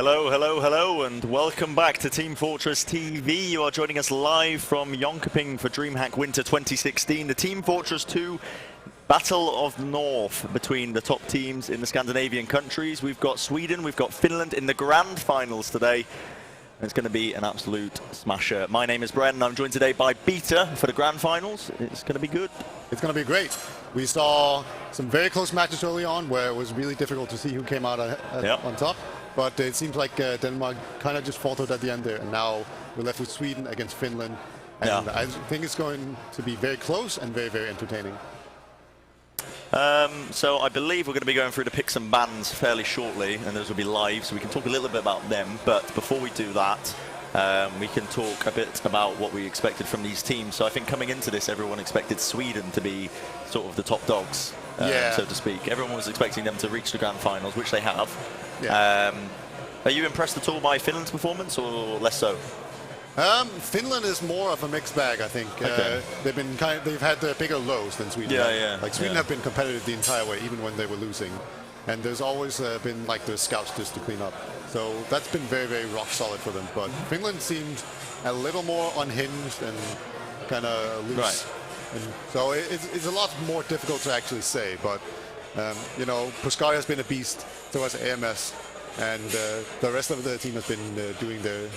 Hello, hello, hello, and welcome back to Team Fortress TV. You are joining us live from Jönköping for DreamHack Winter 2016, the Team Fortress 2 Battle of North between the top teams in the Scandinavian countries. We've got Sweden, we've got Finland in the grand finals today. It's going to be an absolute smasher. My name is Bren, and I'm joined today by Beta for the grand finals. It's going to be good. It's going to be great. We saw some very close matches early on where it was really difficult to see who came out on top. But it seems like Denmark kind of just faltered at the end there, and now we're left with Sweden against Finland. And I think it's going to be very close and very, very entertaining. So I believe we're going to be going through the picks and bans fairly shortly, and those will be live, so we can talk a little bit about them. But before we do that, we can talk a bit about what we expected from these teams. So I think coming into this, everyone expected Sweden to be sort of the top dogs, so to speak. Everyone was expecting them to reach the grand finals, which they have. Yeah. Are you impressed at all by Finland's performance, or less so? Finland is more of a mixed bag, I think. Okay. They've had bigger lows than Sweden. Like Sweden have been competitive the entire way, even when they were losing. And there's always been like the scouts just to clean up. So that's been very, very rock solid for them. But Finland seemed a little more unhinged and kind of loose. Right. And so it's a lot more difficult to actually say. But you know, Postgame has been a beast. So has AMS, and the rest of the team has been doing the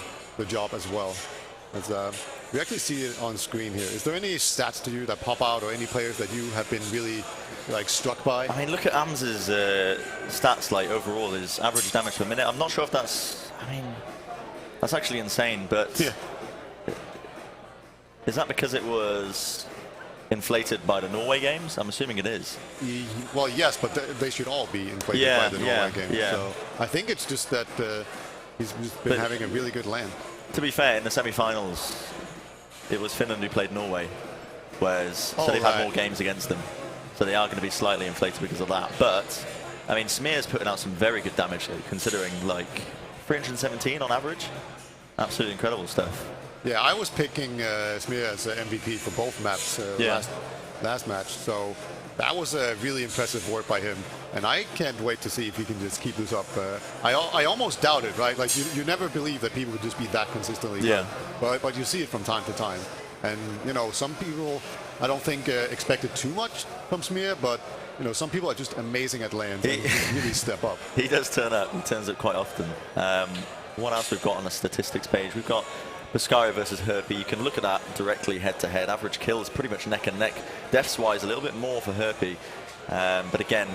job as well. As, we actually see it on screen here. Is there any stats to you that pop out, or any players that you have been really like struck by? I mean, look at Ams's stats, like overall, his average damage per minute. I'm not sure if that's, I mean, that's actually insane, but is that because it was inflated by the Norway games? I'm assuming it is. Well, yes, but they should all be inflated by the Norway games. So I think it's just that he's been having a really good LAN. To be fair, in the semi-finals, it was Finland who played Norway, whereas so they've had more games against them. So they are going to be slightly inflated because of that. But, I mean, Smear's putting out some very good damage, considering like 317 on average. Absolutely incredible stuff. Yeah, I was picking Smear as MVP for both maps last match. So that was really impressive work by him. And I can't wait to see if he can just keep this up. I almost doubt it, right? Like you never believe that people would just be that consistently good. But you see it from time to time. And, you know, some people, I don't think expected too much from Smear, but, you know, some people are just amazing at LANs and really step up. He does turn up. He turns up quite often. What else we've got on the statistics page? We've got Buscari versus Herpy. You can look at that directly head-to-head. Average kills pretty much neck and neck. Deaths-wise, a little bit more for Herpy. But again,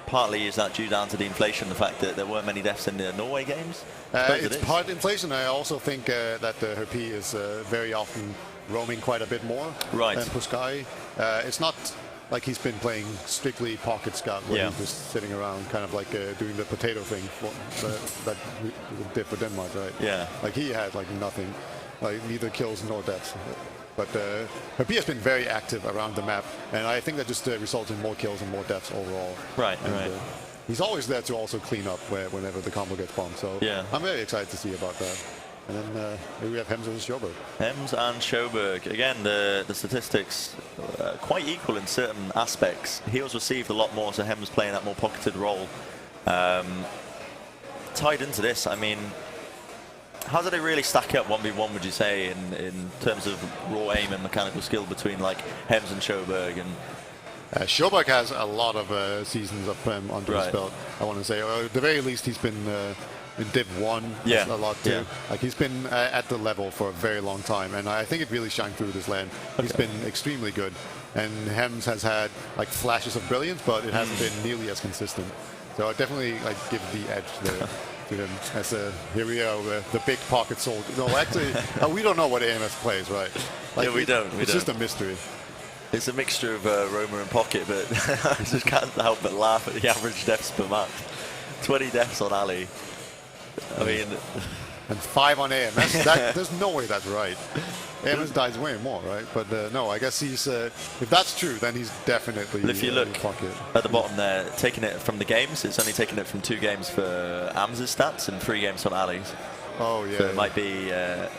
partly is that due down to the inflation, the fact that there weren't many deaths in the Norway games? It's part inflation. I also think that Herpy is very often roaming quite a bit more than Buscari. It's not like he's been playing strictly pocket scout, where he's just sitting around kind of like doing the potato thing that we did for Denmark, right? Yeah. Like he had like nothing, like neither kills nor deaths. But Herpy has been very active around the map, and I think that just results in more kills and more deaths overall. Right, and, he's always there to also clean up whenever the combo gets bombed, so I'm very excited to see about that. And then here we have Hems and Sjoberg. Hems and Sjoberg. Again, the statistics quite equal in certain aspects. Heals received a lot more, so Hems playing that more pocketed role. Tied into this, I mean, how do they really stack up 1v1, would you say, in terms of raw aim and mechanical skill between like Hems and Sjoberg? And Sjoberg has a lot of seasons of Prem under his belt, I want to say. Or at the very least, he's been in Div 1 a lot too. Like he's been at the level for a very long time, and I think it really shined through this LAN. He's been extremely good, and Hems has had like flashes of brilliance, but it hasn't been nearly as consistent. So I definitely like give the edge there to him. As here we are, the big pocket soldier. No, actually, we don't know what AMS plays, right? Like, we don't. It's just a mystery. It's a mixture of Roamer and Pocket, but I just can't help but laugh at the average deaths per match. 20 deaths on Ali. I mean, and 5 on AM. There's no way that's right. AMS dies way more, right? But no, I guess he's. If that's true, then he's definitely. But if you look at the bottom there, taking it from the games, it's only taking it from 2 games for Ams's stats and 3 games from Ali's. Oh yeah. So it might be a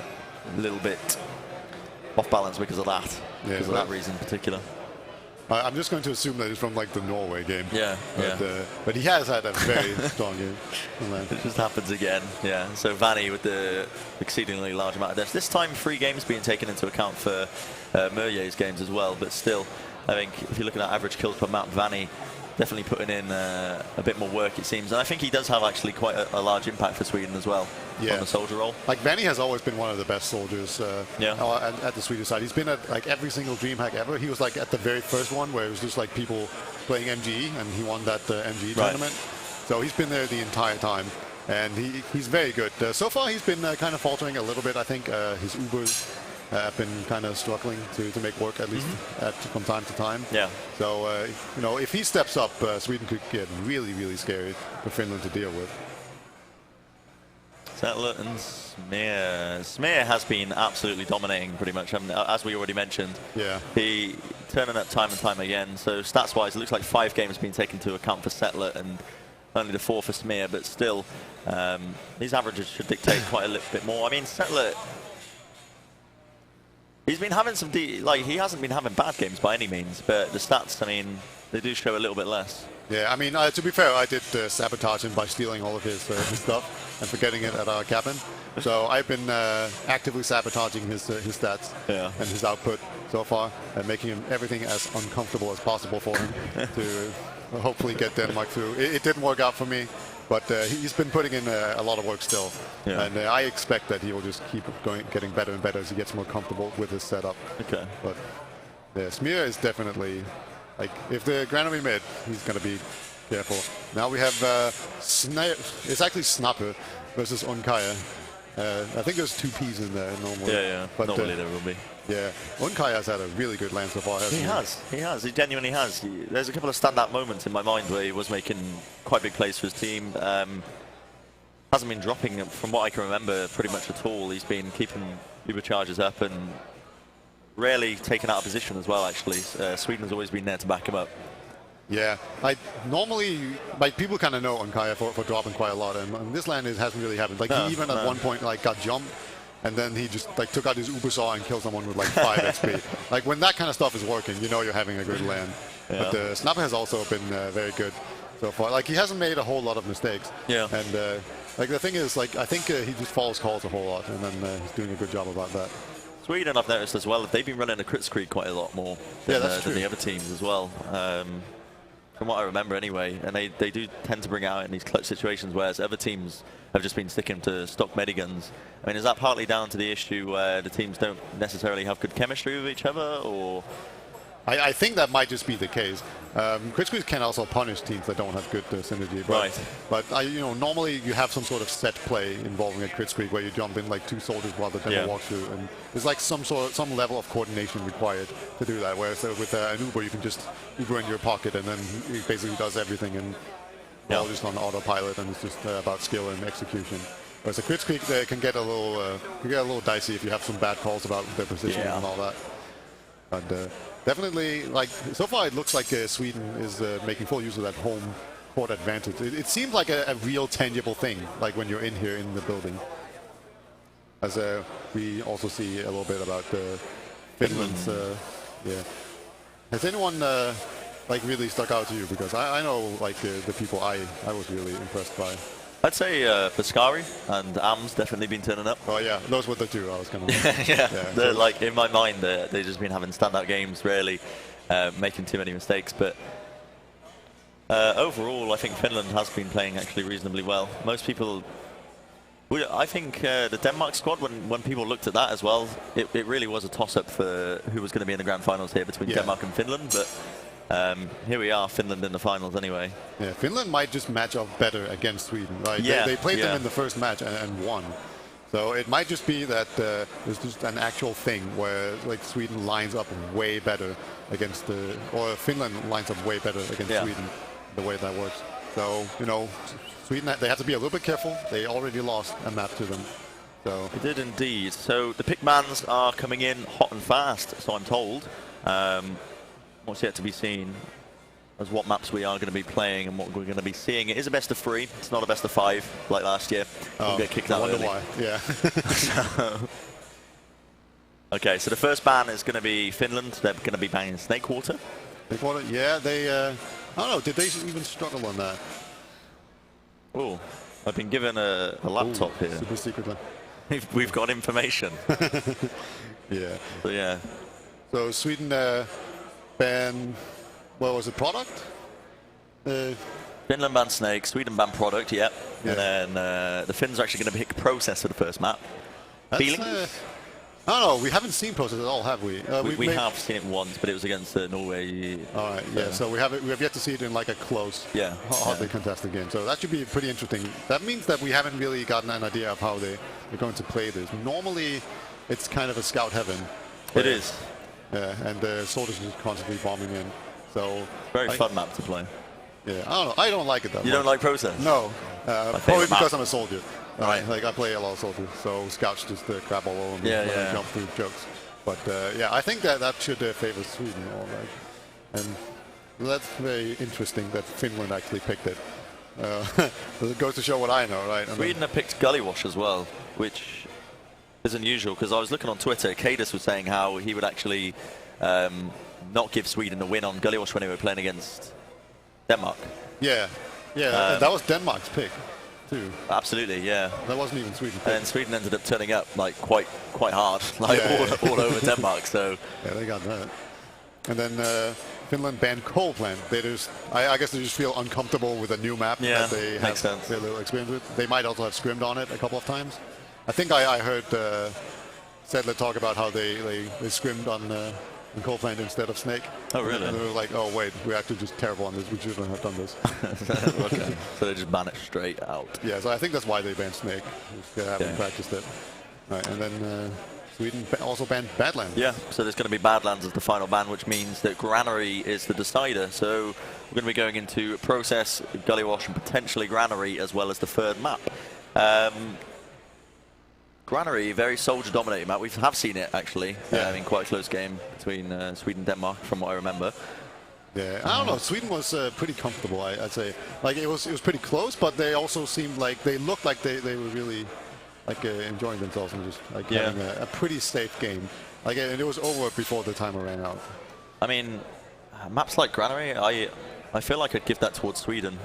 little bit off balance because of that. Because of that reason in particular. I'm just going to assume that it's from like the Norway game. Yeah, but he has had a very strong game. It just happens again. Yeah. So Vanny with the exceedingly large amount of deaths. This time 3 games being taken into account for Murier's games as well. But still, I think if you're looking at average kills per map, Vanny definitely putting in a bit more work, it seems. And I think he does have actually quite a large impact for Sweden as well on the soldier role. Like Vanny has always been one of the best soldiers at the Swedish side. He's been at like every single DreamHack ever. He was like at the very first one where it was just like people playing MGE, and he won that MGE tournament. So he's been there the entire time, and he's very good. So far he's been kind of faltering a little bit. I think his Ubers have been kind of struggling to make work, at least from time to time. Yeah. So, you know, if he steps up, Sweden could get really, really scary for Finland to deal with. Settler and Smear. Smear has been absolutely dominating pretty much, as we already mentioned. Yeah. He turning up time and time again. So stats-wise, it looks like 5 games being taken into account for Settler and only the 4 for Smear, but still, these averages should dictate quite a little bit more. I mean, Settler, he's been having some, he hasn't been having bad games by any means, but the stats, I mean, they do show a little bit less. Yeah, I mean, to be fair, I did sabotage him by stealing all of his stuff and forgetting it at our cabin. So I've been actively sabotaging his stats and his output so far, and making him everything as uncomfortable as possible for him to hopefully get Denmark through. It didn't work out for me, but he's been putting in a lot of work still. Yeah. And I expect that he will just keep getting better and better as he gets more comfortable with his setup. Okay. But yeah, Smear is definitely, like, if the Granomy mid, he's going to be careful. Now we have it's actually Snapper versus Unkaya. I think there's 2 Ps in there normally. Yeah. But normally there will be. Yeah, Unkaya has had a really good LAN so far. He has. He genuinely has. There's a couple of standout moments in my mind where he was making quite big plays for his team. Hasn't been dropping, from what I can remember, pretty much at all. He's been keeping Uber charges up and rarely taken out of position as well, actually. Sweden has always been there to back him up. Yeah, normally, people kind of know Unkaya for dropping quite a lot, and this LAN it hasn't really happened. Like, he even at one point got jumped, and then he just took out his Uber saw and killed someone with like 5 XP. Like, when that kind of stuff is working, you know you're having a good LAN. Yeah. But Snapper has also been very good so far. Like, he hasn't made a whole lot of mistakes. Yeah. And like, the thing is, like, I think he just follows calls a whole lot, and then he's doing a good job about that. Sweden, I've noticed as well, they've been running a crit streak quite a lot more than the other teams as well. From what I remember anyway, and they do tend to bring out in these clutch situations, whereas other teams have just been sticking to stock mediguns. I mean, is that partly down to the issue where the teams don't necessarily have good chemistry with each other, or? I think that might just be the case. Crit streaks can also punish teams that don't have good synergy. But you know, normally you have some sort of set play involving a crit streak where you jump in like 2 soldiers while the demo walks through, and there's like some level of coordination required to do that. Whereas with an Uber, you can just Uber in your pocket, and then he basically does everything, and all just on autopilot, and it's just about skill and execution. Whereas a crit streak can get a little dicey if you have some bad calls about their position and all that. And definitely, like, so far it looks like Sweden is making full use of that home court advantage. It seems like a real tangible thing, like when you're in here in the building. As we also see a little bit about Finland's, Has anyone like really stuck out to you? Because I know like the people I was really impressed by. I'd say Piscari and Am's definitely been turning up. Oh yeah, those were the 2 I was kind of. Like, in my mind, they've just been having standout games, really making too many mistakes. But overall, I think Finland has been playing actually reasonably well. Most people, I think the Denmark squad, when people looked at that as well, it really was a toss-up for who was going to be in the grand finals here between Denmark and Finland. But here we are, Finland in the finals anyway. Yeah, Finland might just match up better against Sweden, right? They played them in the first match and won. So it might just be that there's just an actual thing where like Sweden lines up way better against or Finland lines up way better against Sweden, the way that works. So, you know, Sweden, they have to be a little bit careful. They already lost a map to them. So they did indeed. So the pickmans are coming in hot and fast, so I'm told. What's yet to be seen as what maps we are going to be playing and what we're going to be seeing. It is a best of 3. It's not a best of 5 like last year. We'll get kicked out early. Why. Yeah. Okay, so the first ban is going to be Finland. They're going to be banning Snakewater. Yeah, they. I don't know. Did they even struggle on that? Oh, I've been given a laptop here. Super secret one. We've got information. Yeah. So yeah. So Sweden banned. What was it? Product. Finland banned Snake, Sweden banned Product. Yep. Yeah. And then the Finns are actually going to pick Process for the first map. Feelings? I don't know. We haven't seen Process at all, have we? We have seen it once, but it was against Norway. All right. Yeah. So we have yet to see it in like a close, hardly contested game. So that should be pretty interesting. That means that we haven't really gotten an idea of how they're going to play this. Normally, it's kind of a scout heaven. It is. Yeah, and the soldiers are constantly bombing in. So very fun map to play. Yeah, I don't know. I don't like it that much. You don't like Process? No. Probably because I'm a soldier. Like I play a lot of soldiers, so scouts just grab all over me and jump through jokes. But yeah, I think that should favor Sweden. All right. And that's very interesting that Finland actually picked it. It goes to show what I know, right? Sweden have picked Gullywash as well, which is unusual because I was looking on Twitter. Cadus was saying how he would actually not give Sweden the win on Gullywash when they were playing against Denmark. Yeah, that was Denmark's pick too. Absolutely, yeah. That wasn't even Sweden. And Sweden ended up turning up like quite hard, like all over Denmark. So yeah, they got that. And then Finland banned coal plant. They just, I guess they just feel uncomfortable with a new map that they have very little experience with. They might also have scrimmed on it a couple of times. I think I heard Sedler talk about how they scrimmed on coal plant instead of Snake. Oh, really? And they were like, oh, wait, we're actually just terrible on this. We shouldn't have done this. Okay. So they just ban it straight out. Yeah, so I think that's why they banned Snake. They haven't practiced it. Right, and then Sweden also banned Badlands. Yeah, so there's going to be Badlands as the final ban, which means that Granary is the decider. So we're going to be going into Process, Gullywash, and potentially Granary, as well as the third map. Granary, very soldier-dominated map. We have seen it, actually, in quite a close game between Sweden and Denmark, from what I remember. Yeah, I don't know. Sweden was pretty comfortable, I'd say. Like, it was pretty close, but they also seemed like they looked like they were really enjoying themselves and just having a pretty safe game. Like, and it was over before the timer ran out. I mean, maps like Granary, I feel like I'd give that towards Sweden.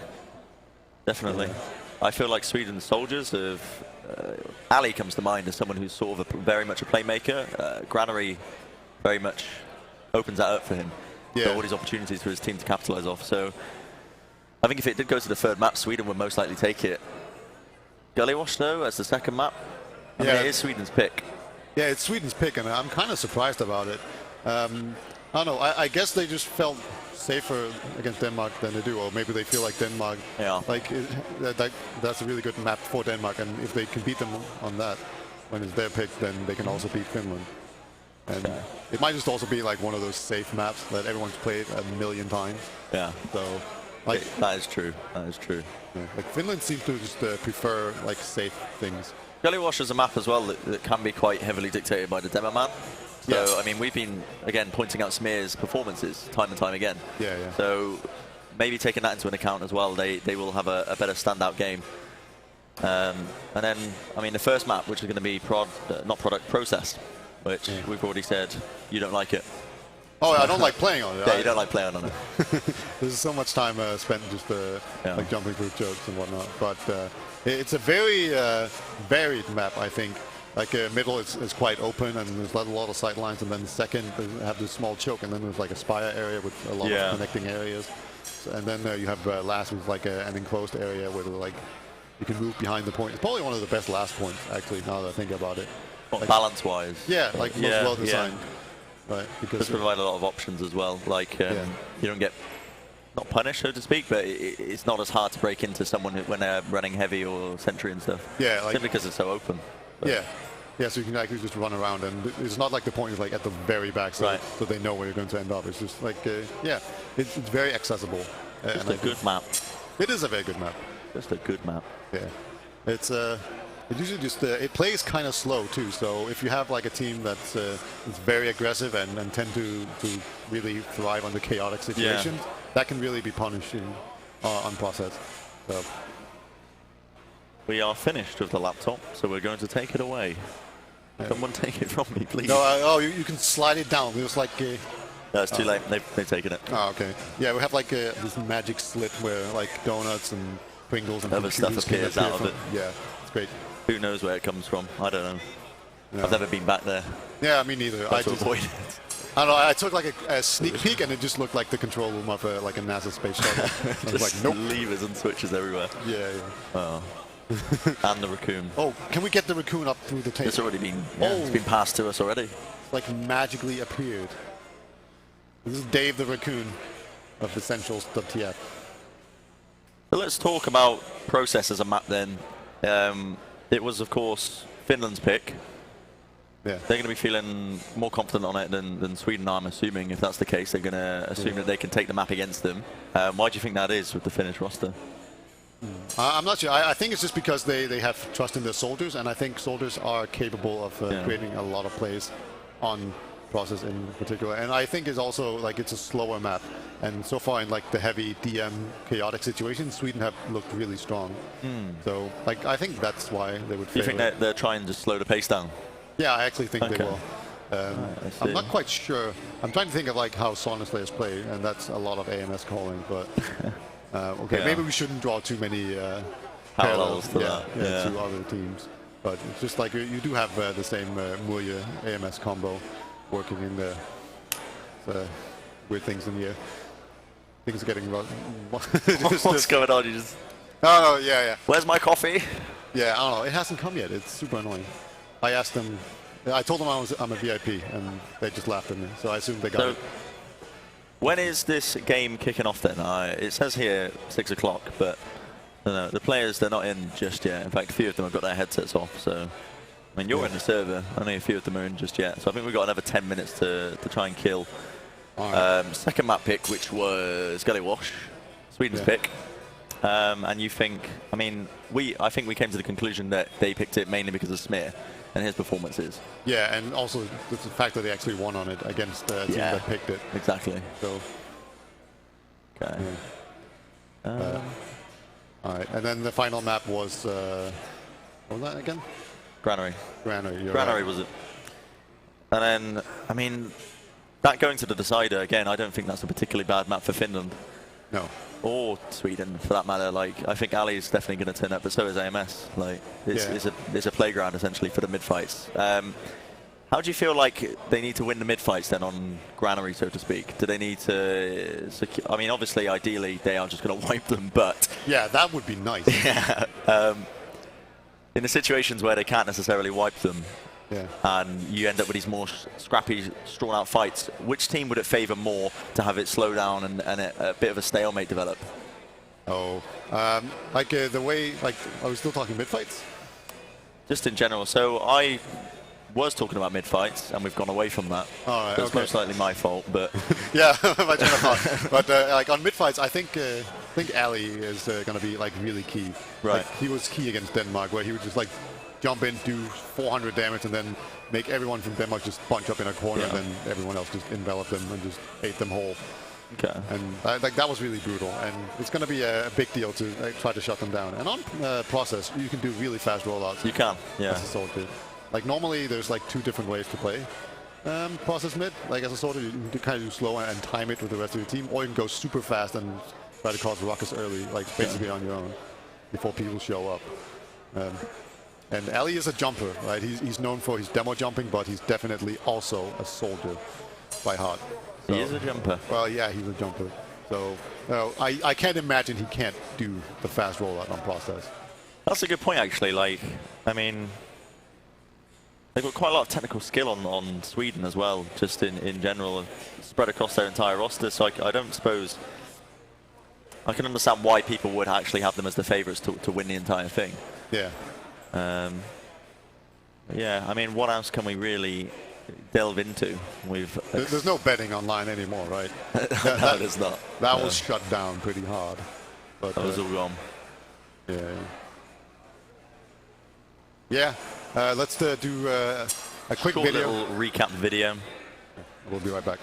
Definitely. Yeah. I feel like Sweden's soldiers have... Ali comes to mind as someone who's sort of very much a playmaker. Granary very much opens that up for him. Yeah. All these opportunities for his team to capitalize off. So I think if it did go to the third map, Sweden would most likely take it. Gullywash, though, as the second map, I mean, it is Sweden's pick. Yeah, it's Sweden's pick, and I'm kind of surprised about it. I don't know. I guess they just felt safer against Denmark than they do, or maybe they feel like Denmark. Yeah. Like that's a really good map for Denmark, and if they can beat them on that, when it's their pick, then they can also beat Finland. And it might just also be like one of those safe maps that everyone's played a million times. Yeah. So, like that is true. That is true. Yeah. Like Finland seems to just prefer like safe things. Gullywash is a map as well that can be quite heavily dictated by the demo man. So, I mean, we've been, again, pointing out Smear's performances time and time again. Yeah, yeah. So, maybe taking that into an account as well, they will have a better standout game. And then, I mean, the first map, which is going to be Process, which we've already said you don't like it. Oh, I don't like playing on it. Yeah, you don't like playing on it. There's so much time spent just like jumping through jokes and whatnot. But it's a very varied map, I think. Like middle is quite open and there's a lot of sight lines, and then second they have this small choke, and then there's like a spire area with a lot of connecting areas. So, and then you have last with like an enclosed area where like you can move behind the point. It's probably one of the best last points actually, now that I think about it. Like, balance-wise. Yeah, like most well designed. Yeah. Right, because does provide a lot of options as well. Like you don't get not punished, so to speak, but it's not as hard to break into someone when they're running heavy or sentry and stuff. Yeah, like, simply because it's so open. But yeah, so you can actually just run around, and it's not like the point is like at the very back, so they know where you're going to end up. It's just like, it's very accessible. Just a good map. It is a very good map. Just a good map. Yeah, it's it usually just it plays kind of slow too. So if you have like a team that's very aggressive and tend to really thrive under chaotic situations, that can really be punishing on Process. So. We are finished with the laptop, so we're going to take it away. Someone take it from me, please. No, you can slide it down. It was like No, it's too late. They've taken it. Oh, okay. Yeah, we have like this magic slit where like donuts and Pringles and other stuff appears out of it. Yeah, it's great. Who knows where it comes from? I don't know. Yeah. I've never been back there. Yeah, me neither. I just avoid it. I don't know. I took like a sneak peek, and it just looked like the control room of like a NASA space shuttle. I was like, nope. Levers and switches everywhere. Yeah. Oh. And the raccoon. Oh, can we get the raccoon up through the table? It's already been. Yeah, it's been passed to us already. Like magically appeared. This is Dave the raccoon of Essentials.tv. So let's talk about process as a map then. It was, of course, Finland's pick. Yeah. They're going to be feeling more confident on it than Sweden, I'm assuming. If that's the case, they're going to assume that they can take the map against them. Why do you think that is with the Finnish roster? I'm not sure. I think it's just because they have trust in their soldiers, and I think soldiers are capable of creating a lot of plays on process in particular. And I think it's also like it's a slower map. And so far in like the heavy DM chaotic situation, Sweden have looked really strong. So like I think that's why they would. You think they're trying to slow the pace down? Yeah, I actually think they will. I'm not quite sure. I'm trying to think of like how Sauna Slayers play, and that's a lot of AMS calling. But okay, maybe we shouldn't draw too many parallels to to other teams. But it's just like you do have the same Murya AMS combo working in there. Weird things in here. Things are getting wrong. What's going on? You just... Oh, yeah. Where's my coffee? Yeah, I don't know. It hasn't come yet. It's super annoying. I asked them. I told them I'm a VIP, and they just laughed at me. So I assumed they got it. When is this game kicking off then? It says here 6 o'clock, but no, the players, they're not in just yet. In fact, a few of them have got their headsets off. So, I mean, you're in the server. I know a few of them are in just yet. So I think we've got another 10 minutes to try and kill. Right. Second map pick, which was Gullywash, Sweden's pick. And you think, I mean, I think we came to the conclusion that they picked it mainly because of Smear and his performances. Yeah, and also the fact that they actually won on it against the team that picked it. Exactly. So. Okay. Yeah. All right, and then the final map was, what was that again? Granary. Granary, was it? And then, I mean, that going to the decider, again, I don't think that's a particularly bad map for Finland. No. Or Sweden, for that matter. Like, I think Ali is definitely going to turn up, but so is AMS. Like, it's a playground, essentially, for the mid-fights. How do you feel like they need to win the mid-fights, then, on Granary, so to speak? Do they need to secure... I mean, obviously, ideally, they are just going to wipe them, but... Yeah, that would be nice. Yeah. In the situations where they can't necessarily wipe them, and you end up with these more scrappy, drawn-out fights, which team would it favour more to have it slow down and a bit of a stalemate develop? Oh, like the way, like, are we still talking mid-fights? Just in general. So I was talking about mid-fights, and we've gone away from that. All right, so it's most likely my fault, but... Yeah, my general thought. But like on mid-fights, I think Ali is going to be like really key. Right. Like, he was key against Denmark, where he would just like jump in, do 400 damage, and then make everyone from Denmark just bunch up in a corner, and then everyone else just envelop them and just ate them whole. Okay. And like that was really brutal, and it's going to be a big deal to try to shut them down. And on process, you can do really fast rollouts. You can, yeah. As a soldier. Like normally, there's like 2 different ways to play process mid. Like as a soldier, you can kind of do slow and time it with the rest of your team, or you can go super fast and try to cause ruckus early, like basically on your own, before people show up. And Ali is a jumper, right? He's known for his demo jumping, but he's definitely also a soldier by heart. So, he is a jumper. Well, yeah, he's a jumper. So I can't imagine he can't do the fast rollout on process. That's a good point, actually. Like, I mean, they've got quite a lot of technical skill on Sweden as well, just in general, spread across their entire roster. So I don't suppose... I can understand why people would actually have them as the favourites to win the entire thing. Yeah. Yeah, I mean, what else can we really delve into? There's no betting online anymore, right? No, there's not. That was shut down pretty hard. But, that was all gone. Yeah. Let's do a quick video. Little recap video. We'll be right back.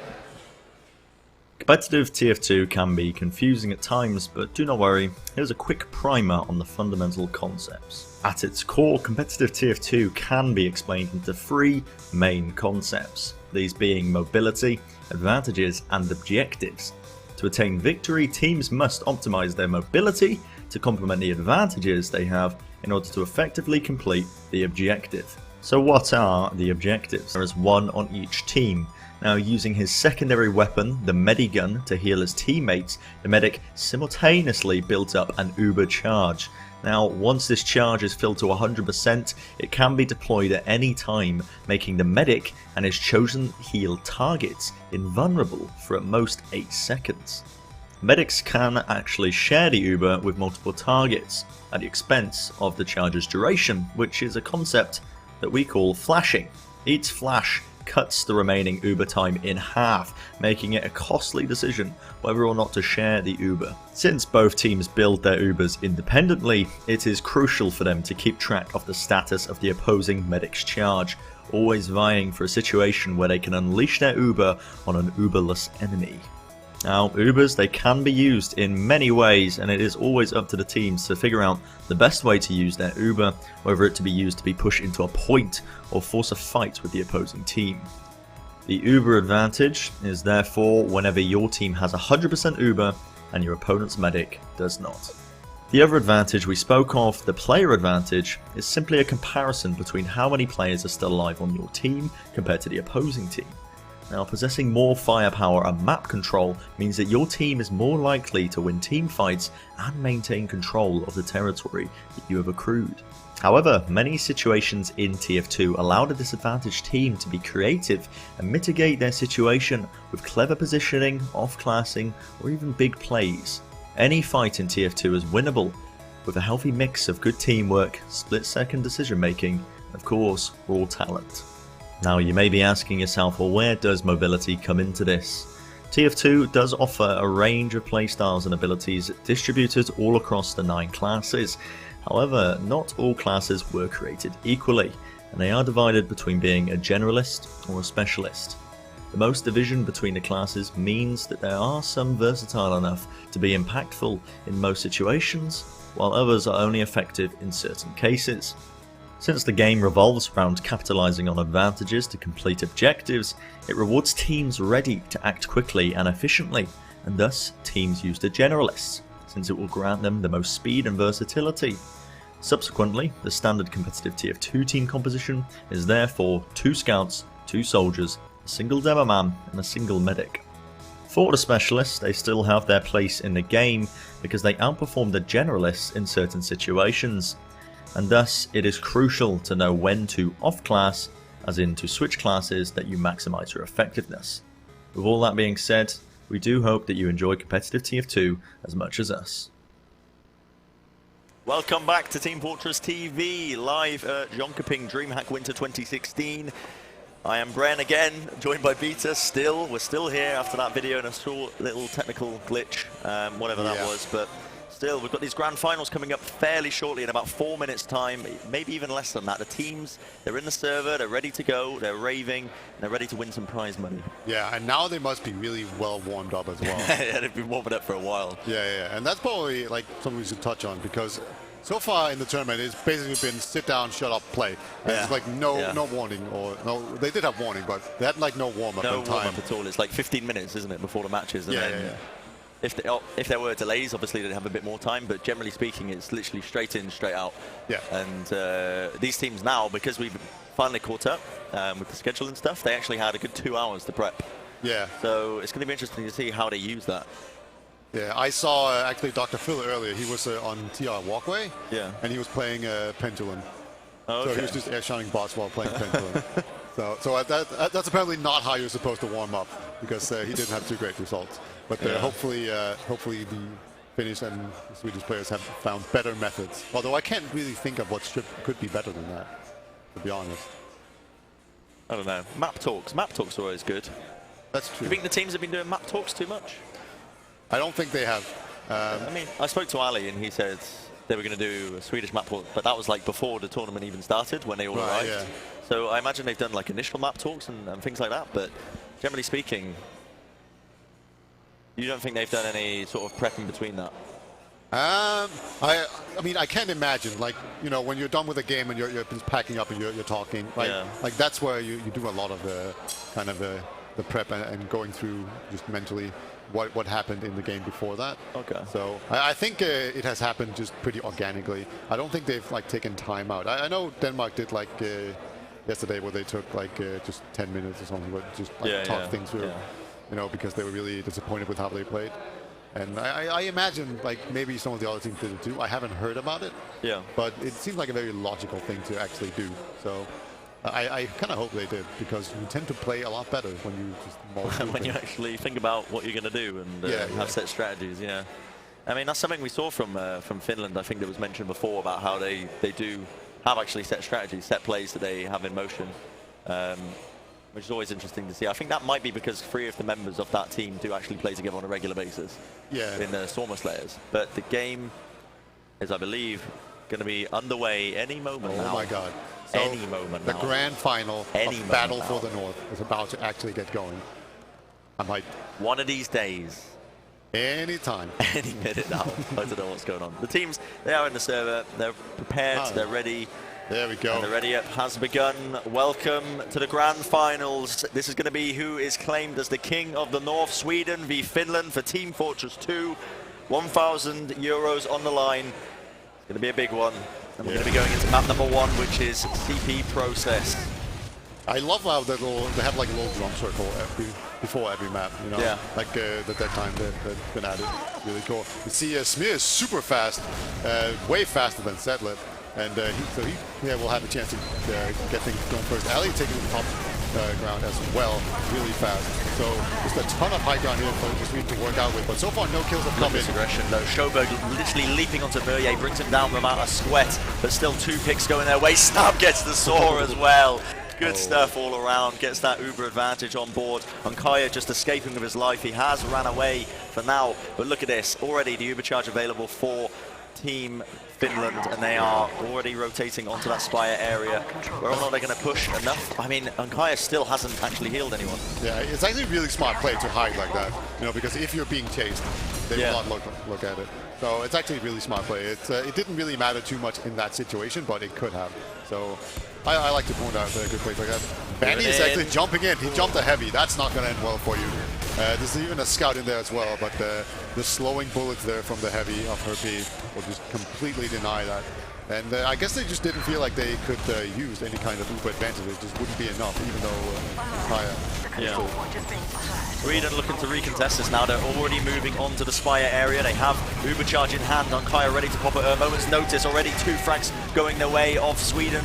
Competitive TF2 can be confusing at times, but do not worry, here's a quick primer on the fundamental concepts. At its core, competitive TF2 can be explained into 3 main concepts, these being mobility, advantages, and objectives. To attain victory, teams must optimize their mobility to complement the advantages they have in order to effectively complete the objective. So what are the objectives? There is one on each team. Now, using his secondary weapon, the Medigun, to heal his teammates, the medic simultaneously builds up an Uber charge. Now, once this charge is filled to 100%, it can be deployed at any time, making the medic and his chosen heal targets invulnerable for at most 8 seconds. Medics can actually share the Uber with multiple targets at the expense of the charge's duration, which is a concept that we call flashing. Each flash cuts the remaining Uber time in half, making it a costly decision whether or not to share the Uber. Since both teams build their Ubers independently, it is crucial for them to keep track of the status of the opposing medic's charge, always vying for a situation where they can unleash their Uber on an Uberless enemy. Now, Ubers, they can be used in many ways, and it is always up to the teams to figure out the best way to use their Uber, whether it to be used to be pushed into a point or force a fight with the opposing team. The Uber advantage is therefore whenever your team has 100% Uber and your opponent's medic does not. The other advantage we spoke of, the player advantage, is simply a comparison between how many players are still alive on your team compared to the opposing team. Now, possessing more firepower and map control means that your team is more likely to win team fights and maintain control of the territory that you have accrued. However, many situations in TF2 allow the disadvantaged team to be creative and mitigate their situation with clever positioning, off-classing, or even big plays. Any fight in TF2 is winnable, with a healthy mix of good teamwork, split-second decision-making, and of course, raw talent. Now, you may be asking yourself, well, where does mobility come into this? TF2 does offer a range of playstyles and abilities distributed all across the 9 classes. However, not all classes were created equally, and they are divided between being a generalist or a specialist. The most division between the classes means that there are some versatile enough to be impactful in most situations, while others are only effective in certain cases. Since the game revolves around capitalizing on advantages to complete objectives, it rewards teams ready to act quickly and efficiently, and thus teams use the generalists, since it will grant them the most speed and versatility. Subsequently, the standard competitive TF2 team composition is therefore 2 scouts, 2 soldiers, a single demo man, and a single medic. For the specialists, they still have their place in the game because they outperform the generalists in certain situations, and thus it is crucial to know when to off-class, as in to switch classes that you maximize your effectiveness. With all that being said, we do hope that you enjoy competitive TF2 as much as us. Welcome back to Team Fortress TV, live at Jonkoping DreamHack Winter 2016. I am Bren again, joined by Beta still. We're still here after that video and a short little technical glitch, whatever that was, but still, we've got these grand finals coming up fairly shortly in about 4 minutes time, maybe even less than that. The teams, they're in the server, they're ready to go, they're raving, and they're ready to win some prize money. Yeah, and now they must be really well warmed up as well. Yeah, they've been warming up for a while. Yeah, and that's probably like something we should touch on, because so far in the tournament, it's basically been sit down, shut up, play. There's like no warning, or no, they did have warning, but they had like no warm-up in time. No warm-up at all. It's like 15 minutes, isn't it, before the matches? And then if there were delays, obviously they'd have a bit more time, but generally speaking, it's literally straight in, straight out. Yeah. And these teams now, because we've finally caught up with the schedule and stuff, they actually had a good 2 hours to prep. Yeah. So it's going to be interesting to see how they use that. Yeah, I saw actually Dr. Phil earlier. He was on TR Walkway. Yeah. And he was playing Pendulum. Oh, okay. So he was just air-shotting bots while playing Pendulum. So that's apparently not how you're supposed to warm up, because he didn't have too great results. But hopefully the Finnish and Swedish players have found better methods. Although I can't really think of what could be better than that, to be honest. I don't know. Map talks. Map talks are always good. That's true. Do you think the teams have been doing map talks too much? I don't think they have. I mean, I spoke to Ali and he said they were going to do a Swedish map talk, but that was like before the tournament even started, when they all arrived. Yeah. So I imagine they've done like initial map talks and things like that, but generally speaking, you don't think they've done any sort of prep in between that? I mean, I can't imagine, like, you know, when you're done with a game and you're just packing up and you're talking, right? Yeah. Like, that's where you do a lot of kind of the prep and going through just mentally what happened in the game before that. Okay. So I think it has happened just pretty organically. I don't think they've like taken time out. I know Denmark did like yesterday where they took like just 10 minutes or something, but just like talk things through, you know, because they were really disappointed with how they played. And I imagine like maybe some of the other teams did it too. I haven't heard about it. Yeah. But it seems like a very logical thing to actually do. So I kind of hope they did, because you tend to play a lot better when you just when you actually think about what you're going to do and have set strategies. Yeah, I mean that's something we saw from Finland. I think that was mentioned before about how they do have actually set strategies, set plays that they have in motion, which is always interesting to see. I think that might be because 3 of the members of that team do actually play together on a regular basis. In the Stormer Slayers, but the game is, I believe, going to be underway any moment now. Oh my God. So any moment the now. grand final of Battle for the North is about to actually get going. I'm hyped. One of these days. Anytime. Any minute now. I don't know what's going on. The teams, they are in the server. They're prepared. They're ready. There we go. And the ready up has begun. Welcome to the grand finals. This is going to be who is claimed as the King of the North, Sweden v Finland for Team Fortress 2. 1,000 euros on the line. It's going to be a big one. And we're going to be going into map number 1, which is CP Process. I love how they have like a little drum circle before every map, you know? Like that time they've been at it. Really cool. You see Smear is super fast, way faster than Sedlet. And he will have a chance to get things going first. Ali taking the top ground as well, really fast. So just a ton of high ground here for just need to work out with. But so far, no kills have come in. Aggression though. Schoberg literally leaping onto Murray, brings him down without a sweat, but still 2 picks going their way. Snap gets the saw as well. Good stuff all around, gets that uber advantage on board. Onkaya just escaping with his life. He has ran away for now, but look at this. Already the uber charge available for Team Finland, and they are already rotating onto that Spire area. Whether or not they're going to push enough. I mean, Onkaya still hasn't actually healed anyone. Yeah, it's actually a really smart play to hide like that, you know, because if you're being chased, they will not look at it. So it's actually a really smart play. It didn't really matter too much in that situation, but it could have. So I like to point out good plays like that. Benny is actually jumping in. He jumped a heavy. That's not going to end well for you. There's even a scout in there as well, but the slowing bullets there from the heavy of her P will just completely deny that. And I guess they just didn't feel like they could use any kind of uber advantage. It just wouldn't be enough, even though higher. Sweden looking to recontest this now. They're already moving on to the Spire area. They have uber charge in hand. Onkaya ready to pop at a moment's notice. Already 2 frags going their way of Sweden.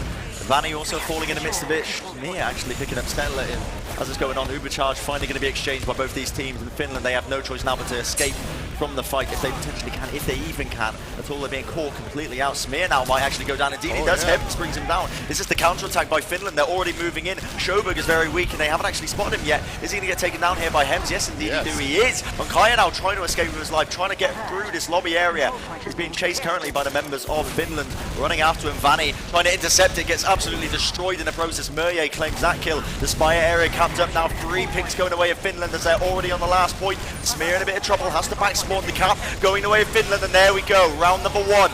Vanny also falling in the midst of it. Mia actually picking up Stella in as it's going on. Uber charge finally going to be exchanged by both these teams. In Finland, they have no choice now but to escape from the fight if they potentially can, if they even can. At all, they're being caught completely out. Smear now might actually go down. Indeed, he does. Hems brings him down. This is the counter-attack by Finland. They're already moving in. Schoberg is very weak, and they haven't actually spotted him yet. Is he going to get taken down here by Hems? Yes, indeed, he is. Onkaya now trying to escape with his life, trying to get through this lobby area. He's being chased currently by the members of Finland. Running after him, Vanny trying to intercept it, gets absolutely destroyed in the process. Murray claims that kill. The Spire area capped up now. 3 picks going away of Finland as they're already on the last point. Smear in a bit of trouble, has to back spawn the cap. Going away of Finland, and there we go. Round number 1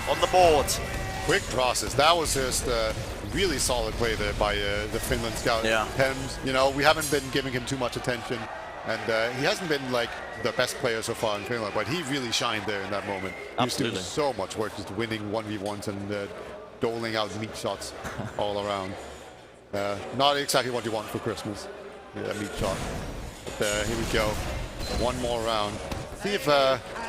on the board. Quick process. That was just really solid play there by the Finland scout. Hems, you know, we haven't been giving him too much attention, and he hasn't been like the best player so far in Finland, but he really shined there in that moment. He was doing so much work, just winning 1v1s and doling out meat shots all around. Not exactly what you want for Christmas, a meat shot. But here we go. 1 more round. See if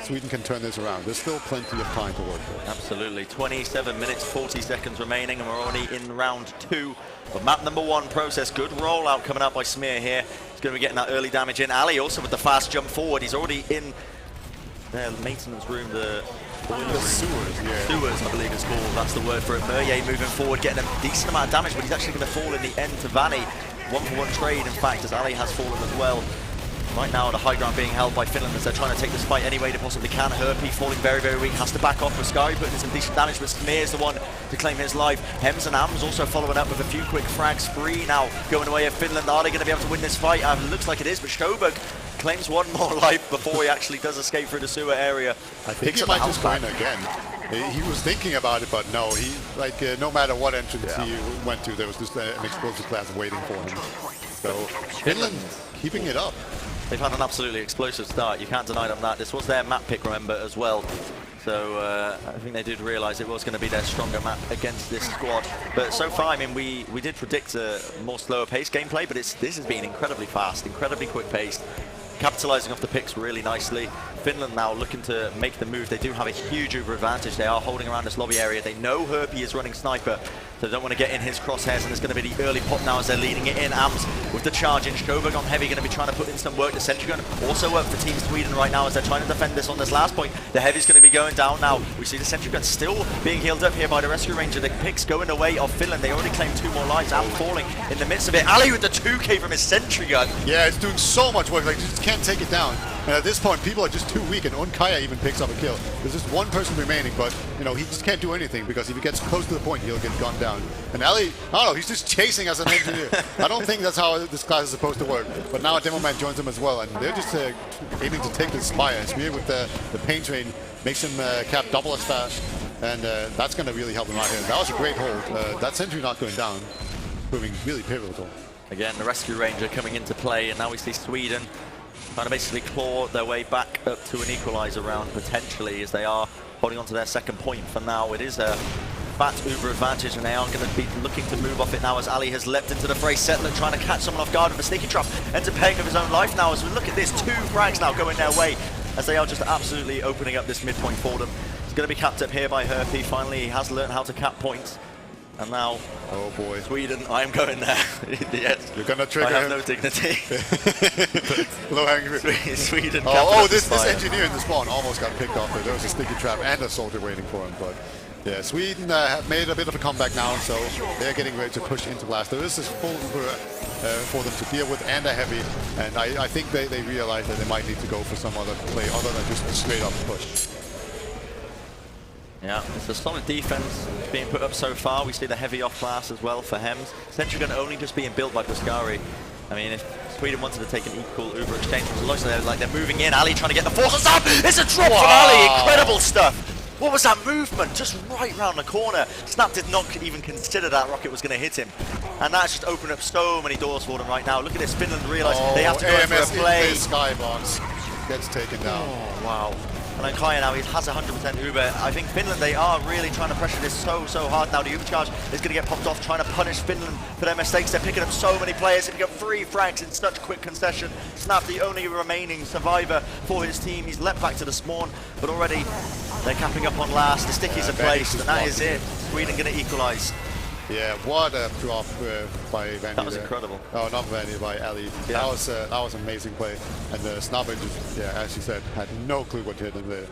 Sweden can turn this around. There's still plenty of time to work with. Absolutely. 27 minutes, 40 seconds remaining, and we're already in round 2 of map number 1 process. Good rollout coming out by Smear here. He's going to be getting that early damage in. Ali also with the fast jump forward. He's already in their maintenance room, the sewers, Sewers, I believe it's called. That's the word for it. Murray moving forward, getting a decent amount of damage, but he's actually going to fall in the end to Vanny. 1-for-1 trade, in fact, as Ali has fallen as well. Right now, the high ground being held by Finland as they're trying to take this fight any way they possibly can. Herpy falling very, very weak, has to back off with Sky, putting in some decent damage, but Smear is the one to claim his life. Hems and Ams also following up with a few quick frags. 3 now going away of Finland. Are they going to be able to win this fight? Looks like it is, but Schoberg claims 1 more life before he actually does escape through the sewer area. I think he might just go in again. He was thinking about it, but no. He no matter what entrance he went to, there was just an explosive class waiting for him. So Finland keeping it up. They've had an absolutely explosive start. You can't deny them that. This was their map pick, remember, as well. So I think they did realise it was going to be their stronger map against this squad. But so far, I mean, we did predict a more slower paced gameplay, but this has been incredibly fast, incredibly quick paced, capitalising off the picks really nicely. Finland now looking to make the move. They do have a huge Uber advantage. They are holding around this lobby area. They know Herpy is running sniper, so they don't want to get in his crosshairs, and it's going to be the early pop now as they're leading it in. Ams with the charge in. Sjoberg on heavy, going to be trying to put in some work. The sentry gun also work for Team Sweden right now as they're trying to defend this on this last point. The heavy's going to be going down now. We see the sentry gun still being healed up here by the rescue ranger. The picks going away of Finland. They already claimed 2 more lives. Am falling in the midst of it. Ali with the 2K from his sentry gun. Yeah, it's doing so much work. Like, you just can't take it down. And at this point, people are just too weak, and Onkaya even picks up a kill. There's just one person remaining, but, you know, he just can't do anything, because if he gets close to the point, he'll get gunned down. And Ali, I don't know, he's just chasing as an engineer. I don't think that's how this class is supposed to work. But now a demo man joins them as well, and they're just aiming to take the Spire. And Spear with the pain train makes him cap double as fast, and that's going to really help him out here. That was a great hold. That sentry not going down, proving really pivotal. Again, the rescue ranger coming into play, and now we see Sweden trying to basically claw their way back up to an equalizer round, potentially, as they are holding on to their second point for now. It is a fat Uber advantage, and they are going to be looking to move off it now as Ali has leapt into the fray. Settler trying to catch someone off guard with a sneaky trap, ends up paying with his own life now as we look at this. 2 frags now going their way as they are just absolutely opening up this midpoint for them. It's going to be capped up here by Herpy. Finally, he has learned how to cap points. And now, oh boy, Sweden, I am going there. Yes. You're gonna trigger I have him. no dignity. Low hanging fruit. Sweden. This engineer in the spawn almost got picked off. There was a sticky trap and a soldier waiting for him. But yeah, Sweden have made a bit of a comeback now, so they're getting ready to push into blast. There is this full Uber for them to deal with and a heavy, and I think they realize that they might need to go for some other play other than just a straight up push. Yeah, it's a solid defense being put up so far. We see the heavy off class as well for Hems. Sentry gun only just being built by Puskari. I mean, if Sweden wanted to take an equal Uber exchange, it looks like they're moving in. Ali trying to get the forces up. It's a drop from Ali. Incredible stuff. What was that movement? Just right round the corner. Snap did not even consider that rocket was going to hit him. And that's just opened up so many doors for them right now. Look at this. Finland realizing they have to go in for a play. Skybox gets taken down. Oh, wow. And then Kaya now, he has 100% Uber. I think Finland, they are really trying to pressure this so hard now. The Uber charge is going to get popped off, trying to punish Finland for their mistakes. They're picking up so many players. They've got 3 frags in such quick concession. Snap, the only remaining survivor for his team. He's leapt back to the spawn, but already they're capping up on last. The stickies are placed, and that is it. Sweden going to equalise. Yeah, what a drop by Vanny. That was incredible. Oh, not Vanny, by Ali. Yeah. That was an amazing play. And Snabber just, yeah, as you said, had no clue what hit him there.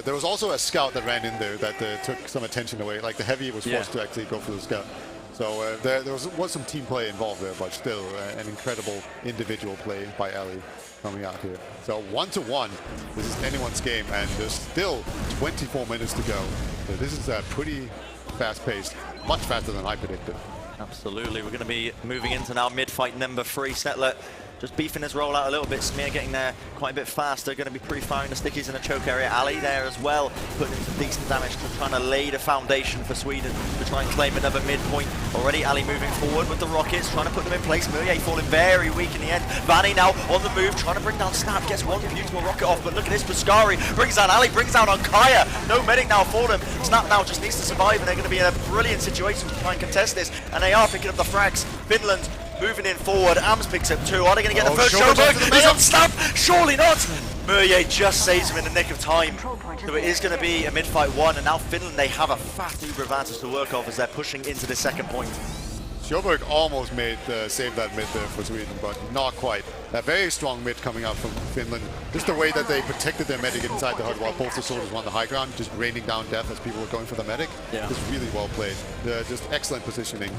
There was also a scout that ran in there that took some attention away. Like the heavy was forced to actually go for the scout. So there was some team play involved there, but still an incredible individual play by Ali coming out here. So 1-1, this is anyone's game, and there's still 24 minutes to go. So this is pretty fast-paced, much faster than I predicted. Absolutely, we're going to be moving into now mid-fight number 3. Settler just beefing his rollout a little bit. Smear getting there quite a bit faster. Going to be pre-firing the stickies in the choke area. Ali there as well, putting in some decent damage, to trying to lay the foundation for Sweden to try and claim another midpoint. Already Ali moving forward with the rockets, trying to put them in place. Murier falling very weak in the end. Vanny now on the move, trying to bring down Snap. Gets one beautiful rocket off, but look at this. Puskari brings down Ali, brings down Onkaya. No medic now for them. Snap now just needs to survive, and they're going to be in a brilliant situation to try and contest this. And they are picking up the frags. Finland moving in forward. Ams picks up 2. Are they going to get the first? Sjoberg is on Snap. Surely not. Murier just saves him in the nick of time. So it is going to be a mid-fight 1, and now Finland, they have a fast Uber advantage to work off as they're pushing into the second point. Sjoberg almost saved that mid there for Sweden, but not quite. A very strong mid coming out from Finland. Just the way that they protected their medic inside the HUD while both the soldiers were on the high ground, just raining down death as people were going for the medic. Yeah. Just really well played. Just excellent positioning.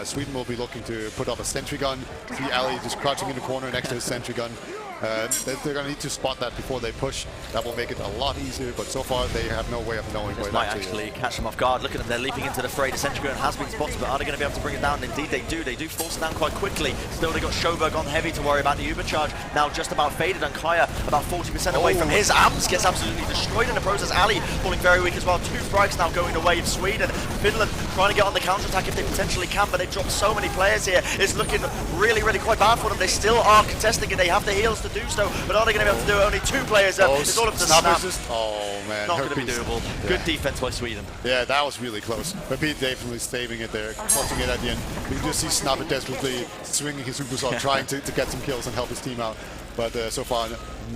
Sweden will be looking to put up a sentry gun. See Ali just crouching in the corner next to his sentry gun. They're going to need to spot that before they push. That will make it a lot easier, but so far they have no way of knowing where that actually catch them off guard. Look at them, they're leaping into the fray. The sentry gun has been spotted, but are they going to be able to bring it down? Indeed they do. They do force it down quite quickly. Still they got Sjoberg on heavy to worry about. The Uber charge now just about faded, and Kaya about 40% away from his. Ams gets absolutely destroyed in the process. Ali falling very weak as well. 2 strikes now going the way of Sweden. Finland trying to get on the counter-attack if they potentially can, but they've dropped so many players here. It's looking really, really quite bad for them. They still are contesting it. They have the heals to do so, but are they going to be able to do it? Only 2 players up. It's all up to Snap. Oh, man. Not going to be doable. Yeah. Good defense by Sweden. Yeah, that was really close. But Pete definitely saving it there, clutching it at the end. You can just see Snap desperately swinging his super sword, trying to get some kills and help his team out. But so far,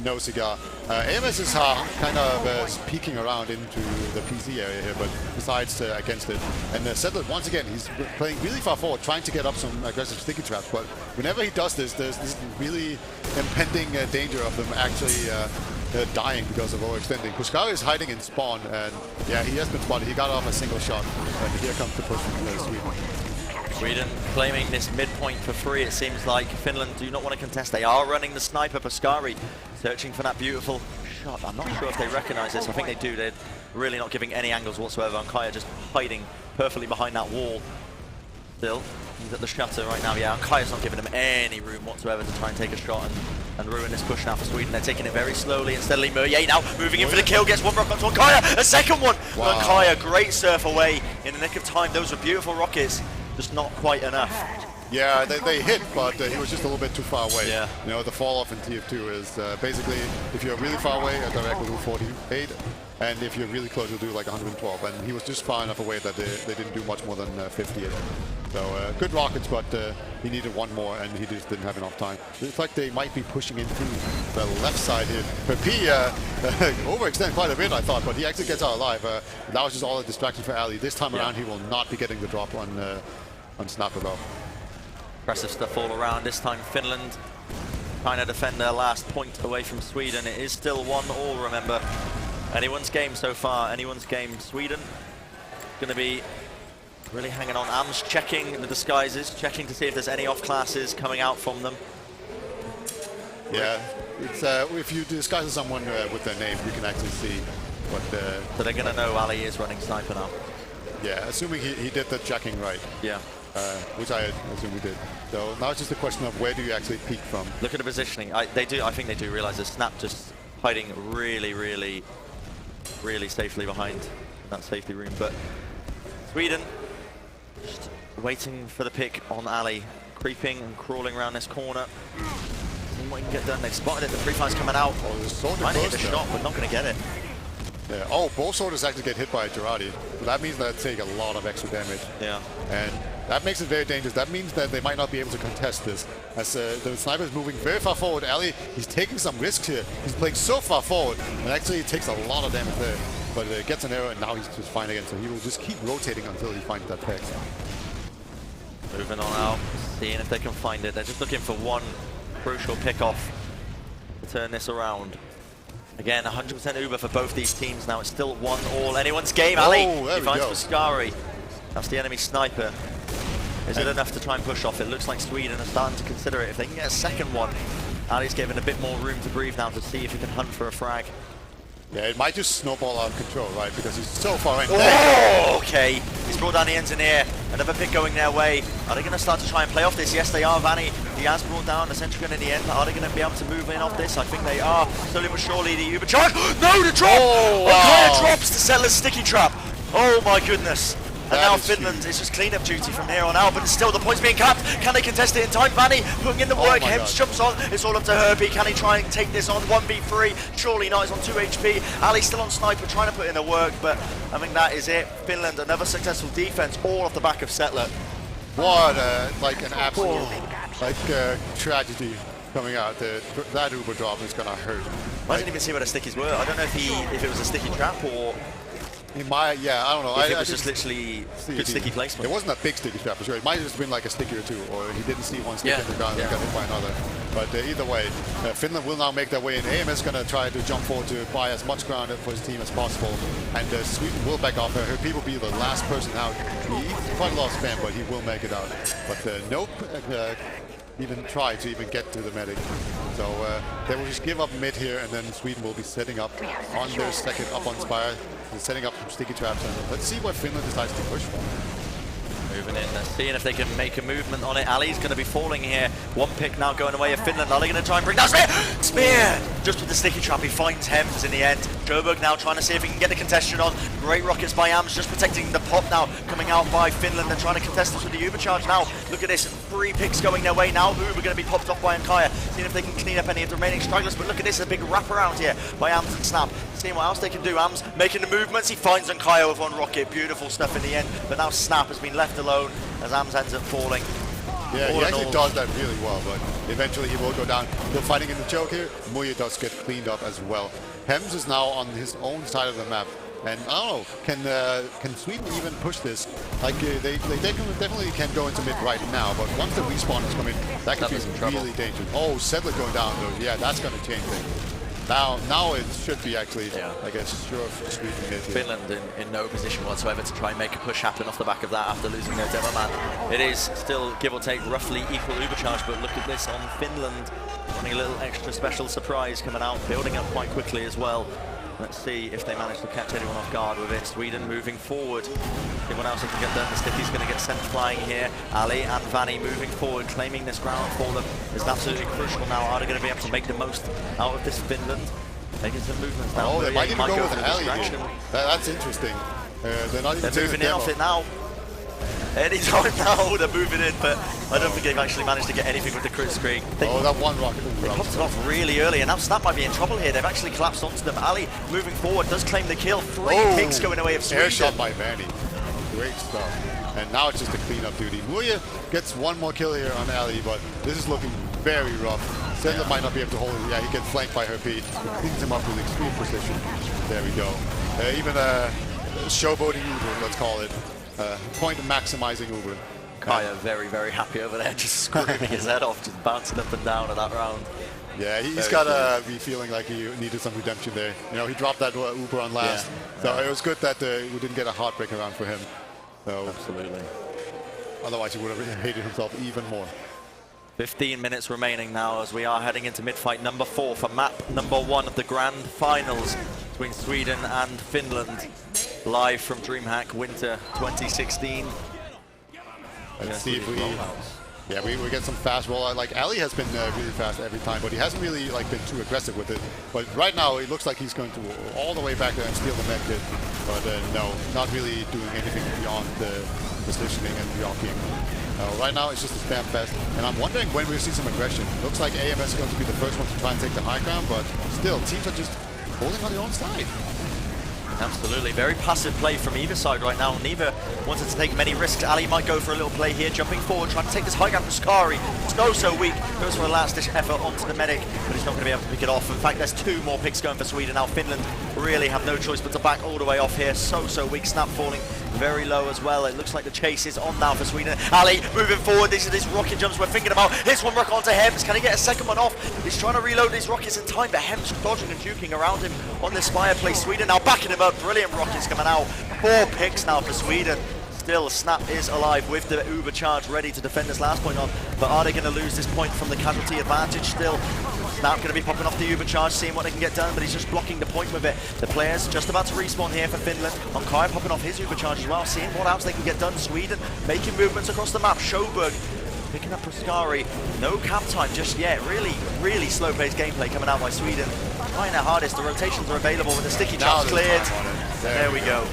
no cigar. AMS is kind of peeking around into the PC area here, but besides against it. And Settler, once again, he's playing really far forward, trying to get up some aggressive sticky traps. But whenever he does this, there's this really impending danger of them actually dying because of overextending. Puskari is hiding in spawn, and yeah, he has been spotted. He got off a single shot, and here comes the push from Sweden. Sweden claiming this midpoint for free. It seems like Finland do not want to contest. They are running the sniper. Puskari searching for that beautiful shot. I'm not sure if they recognize this. I think they do. They're really not giving any angles whatsoever. And Kaya just hiding perfectly behind that wall. Still, he's at the shutter right now. Yeah, and Kaya's not giving him any room whatsoever to try and take a shot and ruin this push now for Sweden. They're taking it very slowly and steadily. Murray now moving in for the kill, gets one rocket on Kaya, a second one! Wow. And Kaya, great surf away in the nick of time. Those were beautiful rockets, just not quite enough. Yeah, they hit, but he was just a little bit too far away. Yeah. You know, the fall off in TF2 is basically, if you're really far away, a direct will do 48, and if you're really close, you'll do like 112. And he was just far enough away that they didn't do much more than 58. So good rockets, but he needed one more, and he just didn't have enough time. It's like they might be pushing into the left side here. But P overextended quite a bit, I thought, but he actually gets out alive. That was just all a distraction for Ali. This time around, he will not be getting the drop on Snapper though. Impressive stuff all around. This time Finland trying to defend their last point away from Sweden. It is still 1-1, remember. Anyone's game so far, anyone's game. Sweden going to be really hanging on. Ams checking the disguises, checking to see if there's any off classes coming out from them. Yeah, it's if you disguise someone with their name, you can actually see what the... So they're going to know Ali is running sniper now. Yeah, assuming he did the checking right. Yeah. Which I assume he did. So now it's just a question of where do you actually peek from. Look at the positioning. I think they do realize that Snap just hiding really, really, really safely behind that safety room. But Sweden just waiting for the pick on Ali, creeping and crawling around this corner. Seeing what he can get done. They've spotted it. The free fire's coming out. Trying to hit the shot, but not going to get it. Yeah. Oh, both soldiers actually get hit by Girardi. So that means that they take a lot of extra damage. Yeah. And that makes it very dangerous. That means that they might not be able to contest this. As the sniper is moving very far forward. Ali, he's taking some risks here. He's playing so far forward, and actually he takes a lot of damage there. But gets an arrow, and now he's just fine again. So he will just keep rotating until he finds that peg. Moving on out, seeing if they can find it. They're just looking for one crucial pick-off to turn this around. Again, 100% Uber for both these teams now. It's still 1-1. Anyone's game. Ali, he finds Puskari. That's the enemy sniper. Is it enough to try and push off? It looks like Sweden are starting to consider it. If they can get a second one, Ali's given a bit more room to breathe now to see if he can hunt for a frag. Yeah, it might just snowball out of control, right? Because he's so far in. Oh, okay. He's brought down the engineer. Another pick going their way. Are they going to start to try and play off this? Yes, they are. Vanny, he has brought down the Centrican in the end. Are they going to be able to move in off this? I think they are. Slowly but surely, the Uber charge. No, the drop! Oh, wow. Drops the Settler's sticky trap. Oh, my goodness. And now Finland is just clean-up duty from here on out, but still the point's being capped. Can they contest it in time? Vanny putting in the work. Hems jumps on. It's all up to Herbie. Can he try and take this on? 1v3. Surely not. He's on 2 HP. Ali still on sniper, trying to put in the work, but I think that is it. Finland, another successful defense, all off the back of Settler. What like an absolute tragedy coming out. That Uber drop is gonna hurt. I didn't even see where the stickies were. I don't know if it was a sticky trap or... I don't know. It was just literally good sticky placement. It wasn't a big sticky trap for sure. It might have just been like a sticky or two, or he didn't see one stick in the ground and got hit by another. But either way, Finland will now make their way in. AMS is going to try to jump forward to buy as much ground for his team as possible. And Sweden will back off. Her people will be the last person out. He quite a lot of spam, but he will make it out. But nope. Even try to even get to the medic. So they will just give up mid here, and then Sweden will be setting up on their second up on Spire, setting up some sticky traps, and let's see what Finland decides to push for. Moving in, seeing if they can make a movement on it. Ali's going to be falling here. One pick now going away of Finland. Are they going to try and bring that spear? Spear! just with the sticky trap, he finds Hems in the end. Joburg now trying to see if he can get the contestation on. Great rockets by Ams, just protecting the pop now, coming out by Finland. They're trying to contest this with the Uber charge now. Look at this, 3 picks going their way now. Uber going to be popped off by Ankaya, seeing if they can clean up any of the remaining stragglers. But look at this, a big wraparound here by Ams and Snap. Seeing what else they can do. Ams making the movements, he finds Ankaya with 1 rocket. Beautiful stuff in the end, but now Snap has been left alone as Ams ends up falling. Yeah, he actually does that really well, but eventually he will go down. Still fighting in the choke here. Muya does get cleaned up as well. Hems is now on his own side of the map. And I don't know, can Sweden even push this? Like, they definitely can go into mid right now, but once the respawn is coming, that could be really dangerous. Oh, Settler going down though. Yeah, that's going to change things. Now it should be actually, I guess, sure Sweden hit here. Finland in no position whatsoever to try and make a push happen off the back of that after losing their demo man. It is still, give or take, roughly equal Uber charge, but look at this on Finland. Running a little extra special surprise coming out, building up quite quickly as well. Let's see if they manage to catch anyone off guard with it. Sweden moving forward. Anyone else that can get done? The Sticky's going to get sent flying here. Ali and Vanny moving forward, claiming this ground for them is absolutely crucial now. Are they going to be able to make the most out of this Finland? Making some movements now. Oh, they might even go with Ali. That's interesting. They're not even moving in off it now. Anytime now they're moving in, but I don't think they've actually managed to get anything with the crit screen. That 1 rocket. They popped it off really early, and now Snap might be in trouble here. They've actually collapsed onto them. Ali moving forward, does claim the kill. 3 picks going away of Sweden. Air shot by Vanny. Great stuff. And now it's just a cleanup duty. Muya gets 1 more kill here on Ali, but this is looking very rough. Sendler might not be able to hold it. Yeah, he gets flanked by Herpy. Cleans him up with extreme precision. There we go. Even showboating Uber, let's call it. Point of maximizing Uber. Kaya very, very happy over there, just screaming his head off, just bouncing up and down at that round. Yeah, he's got to be feeling like he needed some redemption there. You know, he dropped that Uber on last. So it was good that we didn't get a heartbreaker round for him. So, absolutely. Otherwise, he would have hated himself even more. 15 minutes remaining now as we are heading into mid-fight number 4 for map number 1 of the grand finals between Sweden and Finland. Live from DreamHack Winter 2016. Let's see if we get some fast rollout. Like Ali has been really fast every time, but he hasn't really been too aggressive with it. But right now it looks like he's going to all the way back there and steal the med kit. But no, not really doing anything beyond the positioning and blocking. Right now it's just a spam fest, and I'm wondering when we'll see some aggression. Looks like AMS is going to be the first one to try and take the high ground, but still, teams are just holding on their own side. Absolutely, very passive play from either side right now. Neither wanted to take many risks. Ali might go for a little play here, jumping forward, trying to take this high ground from Skari. It's so weak, goes for a last-ditch effort onto the medic, but he's not going to be able to pick it off. In fact, there's 2 more picks going for Sweden. Now Finland really have no choice but to back all the way off here. So weak, Snap falling very low as well. It looks like the chase is on now for Sweden. Ali moving forward, these are these rocket jumps we're thinking about. Here's 1 rocket onto Hems, can he get a second one off? He's trying to reload these rockets in time, but Hems dodging and juking around him on this fireplace. Sweden now backing him up, brilliant rockets coming out. 4 picks now for Sweden. Still, Snap is alive with the Uber charge ready to defend this last point on, but are they going to lose this point from the casualty advantage still? Snap going to be popping off the Uber charge, seeing what they can get done, but he's just blocking the point with it. The players just about to respawn here for Finland. Onkai popping off his Uber charge as well, seeing what else they can get done. Sweden making movements across the map. Schoberg picking up Proskari. No cap time just yet. Really slow-paced gameplay coming out by Sweden. Trying their hardest. The rotations are available with the sticky charge cleared. There we go.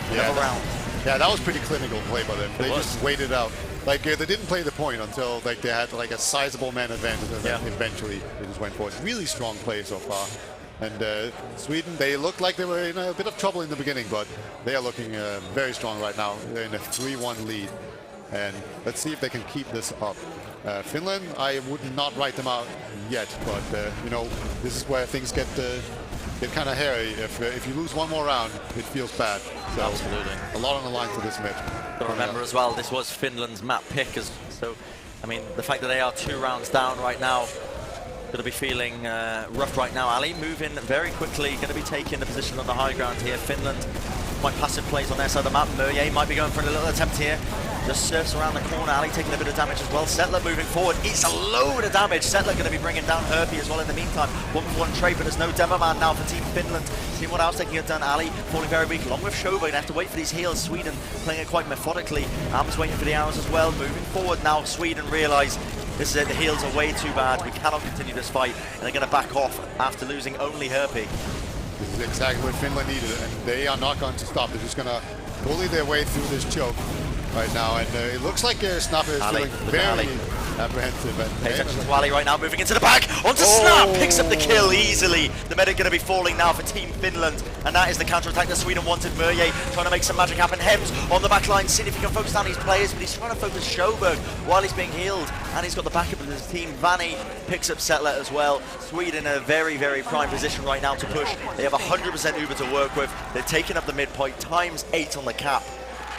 Another round. Yeah, that was pretty clinical play by them. They just waited out. Like, they didn't play the point until they had a sizable man advantage, and then eventually they just went for it. Really strong play so far. And Sweden, they looked like they were in a bit of trouble in the beginning, but they are looking very strong right now. They're in a 3-1 lead. And let's see if they can keep this up. Finland, I would not write them out yet, but you know, this is where things get kind of hairy. If you lose 1 more round, it feels bad. So absolutely, a lot on the line for this match. But remember as well, this was Finland's map pick, so I mean, the fact that they are 2 rounds down right now, going to be feeling rough right now. Ali moving very quickly, going to be taking the position on the high ground here. Finland, quite passive plays on their side of the map. Murray might be going for a little attempt here. Just surfs around the corner. Ali taking a bit of damage as well. Settler moving forward. It's a load of damage. Settler going to be bringing down Herpy as well in the meantime. 1-for-1 trade, but there's no demo man now for Team Finland. See what else they can get done. Ali falling very weak, along with Shoba. Going to have to wait for these heals. Sweden playing it quite methodically. Am's waiting for the arrows as well. Moving forward now. Sweden realise This is it, the heals are way too bad. We cannot continue this fight, and they're going to back off after losing only Herpy. This is exactly what Finland needed, and they are not going to stop. They're just going to bully their way through this choke right now, and it looks like Snapper is feeling very apprehensive. Pay attention to Ali right now, moving into the back, onto Snap, picks up the kill easily. The medic going to be falling now for Team Finland, and that is the counter-attack that Sweden wanted. Murje trying to make some magic happen. Hems on the back line, seeing if he can focus down his players, but he's trying to focus Sjoberg while he's being healed, and he's got the backup of his team. Vanny picks up Settler as well. Sweden in a very, very prime position right now to push. They have 100% Uber to work with. They're taking up the midpoint, ×8 on the cap.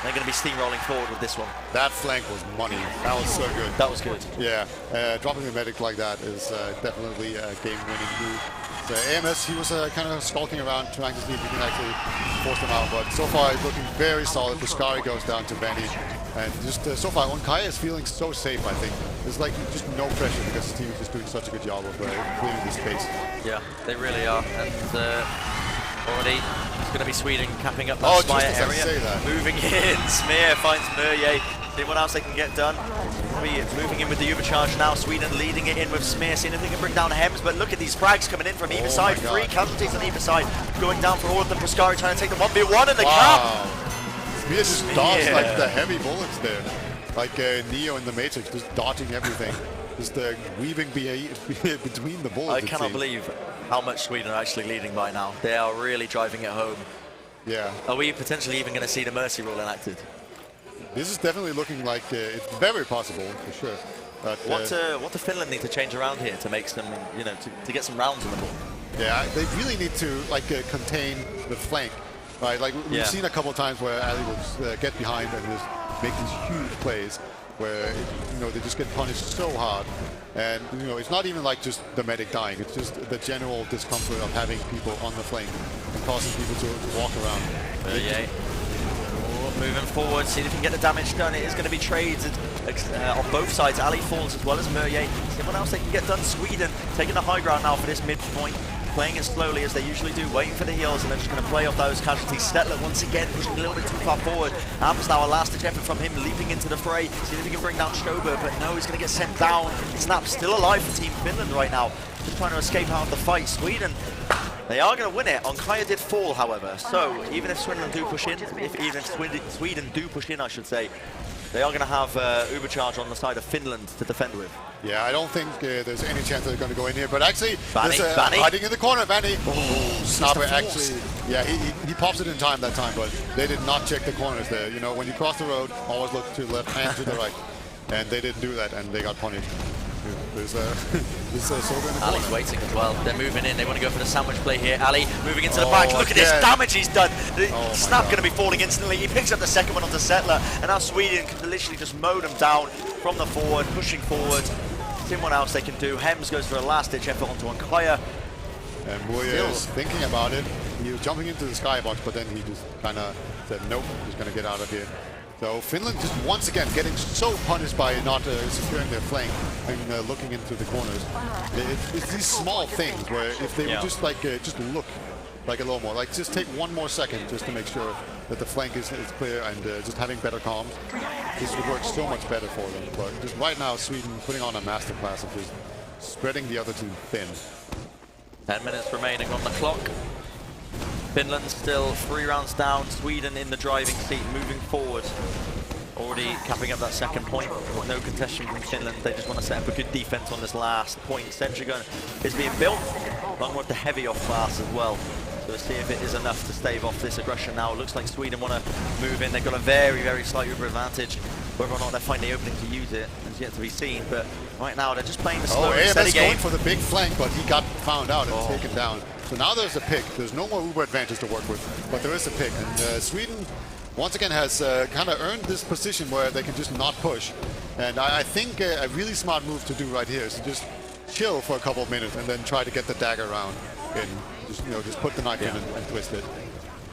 They're going to be steamrolling forward with this one. That flank was money. That was so good. That was good. Yeah, dropping the medic like that is definitely a game-winning move. So AMS, he was kind of skulking around trying to see if he can actually force them out, but so far he's looking very solid. Buscari goes down to Vanny, and just so far Onkaya is feeling so safe, I think. There's like just no pressure because his team is just doing such a good job of clearing the space. Yeah, they really are, and already it's going to be Sweden capping up that Spire area. Moving in, Smear finds Murje. See what else they can get done. Moving in with the overcharge now. Sweden leading it in with Smear, seeing if they can bring down Hems. But look at these frags coming in from either side. 3 casualties on either side, going down for all of them. Buscari trying to take the 1v1 in the cap. Smear just dodged like the heavy bullets there, like Neo in the Matrix, just dodging everything, just weaving between the bullets. I cannot believe how much Sweden are actually leading by now. They are really driving it home. Yeah. Are we potentially even going to see the mercy rule enacted? This is definitely looking like it's very possible, for sure. But, what do Finland need to change around here to make some, you know, to get some rounds on the board? Yeah, they really need to like contain the flank, right? Like we've seen a couple of times where Ali will just get behind and just make these huge plays where they just get punished so hard, and it's not even like just the medic dying. It's just the general discomfort of having people on the flank and causing people to walk around. Moving forward, see if he can get the damage done. It is going to be trades on both sides. Ali falls as well as Murje. See what else they can get done. Sweden taking the high ground now for this midpoint, playing it slowly as they usually do, waiting for the heals, and they're just going to play off those casualties. Stettler once again pushing a little bit too far forward. Am's now a last-ditch effort from him, leaping into the fray. See if he can bring down Sjoberg, but no, he's going to get sent down. Snap's still alive for Team Finland right now, just trying to escape out of the fight. Sweden, they are going to win it. Onkaya did fall, however, so even if Sweden do push in, Sweden do push in, I should say, they are going to have Ubercharge on the side of Finland to defend with. Yeah, I don't think there's any chance they're going to go in here, but actually, Vanny hiding in the corner, Vanny. Snapper actually, yeah, he pops it in time that time, but they did not check the corners there. When you cross the road, always look to the left and to the right, and they didn't do that, and they got punished. There's soldier in the corner. Ali's waiting as well. They're moving in. They want to go for the sandwich play here. Ali moving into the back. Look at this damage he's done. Snap going to be falling instantly. He picks up the second one onto Settler, and now Sweden can literally just mow them down from the forward, pushing forward. See what else they can do. Hems goes for a last-ditch effort onto Onkaya. And Muya is thinking about it. He was jumping into the skybox, but then he just kind of said, nope, he's going to get out of here. So Finland just once again getting so punished by not securing their flank and looking into the corners. It's these small things where if they would just just look like a little more, like just take one more second just to make sure that the flank is clear, and just having better comms, this would work so much better for them. But just right now, Sweden putting on a masterclass of just spreading the other team thin. 10 minutes remaining on the clock. Finland still 3 rounds down. Sweden in the driving seat, moving forward. Already capping up that second point. No contestation from Finland. They just want to set up a good defense on this last point. Sentry gun is being built, along with the heavy off class as well. So we'll see if it is enough to stave off this aggression now. It looks like Sweden want to move in. They've got a very, very slight Uber advantage. Whether or not they find the opening to use it is yet to be seen. But right now they're just playing the slow and steady game. Going for the big flank, but he got found out and taken down. So now there's a pick. There's no more Uber advantage to work with, but there is a pick. And Sweden, once again, has kind of earned this position where they can just not push. And I think a really smart move to do right here is to just chill for a couple of minutes and then try to get the dagger round in. Just put the knife in and twist it.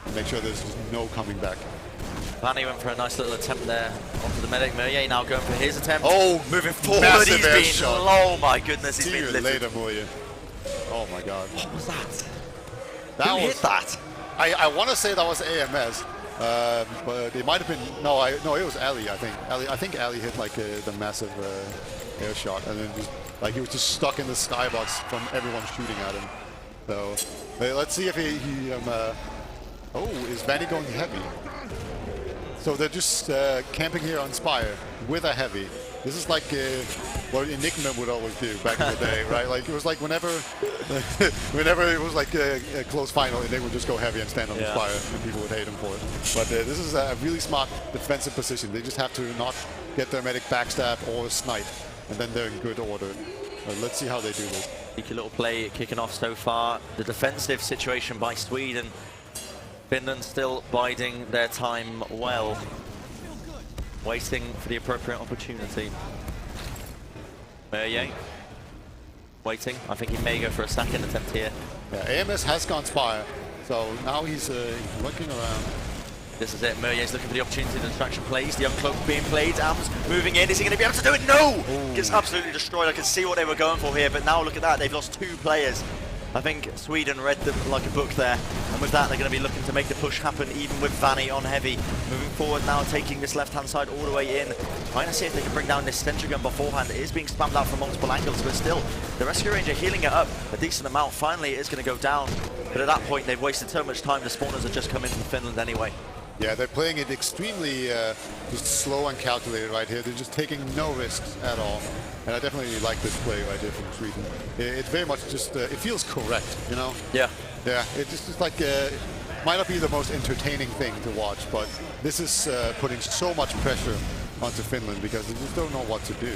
And make sure there's just no coming back. Vanny went for a nice little attempt there onto the medic. Murje now going for his attempt. Oh, moving forward. He's been shot. Oh my goodness, he's See been you littered. later, Murje. Oh my God. What was that? Who hit that? I want to say that was AMS, but it might have been no, it was Ali. I think Ali hit like the massive air shot, and then just, like, he was just stuck in the skybox from everyone shooting at him. So let's see if oh, is Vanny going heavy? So they're just camping here on Spire with a heavy. This is like what Enigma would always do back in the day, right? Like it was like whenever it was like a close final, they would just go heavy and stand on the Spire, and people would hate them for it. But this is a really smart defensive position. They just have to not get their medic backstab or snipe, and then they're in good order. Let's see how they do this. Cheeky little play kicking off so far. The defensive situation by Sweden. Finland still biding their time well. Waiting for the appropriate opportunity. Merye. Waiting. I think he may go for a second attempt here. Yeah, AMS has gone Spire, so now he's looking around. This is it. Merye's looking for the opportunity. The distraction plays. The uncloak being played. Ams moving in. Is he going to be able to do it? No! Ooh. Gets absolutely destroyed. I can see what they were going for here, but now look at that. They've lost 2 players. I think Sweden read them like a book there, and with that they're going to be looking to make the push happen even with Vanny on heavy. Moving forward now, taking this left hand side all the way in, trying to see if they can bring down this sentry gun beforehand. It is being spammed out from multiple angles, but still the rescue ranger healing it up a decent amount. Finally it is going to go down, but at that point they've wasted so much time. The spawners are just coming from Finland anyway. Yeah, they're playing it extremely just slow and calculated right here. They're just taking no risks at all. And I definitely like this play right here from Sweden. It's very much just, it feels correct, you know? Yeah. Yeah, it's just like, might not be the most entertaining thing to watch, but this is putting so much pressure onto Finland because they just don't know what to do.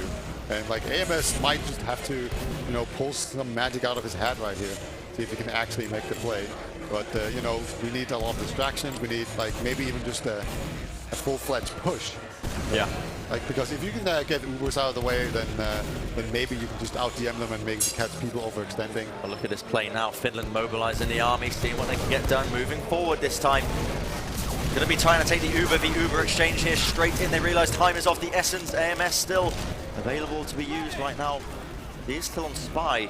And like AMS might just have to, you know, pull some magic out of his hat right here, see if he can actually make the play. But, you know, we need a lot of distractions. We need, like, maybe even just a full-fledged push. Yeah. Like, because if you can get Ubers out of the way, then maybe you can just out-DM them and maybe catch people overextending. Well, look at this play now. Finland mobilizing the army, seeing what they can get done. Moving forward this time. Going to be trying to take the Uber exchange here straight in. They realize time is of the essence. AMS still available to be used right now. He is still on Spy,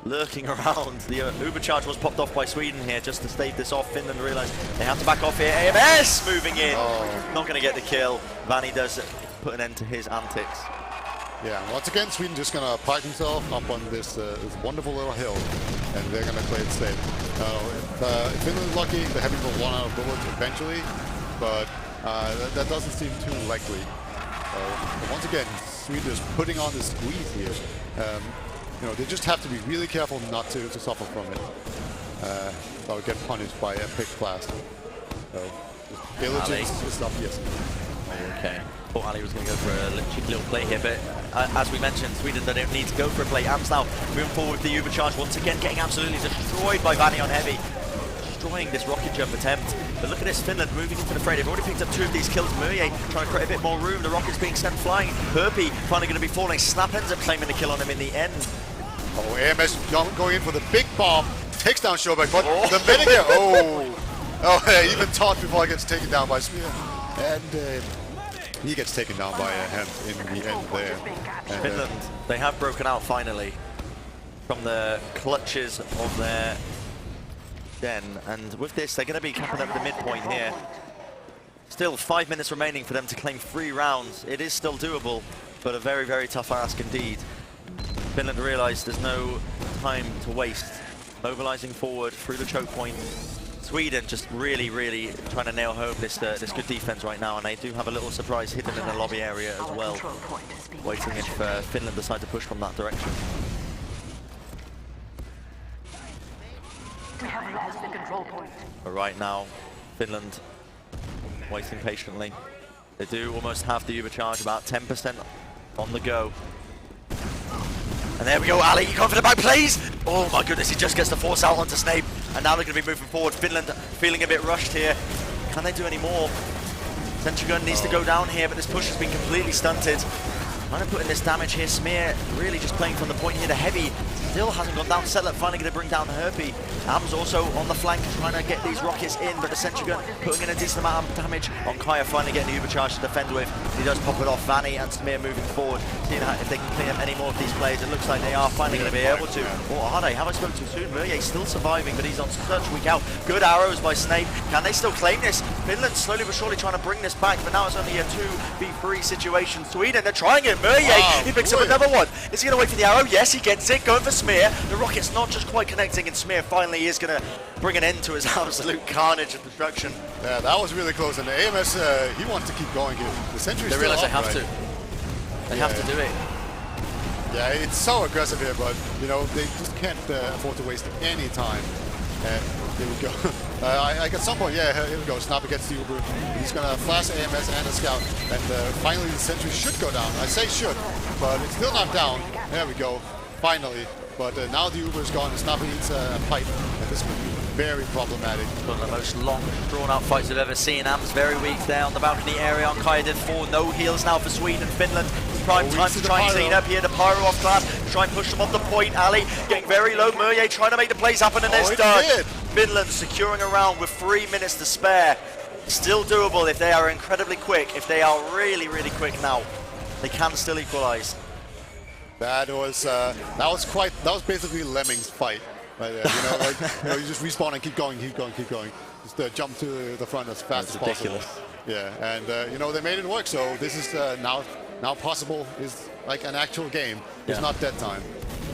lurking around. The Uber charge was popped off by Sweden here just to stave this off. Finland realize they have to back off here. AMS moving in. Oh. Not going to get the kill. Vanny does put an end to his antics. Yeah, once again, Sweden just going to park himself up on this wonderful little hill, and they're going to play it safe. If Finland's lucky, they're having to run out of bullets eventually, but that doesn't seem too likely. But once again, Sweden is putting on the squeeze here. You know, they just have to be really careful not to suffer from it. Or get punished by a pick blast. So, diligence is obvious. Okay. Thought Ali was going to go for a cheeky little play here, but as we mentioned, Sweden, they don't need to go for a play. Ams now moving forward with the Uber charge, once again getting absolutely destroyed by Vanny on heavy. Destroying this rocket jump attempt. But look at this, Finland moving into the fray. They've already picked up 2 of these kills. Merye trying to create a bit more room. The rocket's being sent flying. Herpy finally going to be falling. Snap ends up claiming the kill on him in the end. Oh, AMS going in for the big bomb. Takes down Showback, but the medic here, oh, even Todd before he gets taken down by Spear. And he gets taken down by Hemp in the end there. And, Finland, they have broken out finally from the clutches of their den, and with this they're going to be capping up the midpoint here. Still 5 minutes remaining for them to claim 3 rounds. It is still doable, but a very, very tough ask indeed. Finland realize there's no time to waste. Mobilizing forward through the choke point. Sweden just really, really trying to nail home this good defense right now, and they do have a little surprise hidden in the lobby area as well. Waiting if Finland decide to push from that direction. But right now, Finland waiting patiently. They do almost have the Uber charge, about 10% on the go. And there we go, Ali, you confident about plays? Oh my goodness, he just gets the force out onto Snape, and now they're going to be moving forward. Finland feeling a bit rushed here. Can they do any more? Sentry gun needs to go down here, but this push has been completely stunted. Trying to put in this damage here. Smear really just playing from the point here. The heavy still hasn't gone down. Settler finally going to bring down Herpy. Am's also on the flank trying to get these rockets in, but the sentry gun putting in a decent amount of damage on Kaya, finally getting the Ubercharge to defend with. He does pop it off. Vanny and Smear moving forward, seeing if they can clean up any more of these players. It looks like they are finally going to be able to. Or are they? Have I spoken too soon? Murray still surviving, but he's on such weak out. Good arrows by Snape. Can they still claim this? Finland slowly but surely trying to bring this back, but now it's only a 2v3 situation. Sweden, they're trying it. Murray, he picks up another one. Is he going to wait for the arrow? Yes, he gets it. Going for Smear. The rocket's not just quite connecting, and Smear finally is going to bring an end to his absolute carnage and destruction. Yeah, that was really close, and the AMS, he wants to keep going here. The sentry's they still realize up, they have right? to. They have to do it. Yeah, it's so aggressive here, but, you know, they just can't afford to waste any time. And here we go. At some point, yeah, here we go. Snapper gets the Uber. He's going to flash AMS and a scout. And finally, the sentry should go down. I say should, but it's still not down. There we go. Finally. But now the Uber is gone. And Snapper needs a pipe. And this could be very problematic. One of the most long, drawn-out fights I've ever seen. Am's very weak there on the balcony area. On Kaya did 4. No heals now for Sweden and Finland. Prime time to try and clean up here. The Pyro off class. Try and push them off the point. Ali getting very low. Murray trying to make the plays happen, and there's Doug. Finland securing a round with 3 minutes to spare. Still doable if they are incredibly quick. If they are really, really quick now, they can still equalize. That was basically Lemming's fight. Right there. You know, like, you just respawn and keep going. Just jump to the front as fast as possible. Yeah, and you know, they made it work. So this is now possible. Is like an actual game. It's not dead time.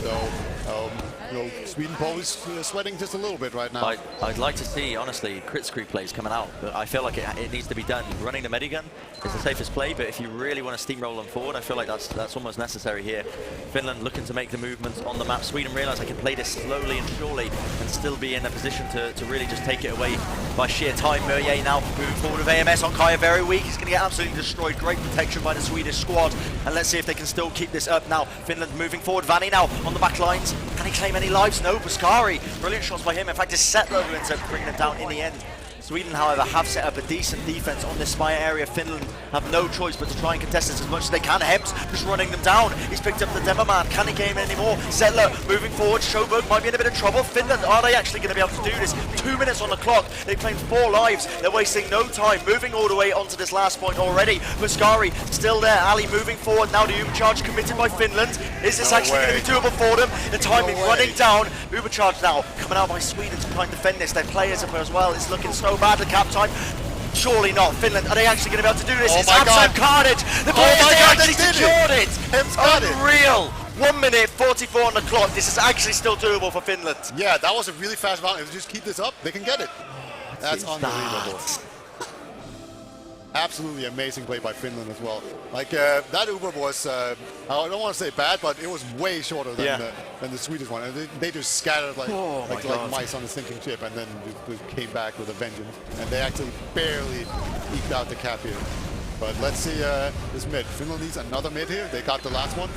So you know, Sweden is sweating just a little bit right now. I'd like to see, honestly, crit screw plays coming out, but I feel like it needs to be done. Running the medigun is the safest play, but if you really want to steamroll them forward, I feel like that's almost necessary here. Finland looking to make the movements on the map. Sweden realize I can play this slowly and surely and still be in a position to really just take it away by sheer time. Murray now moving forward with AMS on Kaya, very weak. He's going to get absolutely destroyed. Great protection by the Swedish squad, and let's see if they can still keep this up now. Finland moving forward. Vanny now on the back lines. Can he claim any lives? No. Buscari, brilliant shots by him. In fact, it's Settler who ends up bringing him down in the end. Sweden, however, have set up a decent defense on this Spire area. Finland have no choice but to try and contest this as much as they can. Hems just running them down. He's picked up the demo man. Can he game anymore? Settler moving forward. Schoberg might be in a bit of trouble. Finland, are they actually going to be able to do this? 2 minutes on the clock. They claimed 4 lives. They're wasting no time. Moving all the way onto this last point already. Buscari still there. Ali moving forward. Now the Ubercharge committed by Finland. Is this actually going to be doable for them? The timing running down. Ubercharge now coming out by Sweden to try and defend this. Their players up as well. It's looking so bad. The cap time. Surely not. Finland, are they actually going to be able to do this? It's absolute carnage. The player is there and he secured it. Unreal. 1 minute 44 on the clock. This is actually still doable for Finland. Yeah, that was a really fast round. If they just keep this up, they can get it. That's unbelievable. Absolutely amazing play by Finland as well. Like that Uber was, I don't want to say bad, but it was way shorter than the Swedish one. And they just scattered like mice on a sinking ship, and then they came back with a vengeance. And they actually barely eked out the cap here. But let's see this mid. Finland needs another mid here. They got the last one.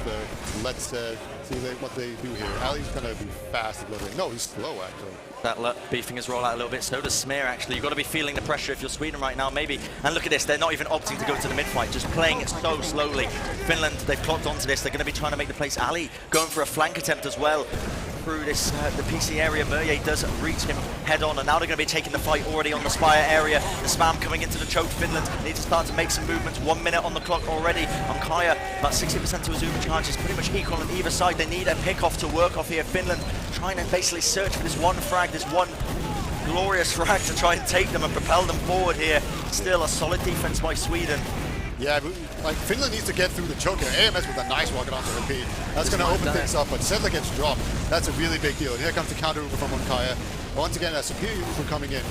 Let's see what they do here. Ali's going to be fast a little bit. No, he's slow actually. That beefing his roll out a little bit. So does Smear actually. You've got to be feeling the pressure if you're Sweden right now, maybe. And look at this. They're not even opting to go to the mid fight, just playing it so slowly. Finland, they've clocked onto this. They're going to be trying to make the place. Ali going for a flank attempt as well through this the PC area. Murray does reach him head on, and now they're going to be taking the fight already on the Spire area. The spam coming into the choke. Finland need to start to make some movements. 1 minute on the clock already. On Kaya, about 60% to his Ubercharge is pretty much equal on either side. They need a pick off to work off here. Finland trying to basically search for this one frag, this one glorious frag to try and take them and propel them forward here. Still a solid defense by Sweden. Yeah, like Finland needs to get through the choke here. AMS with a nice rocket onto her P. That's going to open things up, but Settler gets dropped. That's a really big deal. And here comes the counter Uber from Kaya. Once again, a superior Uber coming in.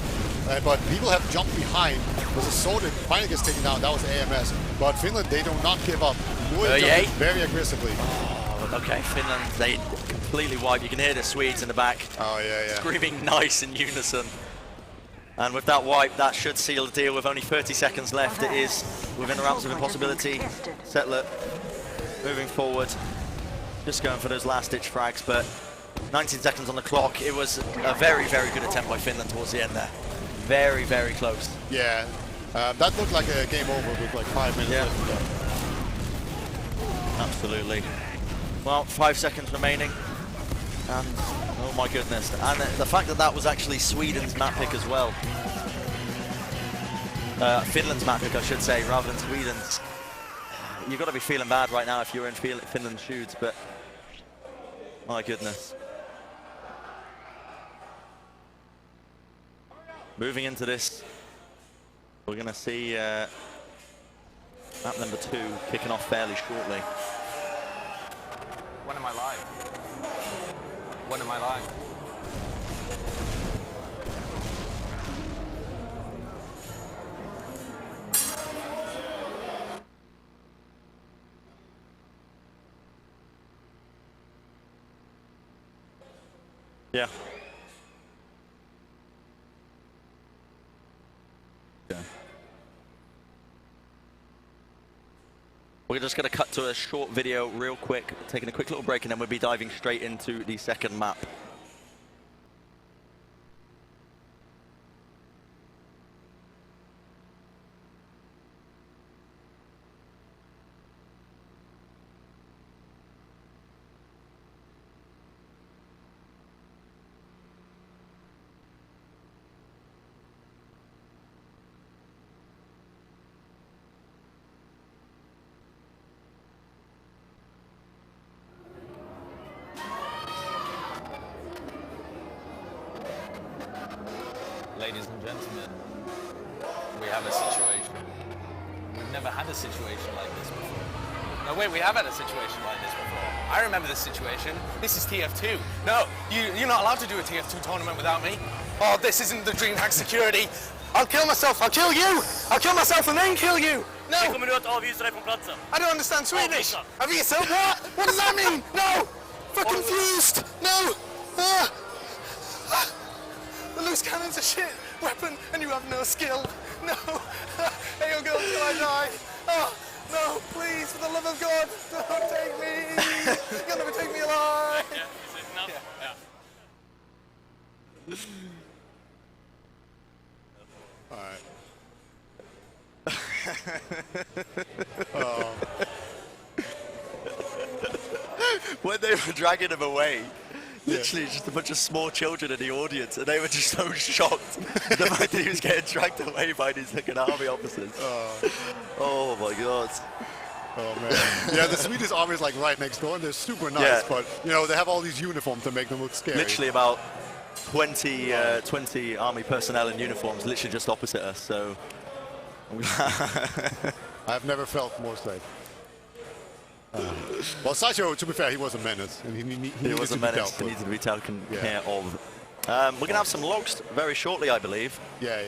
But people have jumped behind. There's a sword that finally gets taken down. That was AMS. But Finland, they do not give up. Very aggressively. Oh, okay, Finland, they completely wipe. You can hear the Swedes in the back. Oh, yeah. Screaming nice in unison. And with that wipe, that should seal the deal with only 30 seconds left. It is within the realms of impossibility. Settler moving forward, just going for those last-ditch frags, but 19 seconds on the clock. It was a very, very good attempt by Finland towards the end there. Very, very close. Yeah, that looked like a game over with like 5 minutes left. Absolutely. Well, 5 seconds remaining. And, oh my goodness. And the fact that that was actually Sweden's map pick as well. Finland's map pick, I should say, rather than Sweden's. You've got to be feeling bad right now if you're in Finland's shoes, but my goodness. Moving into this, we're going to see map number 2 kicking off fairly shortly. When am I live? When am I live? Yeah. Yeah. We're just going to cut to a short video real quick, taking a quick little break, and then we'll be diving straight into the second map. Ladies and gentlemen, we have a situation. We've never had a situation like this before. No, wait, we have had a situation like this before. I remember this situation. This is TF2. No, you're not allowed to do a TF2 tournament without me. Oh, this isn't the DreamHack security. I'll kill myself. I'll kill you. I'll kill myself and then kill you. No. I don't understand Swedish. Avisa? What? What does that mean? No. We're confused. No. The loose cannon's a shit weapon and you have no skill. No. Hey, oh girl, till I die. Oh, no, please, for the love of God, don't take me. You'll never take me alive. Yeah, is it enough? Yeah. All right. When they were dragging him away, literally just a bunch of small children in the audience, and they were just so shocked the fact that he was getting dragged away by these like army officers. Oh my god. Oh man. Yeah, the Swedish army is like right next door, and they're super nice, but you know they have all these uniforms to make them look scary. Literally about 20 army personnel in uniforms, literally just opposite us. So I've never felt more safe. Well, Sideshow, to be fair, he was a menace, and he was a menace. He needed to be taken care of. We're going to have some logs very shortly, I believe. Yeah.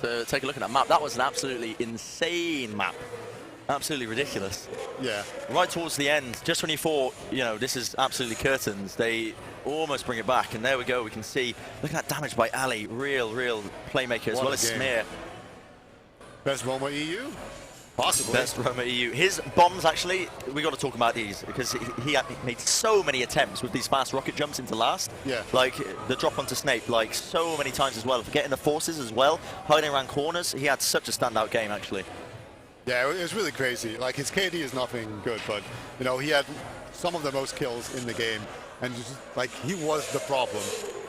So take a look at that map. That was an absolutely insane map. Absolutely ridiculous. Yeah. Right towards the end, just when you thought, you know, this is absolutely curtains, they almost bring it back. And there we go. We can see, look at that damage by Ali. Real playmaker, as well as Smear. Best Roma EU? Possibly. Best Roma EU. His bombs, actually, we got to talk about these because he made so many attempts with these fast rocket jumps into last. Yeah. Like the drop onto Snape, like so many times as well. Getting the forces as well, hiding around corners. He had such a standout game, actually. Yeah, it was really crazy. Like his KD is nothing good, but you know he had some of the most kills in the game, and just, like he was the problem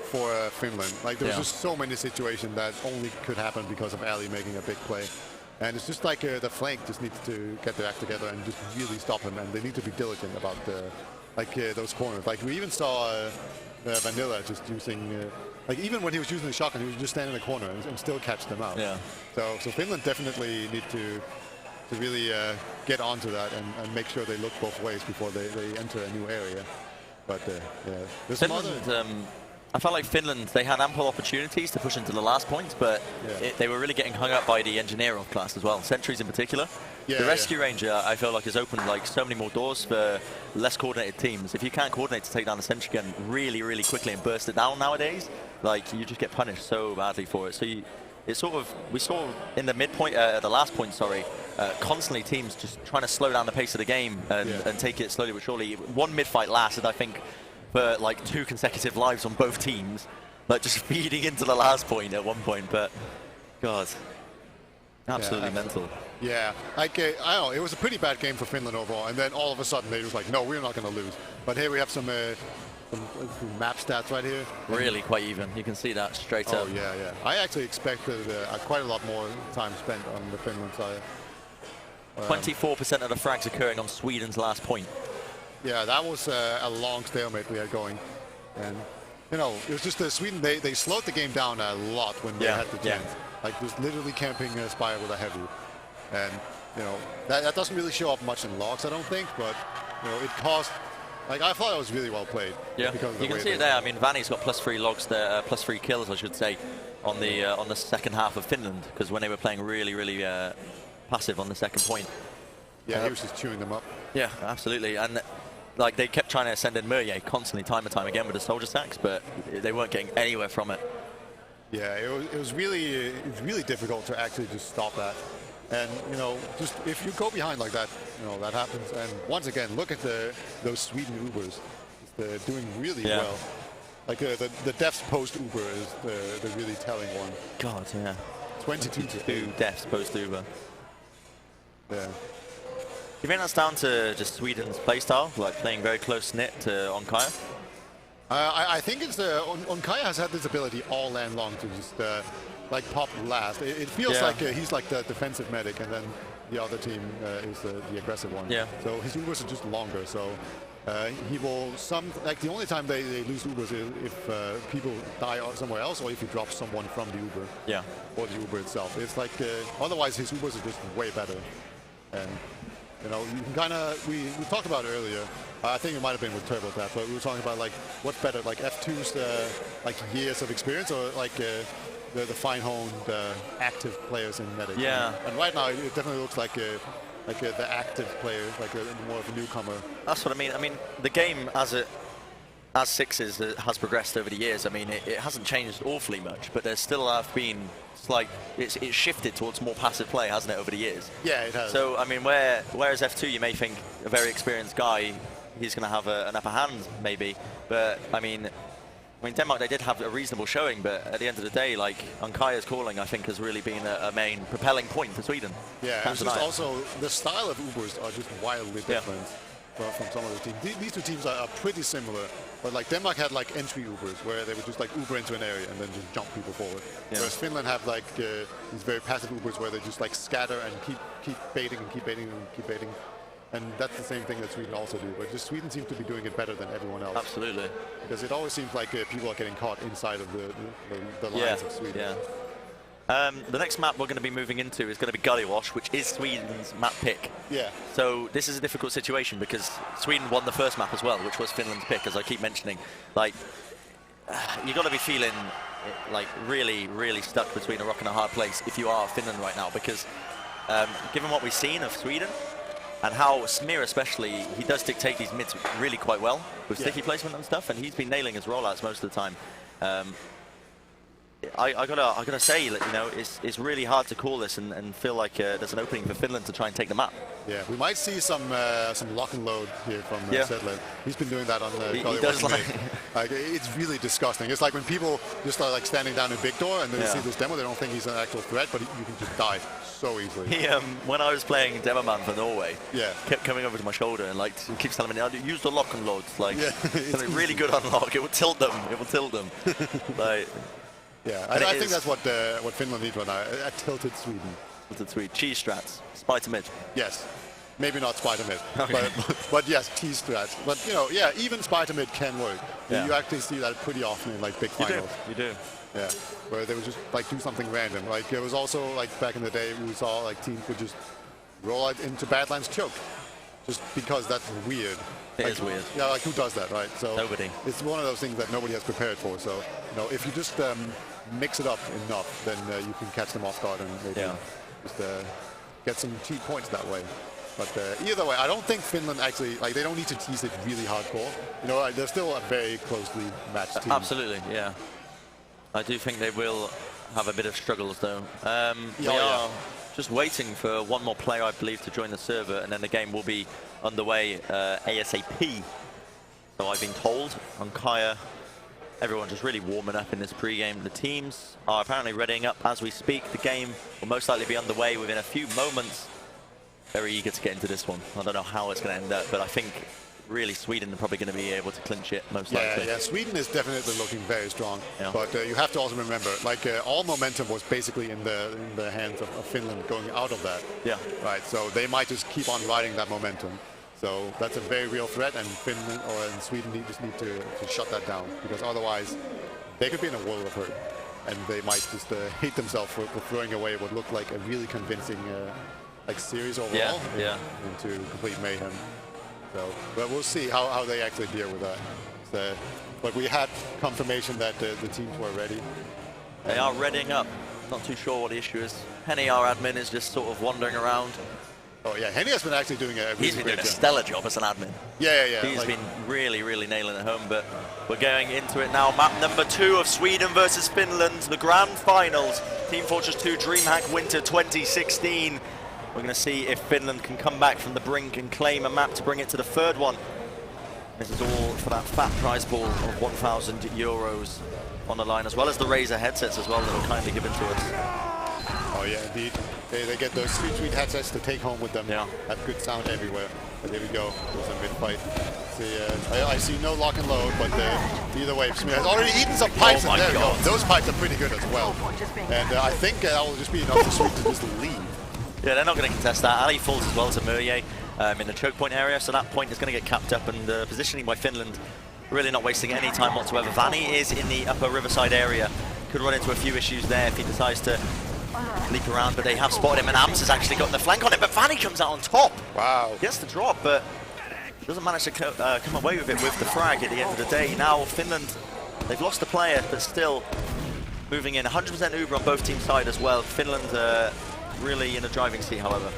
for Finland. Like there was just so many situations that only could happen because of Ali making a big play. And it's just like the flank just needs to get their act together and just really stop him, and they need to be diligent about those corners. Like we even saw Vanilla just using, like even when he was using the shotgun, he was just standing in the corner and still catch them out. Yeah. So Finland definitely need to really get onto that and make sure they look both ways before they enter a new area. But yeah, there's some other. I felt like Finland, they had ample opportunities to push into the last point, but they were really getting hung up by the engineer of class as well, sentries in particular. The Rescue Ranger, I feel like, has opened like so many more doors for less coordinated teams. If you can't coordinate to take down a sentry gun really quickly and burst it down nowadays, like you just get punished so badly for it. So we saw in the midpoint, the last point, sorry, constantly teams just trying to slow down the pace of the game and take it slowly but surely. One mid-fight lasted, I think, for like 2 consecutive lives on both teams, like just feeding into the last point at one point. But God, absolutely mental. Yeah, like I don't know, it was a pretty bad game for Finland overall, and then all of a sudden they was like, no, we're not going to lose. But here we have some some map stats right here. Really quite even. You can see that straight up. Oh yeah, yeah. I actually expected quite a lot more time spent on the Finland side. 24% of the frags occurring on Sweden's last point. Yeah, that was a long stalemate we had going. And, you know, it was just Sweden, they slowed the game down a lot when they had the chance. Like, just literally camping Spire with a heavy. And, you know, that doesn't really show up much in logs, I don't think, but, you know, it caused... Like, I thought it was really well played. Yeah, you can see it there. I mean, Vanny's got +3 logs there, +3 kills, I should say, on the second half of Finland, because when they were playing really passive on the second point. Yeah, he was just chewing them up. Yeah, absolutely. And like they kept trying to send in Murray constantly, time and time again, with the soldier stacks, but they weren't getting anywhere from it. Yeah, it was really difficult to actually just stop that. And you know, just if you go behind like that, you know that happens. And once again, look at those Sweden Ubers. They're doing really well. Like the deaths post Uber is the really telling one. God, yeah. 22 deaths post Uber. Yeah. Do you think that's down to just Sweden's playstyle, like playing very close knit to Onkaya? I think it's Onkaya has had this ability all LAN long to just like pop last. It feels like he's like the defensive medic, and then the other team is the aggressive one. Yeah. So his Ubers are just longer. So he will like the only time they lose Ubers is if people die somewhere else, or if he drops someone from the Uber. Yeah. Or the Uber itself. It's like otherwise his Ubers are just way better. And you know, you can kind of we talked about it earlier. I think it might have been with TurboTap, but we were talking about like what's better, like F2's like years of experience, or like the fine-honed active players in Medic. Yeah. And right now it definitely looks like the active players, like more of a newcomer. That's what I mean. I mean, the game as Sixes has progressed over the years. I mean, it hasn't changed awfully much, but there still have been slight. It's shifted towards more passive play, hasn't it, over the years? Yeah, it has. So I mean, whereas F2, you may think a very experienced guy, he's going to have an upper hand, maybe. But I mean, Denmark, they did have a reasonable showing, but at the end of the day, like Onkaya's calling, I think, has really been a main propelling point for Sweden. Yeah, it's just also the style of Ubers are just wildly different from some of the teams. These two teams are pretty similar, but like Denmark had like entry Ubers where they would just like Uber into an area and then just jump people forward. Yeah. Whereas Finland have like these very passive Ubers where they just like scatter and keep baiting and keep baiting and keep baiting. And that's the same thing that Sweden also do, but just Sweden seems to be doing it better than everyone else. Absolutely. Because it always seems like people are getting caught inside of the lines of Sweden. Yeah. The next map we're going to be moving into is going to be Gullywash, which is Sweden's map pick. Yeah. So this is a difficult situation because Sweden won the first map as well, which was Finland's pick, as I keep mentioning. Like, you got to be feeling like really stuck between a rock and a hard place if you are Finland right now, because given what we've seen of Sweden, and how Smear especially, he does dictate these mids really quite well with sticky placement and stuff, and he's been nailing his rollouts most of the time. I gotta say, you know, it's really hard to call this and feel like there's an opening for Finland to try and take the map. Yeah, we might see some lock and load here from Sedlin. He's been doing that on the Gullywash. Like, it's really disgusting. It's like when people just are like standing down in big door and they see this demo, they don't think he's an actual threat, but you can just die so easily. He, when I was playing Demo Man for Norway, kept coming over to my shoulder and like keeps telling me, use the lock and loads. Like, it's really good on lock. It will tilt them. It will tilt them. Like. Yeah, I think that's what Finland needs right now. A tilted Sweden. Tilted Sweden. Cheese strats. Spy to mid. Yes. Maybe not spy to mid. Okay. But yes, cheese strats. But you know, yeah, even spy to mid can work. Yeah. You actually see that pretty often in like big finals. You do. Yeah. Where they would just like do something random. Like it was also like back in the day we saw like teams would just roll out into Badlands choke. Just because that's weird. It is weird. Yeah, like who does that, right? So nobody. It's one of those things that nobody has prepared for. So, you know, if you just mix it up enough, then you can catch them off guard and maybe just get some cheap points that way. But either way, I don't think Finland actually, like, they don't need to tease it really hardcore. You know, like, they're still a very closely matched team. Absolutely, yeah. I do think they will have a bit of struggles, though. We are just waiting for one more player, I believe, to join the server, and then the game will be underway ASAP. So I've been told. Onkaya, everyone just really warming up in this pre-game. The teams are apparently readying up as we speak. The game will most likely be underway within a few moments. Very eager to get into this one. I don't know how it's going to end up, but I think really Sweden are probably going to be able to clinch it most likely. Yeah, Sweden is definitely looking very strong. But you have to also remember, like all momentum was basically in the hands of Finland going out of that. Yeah. Right. So they might just keep on riding that momentum. So that's a very real threat, and Finland and Sweden just need to shut that down, because otherwise they could be in a world of hurt, and they might just hate themselves for throwing away what looked like a really convincing like series overall into complete mayhem. So, but we'll see how they actually deal with that. So, but we had confirmation that the teams were ready. They are readying up. Not too sure what the issue is. Henny, our admin, is just sort of wandering around. Oh yeah, Henny has been actually doing a really He's been doing a stellar job as an admin. Yeah. He's been really nailing it home, but we're going into it now. Map number 2 of Sweden versus Finland, the grand finals. Team Fortress 2 DreamHack Winter 2016. We're going to see if Finland can come back from the brink and claim a map to bring it to the 3rd one. This is all for that fat prize pool of 1,000 euros on the line, as well as the Razer headsets as well that were kindly given to us. Oh yeah, indeed. They get those sweet headsets to take home with them. Yeah. Have good sound everywhere. But there we go. There's a mid-fight. See, I see no lock and load, but either way, Smith has already eaten some pipes. Oh and there we God. go. Those pipes are pretty good as well. And I think that will just be enough for Sweet to just leave. Yeah, they're not going to contest that. Ali falls as well to Murray in the choke point area, so that point is going to get capped up, and positioning by Finland really not wasting any time whatsoever. Vanni is in the upper riverside area. Could run into a few issues there if he decides to leap around, but they have spotted him, and Ams has actually gotten the flank on him, but Vanni comes out on top. Wow. Gets the drop, but doesn't manage to come away with it with the frag at the end of the day. Now Finland, they've lost a player, but still moving in. 100% Uber on both teams' side as well. Finland really in a driving seat, however.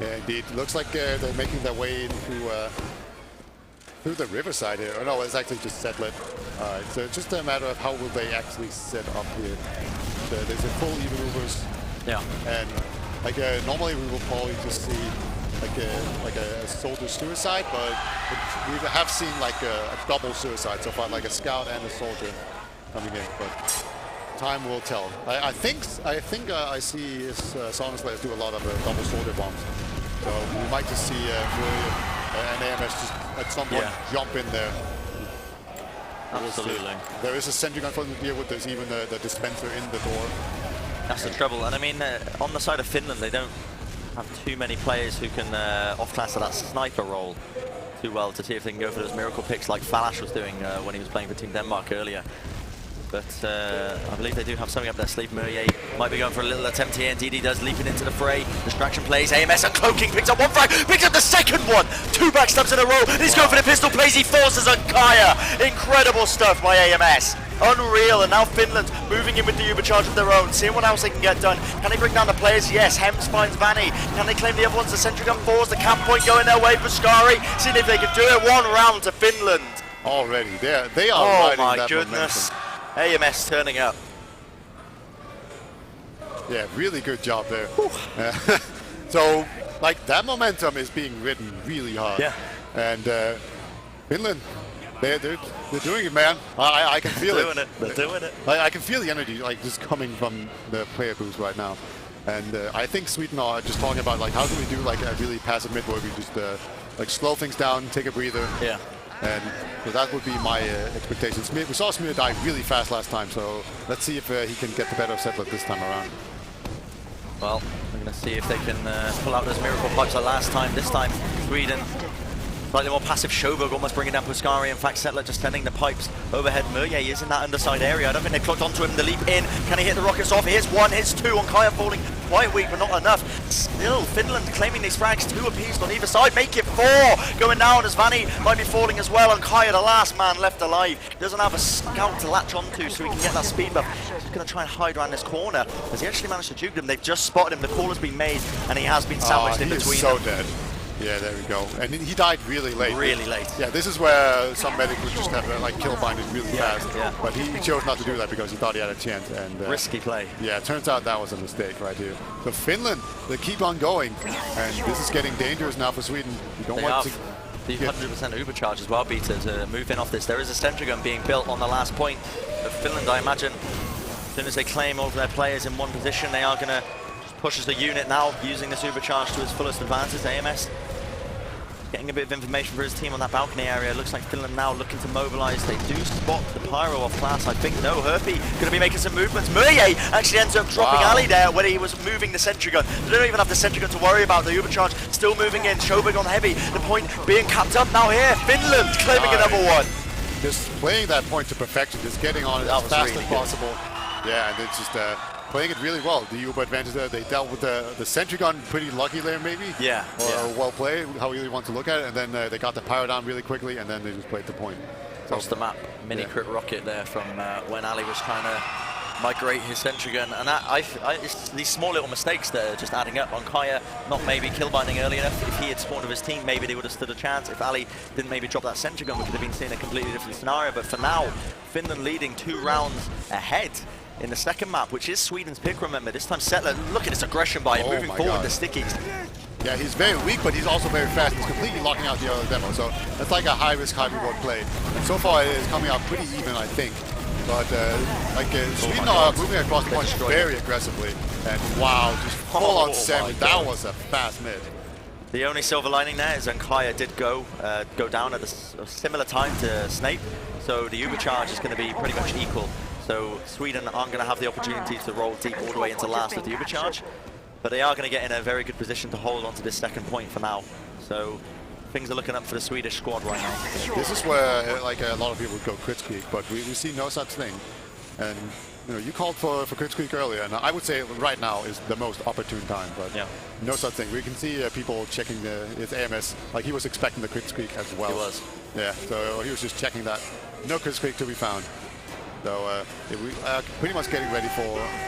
Yeah, indeed. Looks like they're making their way through the riverside here. Oh no, it's actually just setlet. Alright, so it's just a matter of how will they actually set up here. So there's a full even Ubers. Yeah. And like normally we will probably just see like a soldier suicide, but we have seen like a double suicide so far, like a scout and a soldier coming in. But time will tell. I think I see Sauna Slayers do a lot of double soldier bombs. So we might just see an AMS just at some point jump in there. Absolutely. There is a sentry gun for them to deal with. There's even the dispenser in the door. That's the trouble. And I mean, on the side of Finland, they don't have too many players who can off-class that sniper role too well to see if they can go for those miracle picks like Falash was doing when he was playing for Team Denmark earlier. But I believe they do have something up their sleeve. Murray might be going for a little attempt here. Indeed, he does, leaping into the fray. Distraction plays. AMS and Cloaking picks up one frag, picks up the second one. 2 backstabs in a row. He's going for the pistol plays. He forces on Kaya. Incredible stuff by AMS. Unreal. And now Finland moving in with the Ubercharge of their own. Seeing what else they can get done. Can they bring down the players? Yes. Hems finds Vanni. Can they claim the other ones? The sentry gun falls. The camp point going their way for Skari. Seeing if they can do it. 1 round to Finland. Already. They are oh riding my that goodness. momentum. AMS turning up. Yeah, really good job there. So, like, that momentum is being ridden really hard. Yeah. And Finland, they're doing it, man. I can feel it. They're doing it. I can feel the energy, like, just coming from the player booth right now. And I think Sweden are just talking about, like, how can we do, like, a really passive mid where we just, like, slow things down, take a breather. Yeah. And so that would be my expectations. We saw Smir die really fast last time, so let's see if he can get the better of Setlet this time around. Well, we're going to see if they can pull out those miracle pipes like last time. This time, Sweden, slightly more passive. Sjöberg almost bringing down Puskari. In fact, Setler just sending the pipes overhead. Murray is in that underside area. I don't think they clocked onto him. The leap in. Can he hit the rockets off? Here's 1, here's 2 on Kaya falling quite weak, but not enough. Still, Finland claiming these frags, 2 apiece on either side. Make it 4. Going down as Vanni might be falling as well. And Kaya, the last man left alive, doesn't have a scout to latch onto so he can get that speed buff. He's going to try and hide around this corner. Has he actually managed to juke them? They've just spotted him. The call has been made, and he has been sandwiched in between. He's so dead. Yeah, there we go. And he died really late. Really late. Yeah, this is where some medic would just have like kill binded really fast. Yeah. But he chose not to do that because he thought he had a chance. And risky play. Yeah, it turns out that was a mistake right here. So Finland, they keep on going, and this is getting dangerous now for Sweden. You don't want to. The 100% Ubercharge as well, Peter, to move in off this. There is a sentry gun being built on the last point. But Finland, I imagine, as soon as they claim all of their players in one position, they are going to push as the unit now, using this Ubercharge to its fullest advantage. AMS getting a bit of information for his team on that balcony area. Looks like Finland now looking to mobilize. They do spot the Pyro off class. I think no, Herpy going to be making some movements. Murray actually ends up dropping Ali there when he was moving the sentry gun. They don't even have the sentry gun to worry about. The Ubercharge still moving in. Showberg on heavy. The point being capped up now here. Finland claiming another one. Just playing that point to perfection, just getting on it as fast as possible. Yeah, and it's just playing it really well. The Uber advantage there, they dealt with the sentry gun pretty lucky there maybe. Yeah. Or well played, how you really want to look at it, and then they got the Pyro down really quickly, and then they just played the point. Across the map, mini crit rocket there from when Ali was trying to migrate his sentry gun, and it's these small little mistakes that are just adding up. On Kaya, not maybe kill binding early enough. If he had spawned with his team, maybe they would have stood a chance. If Ali didn't maybe drop that sentry gun, we could have been seeing a completely different scenario. But for now, Finland leading 2 rounds ahead in the second map, which is Sweden's pick, remember. This time Settler, look at this aggression by him, moving forward with the stickies. Yeah, he's very weak, but he's also very fast. He's completely locking out the other demo, so that's like a high-risk, high-reward play. And so far, it is coming out pretty even, I think. But Sweden are moving across the point very aggressively. And wow, just full-on 7. That was a fast mid. The only silver lining there is Ankaya did go down at a similar time to Snape, so the Ubercharge is going to be pretty much equal. So Sweden aren't going to have the opportunity to roll deep all the way into last with the Ubercharge, but they are going to get in a very good position to hold on to this second point for now. So things are looking up for the Swedish squad right now. This is where like a lot of people would go Kritzkrieg, but we see no such thing. And you know, you called for Kritzkrieg earlier, and I would say right now is the most opportune time, but no such thing. We can see people checking his AMS, like he was expecting the Kritzkrieg as well. He was. Yeah, so he was just checking that. No Kritzkrieg to be found. So we are pretty much getting ready for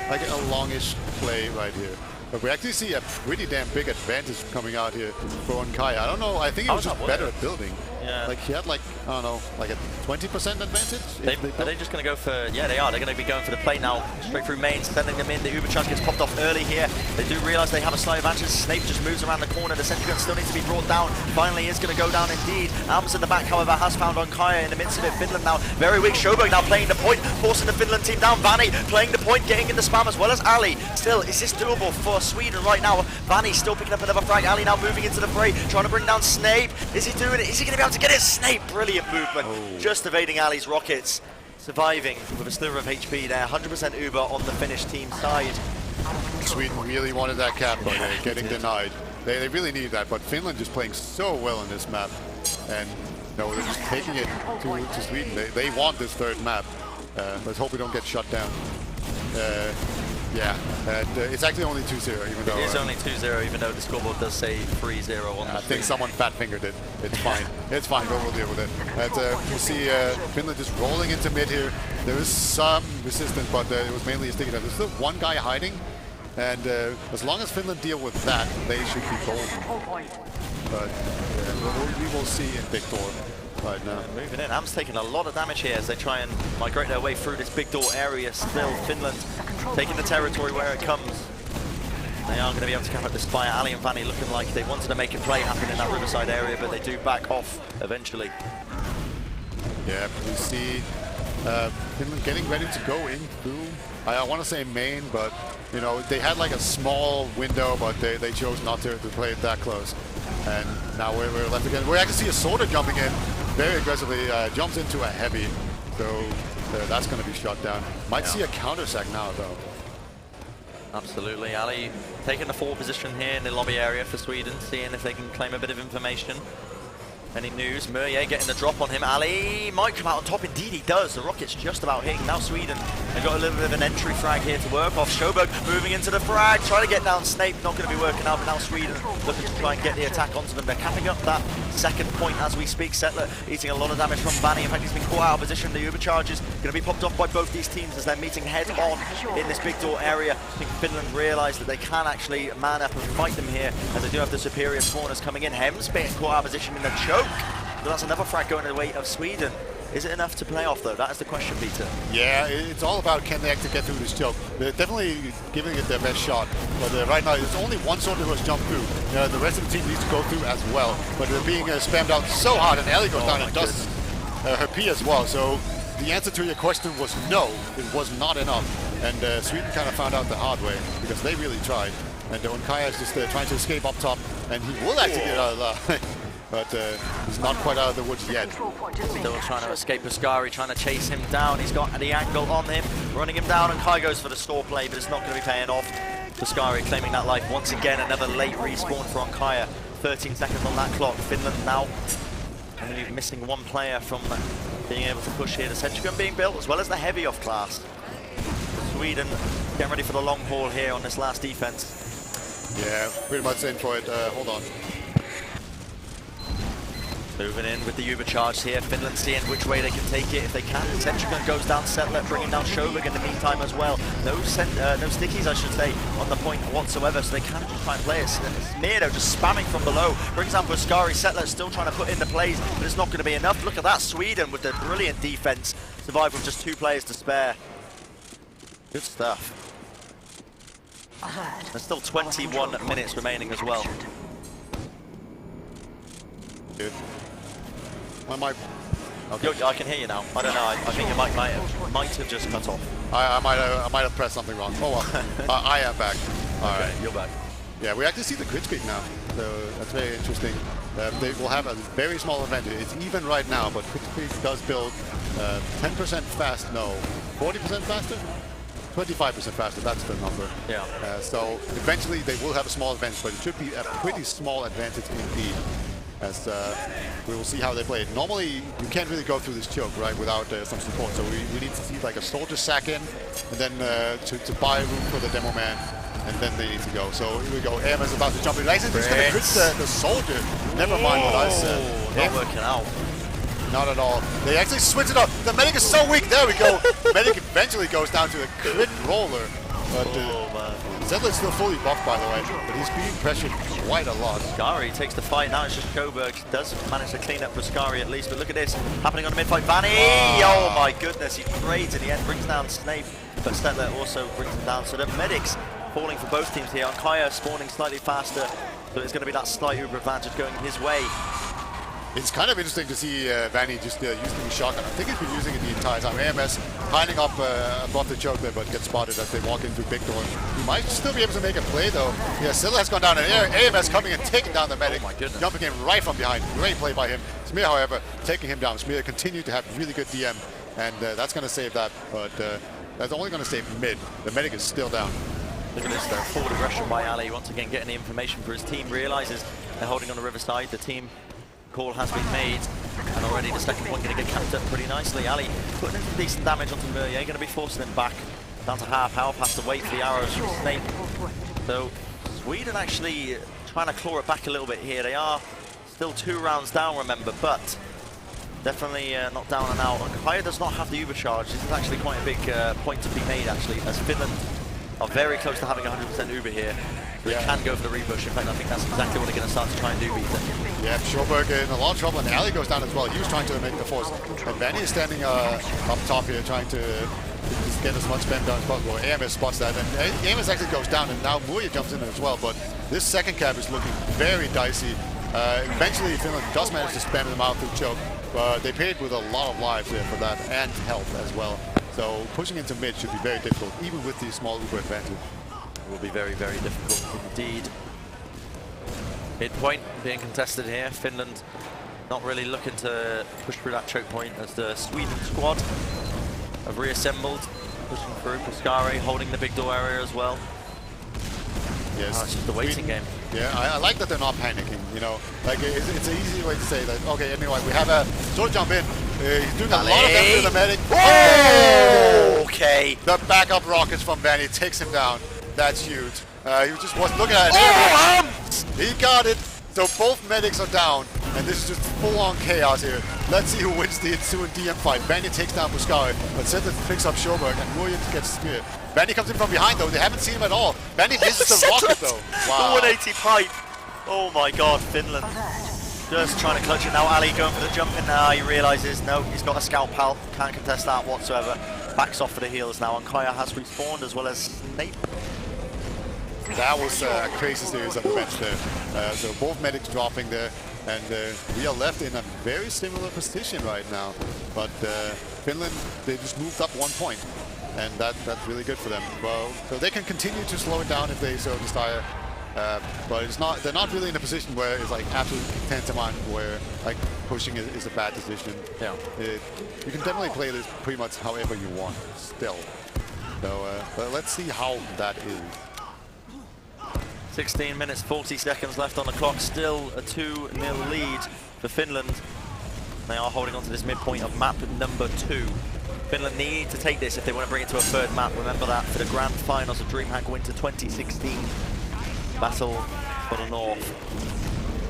like a longish play right here. But we actually see a pretty damn big advantage coming out here for Onkaya. I don't know, I think he was just better at building. Yeah. Like he had like, I don't know, like a 20% advantage? Are they just going to go for, yeah they are, they're going to be going for the play now, straight through main, sending them in. The Ubercharge gets popped off early here. They do realise they have a slight advantage. Snape just moves around the corner, the sentry gun still needs to be brought down. Finally is going to go down indeed. Arms in the back, however, has found Onkaya in the midst of it. Finland now very weak. Showberg now playing the point, forcing the Finland team down. Vanni playing the point, getting in the spam as well as Ali. Still, is this doable for Sweden right now? Vanni still picking up another frag. Ali now moving into the fray, trying to bring down Snape. Is he doing it? Is he going to be able to get it? Snape, brilliant movement. Just evading Ali's rockets. Surviving with a sliver of HP there. 100% Uber on the Finnish team side. Sweden really wanted that cap, but they're getting denied. They really need that, but Finland just playing so well on this map. And no, they're just taking it to Sweden. They want this third map. Let's hope we don't get shut down. Yeah, it's actually only 2-0, even though... It is only 2-0, even though the scoreboard does say 3-0 on the I think someone fat-fingered it. It's fine. It's fine, but we'll deal with it. And you see Finland just rolling into mid here. There is some resistance, but it was mainly a sticky down. There's still one guy hiding, and as long as Finland deal with that, they should be golden. But we will see in big door. Right now. Moving in, Am's taking a lot of damage here as they try and migrate their way through this big door area. Still, Finland taking the territory where it comes. They aren't going to be able to cap up this fire. Ali and Vanni looking like they wanted to make a play happen in that riverside area, but they do back off eventually. Yeah, we see Finland getting ready to go in through, I want to say main, but you know, they had like a small window, but they chose not to play it that close. And now we're left again. We actually see a Sorter jumping in very aggressively, jumps into a heavy. So that's going to be shot down. Might see a counter sack now, though. Absolutely. Ali taking the forward position here in the lobby area for Sweden, seeing if they can claim a bit of information. Any news? Murray getting the drop on him. Ali might come out on top. Indeed he does. The rocket's just about hitting. Now Sweden, they've got a little bit of an entry frag here to work off. Showberg moving into the frag, trying to get down Snape. Not going to be working out, but now Sweden looking to try and get the attack onto them. They're capping up that second point as we speak. Settler eating a lot of damage from Vanni. In fact, he's been caught out of position. The Ubercharge is going to be popped off by both these teams as they're meeting head on in this big door area. I think Finland realise that they can actually man up and fight them here, as they do have the superior spawners coming in. Hems being caught out of position in the choke. So that's another frag going the way of Sweden. Is it enough to play off, though? That is the question, Peter. Yeah, it's all about can they actually get through this choke. They're definitely giving it their best shot. But right now, there's only one Sorter who has jumped through. The rest of the team needs to go through as well. But they're being spammed out so hard, and Ellie goes down and does her P as well. So the answer to your question was no, it was not enough. And Sweden kind of found out the hard way, because they really tried. And Onkaya is just trying to escape up top, and he will actually get out of that. but he's not quite out of the woods yet. Still trying to escape Puskari, trying to chase him down. He's got the angle on him, running him down, and Kai goes for the store play, but it's not going to be paying off. Puskari claiming that life once again. Another late respawn for Onkaya. 13 seconds on that clock. Finland now only missing one player from being able to push here. The sentry gun being built, as well as the heavy off class. Sweden getting ready for the long haul here on this last defense. Yeah, pretty much in for it. Hold on. Moving in with the overcharge here. Finland seeing which way they can take it if they can. Sentry gun goes down Settler, bringing down Sjöberg in the meantime as well. No stickies, I should say, on the point whatsoever, so they can just try and play it. Smeardo just spamming from below. Brings down Puskari. Settler still trying to put in the plays, but it's not going to be enough. Look at that, Sweden with the brilliant defense. Survived with just 2 players to spare. Good stuff. There's still 21 minutes remaining as well. Good. Okay. I can hear you now. I don't know. I think your mic might have just cut off. I might have pressed something wrong. Oh well. I am back. All right, you're back. Yeah, we actually see the crit streak now, so that's very interesting. They will have a very small advantage. It's even right now, but crit streak does build 10% fast. No, 40% faster. 25% faster. That's the number. Yeah. So eventually they will have a small advantage, but it should be a pretty small advantage indeed. As we will see how they play it. Normally, you can't really go through this choke, right, without some support. So we need to see like a soldier sack in, and then to buy room for the demo man, and then they need to go. So here we go. AM is about to jump in. He's going to crit the soldier. Never mind what I said. Not working out. Not at all. They actually switch it up. The medic is so weak. There we go. Medic eventually goes down to a crit roller. But Settler's still fully buffed, by the way, but he's being pressured quite a lot. Puskari takes the fight now. It's just Sjöberg does manage to clean up Puskari at least, but look at this happening on the mid-fight. Vanny! Oh my goodness, he trades in the end, brings down Snape, but Settler also brings him down. So the medics falling for both teams here. Onkaya spawning slightly faster, so it's going to be that slight uber advantage going his way. It's kind of interesting to see Vanny just using the shotgun. I think he's been using it the entire time. AMS piling up above the choke there, but gets spotted as they walk into big door. He might still be able to make a play though. Yeah, Silla has gone down in air. AMS coming and taking down the medic. Oh my goodness. Jumping in right from behind. Great play by him. Smear, however, taking him down. Smear continued to have really good DM, and that's going to save that, but that's only going to save mid. The medic is still down. Look at this though, forward aggression by Ali, once again getting the information for his team, realizes they're holding on the riverside. The team call has been made, and already the second point going to get capped up pretty nicely. Ali putting in some decent damage onto Murray, going to be forcing him back down to half health, has to wait for the arrows from Snape. So Sweden actually trying to claw it back a little bit here. They are still 2 rounds down, remember, but definitely not down and out. Onkaya does not have the overcharge. This is actually quite a big point to be made, actually, as Finland are very close to having 100% Uber here. They can go for the rebush. In fact, I think that's exactly what they're going to start to try and do, Peter. Yeah, Sjöberg in a lot of trouble, and Ali goes down as well. He was trying to make the force. And Vanny is standing up top here, trying to just get as much spam done as possible. AMS spots that, and AMS actually goes down, and now Muya jumps in as well. But this second cap is looking very dicey. Eventually, Finland does manage to spam them out through choke, but they paid with a lot of lives there for that, and health as well. So pushing into mid should be very difficult, even with the small Uber advantage. It will be very, very difficult indeed. Mid point being contested here. Finland not really looking to push through that choke point as the Sweden squad have reassembled, pushing through. Puskari holding the big door area as well. Yes, it's just a waiting game. Yeah, I like that they're not panicking, you know. Like, it's an easy way to say that, okay, anyway, we have a sword jump in. He's doing a lot of damage to the medic. Oh! Okay. The backup rockets from Vanny takes him down. That's huge. He just wasn't looking at it. He got it. So both medics are down, and this is just full-on chaos here. Let's see who wins the ensuing DM fight. Vanny takes down Puskari, but Settler picks up Sjöberg, and Williams gets speared. Vanny comes in from behind, though. They haven't seen him at all. Vanny misses the rocket, though. Wow. The 180 pipe. Oh my God, Finland. Just trying to clutch it now. Ali going for the jump in now. He realizes, no, he's got a scout pal. Can't contest that whatsoever. Backs off for the heals now. Onkaya has respawned as well as Snape. That was a crazy series of events there. So both medics dropping there, and we are left in a very similar position right now. But Finland, they just moved up 1 point, and that's really good for them. Well, so they can continue to slow it down if they so desire. But it's not. They're not really in a position where it's like absolute tantamount where like pushing is a bad decision. Yeah. You can definitely play this pretty much however you want still. So but let's see how that is. 16 minutes, 40 seconds left on the clock. Still a 2-0 lead for Finland. They are holding on to this midpoint of map number 2. Finland need to take this if they want to bring it to a third map. Remember that for the grand finals of DreamHack Winter 2016. Battle for the North.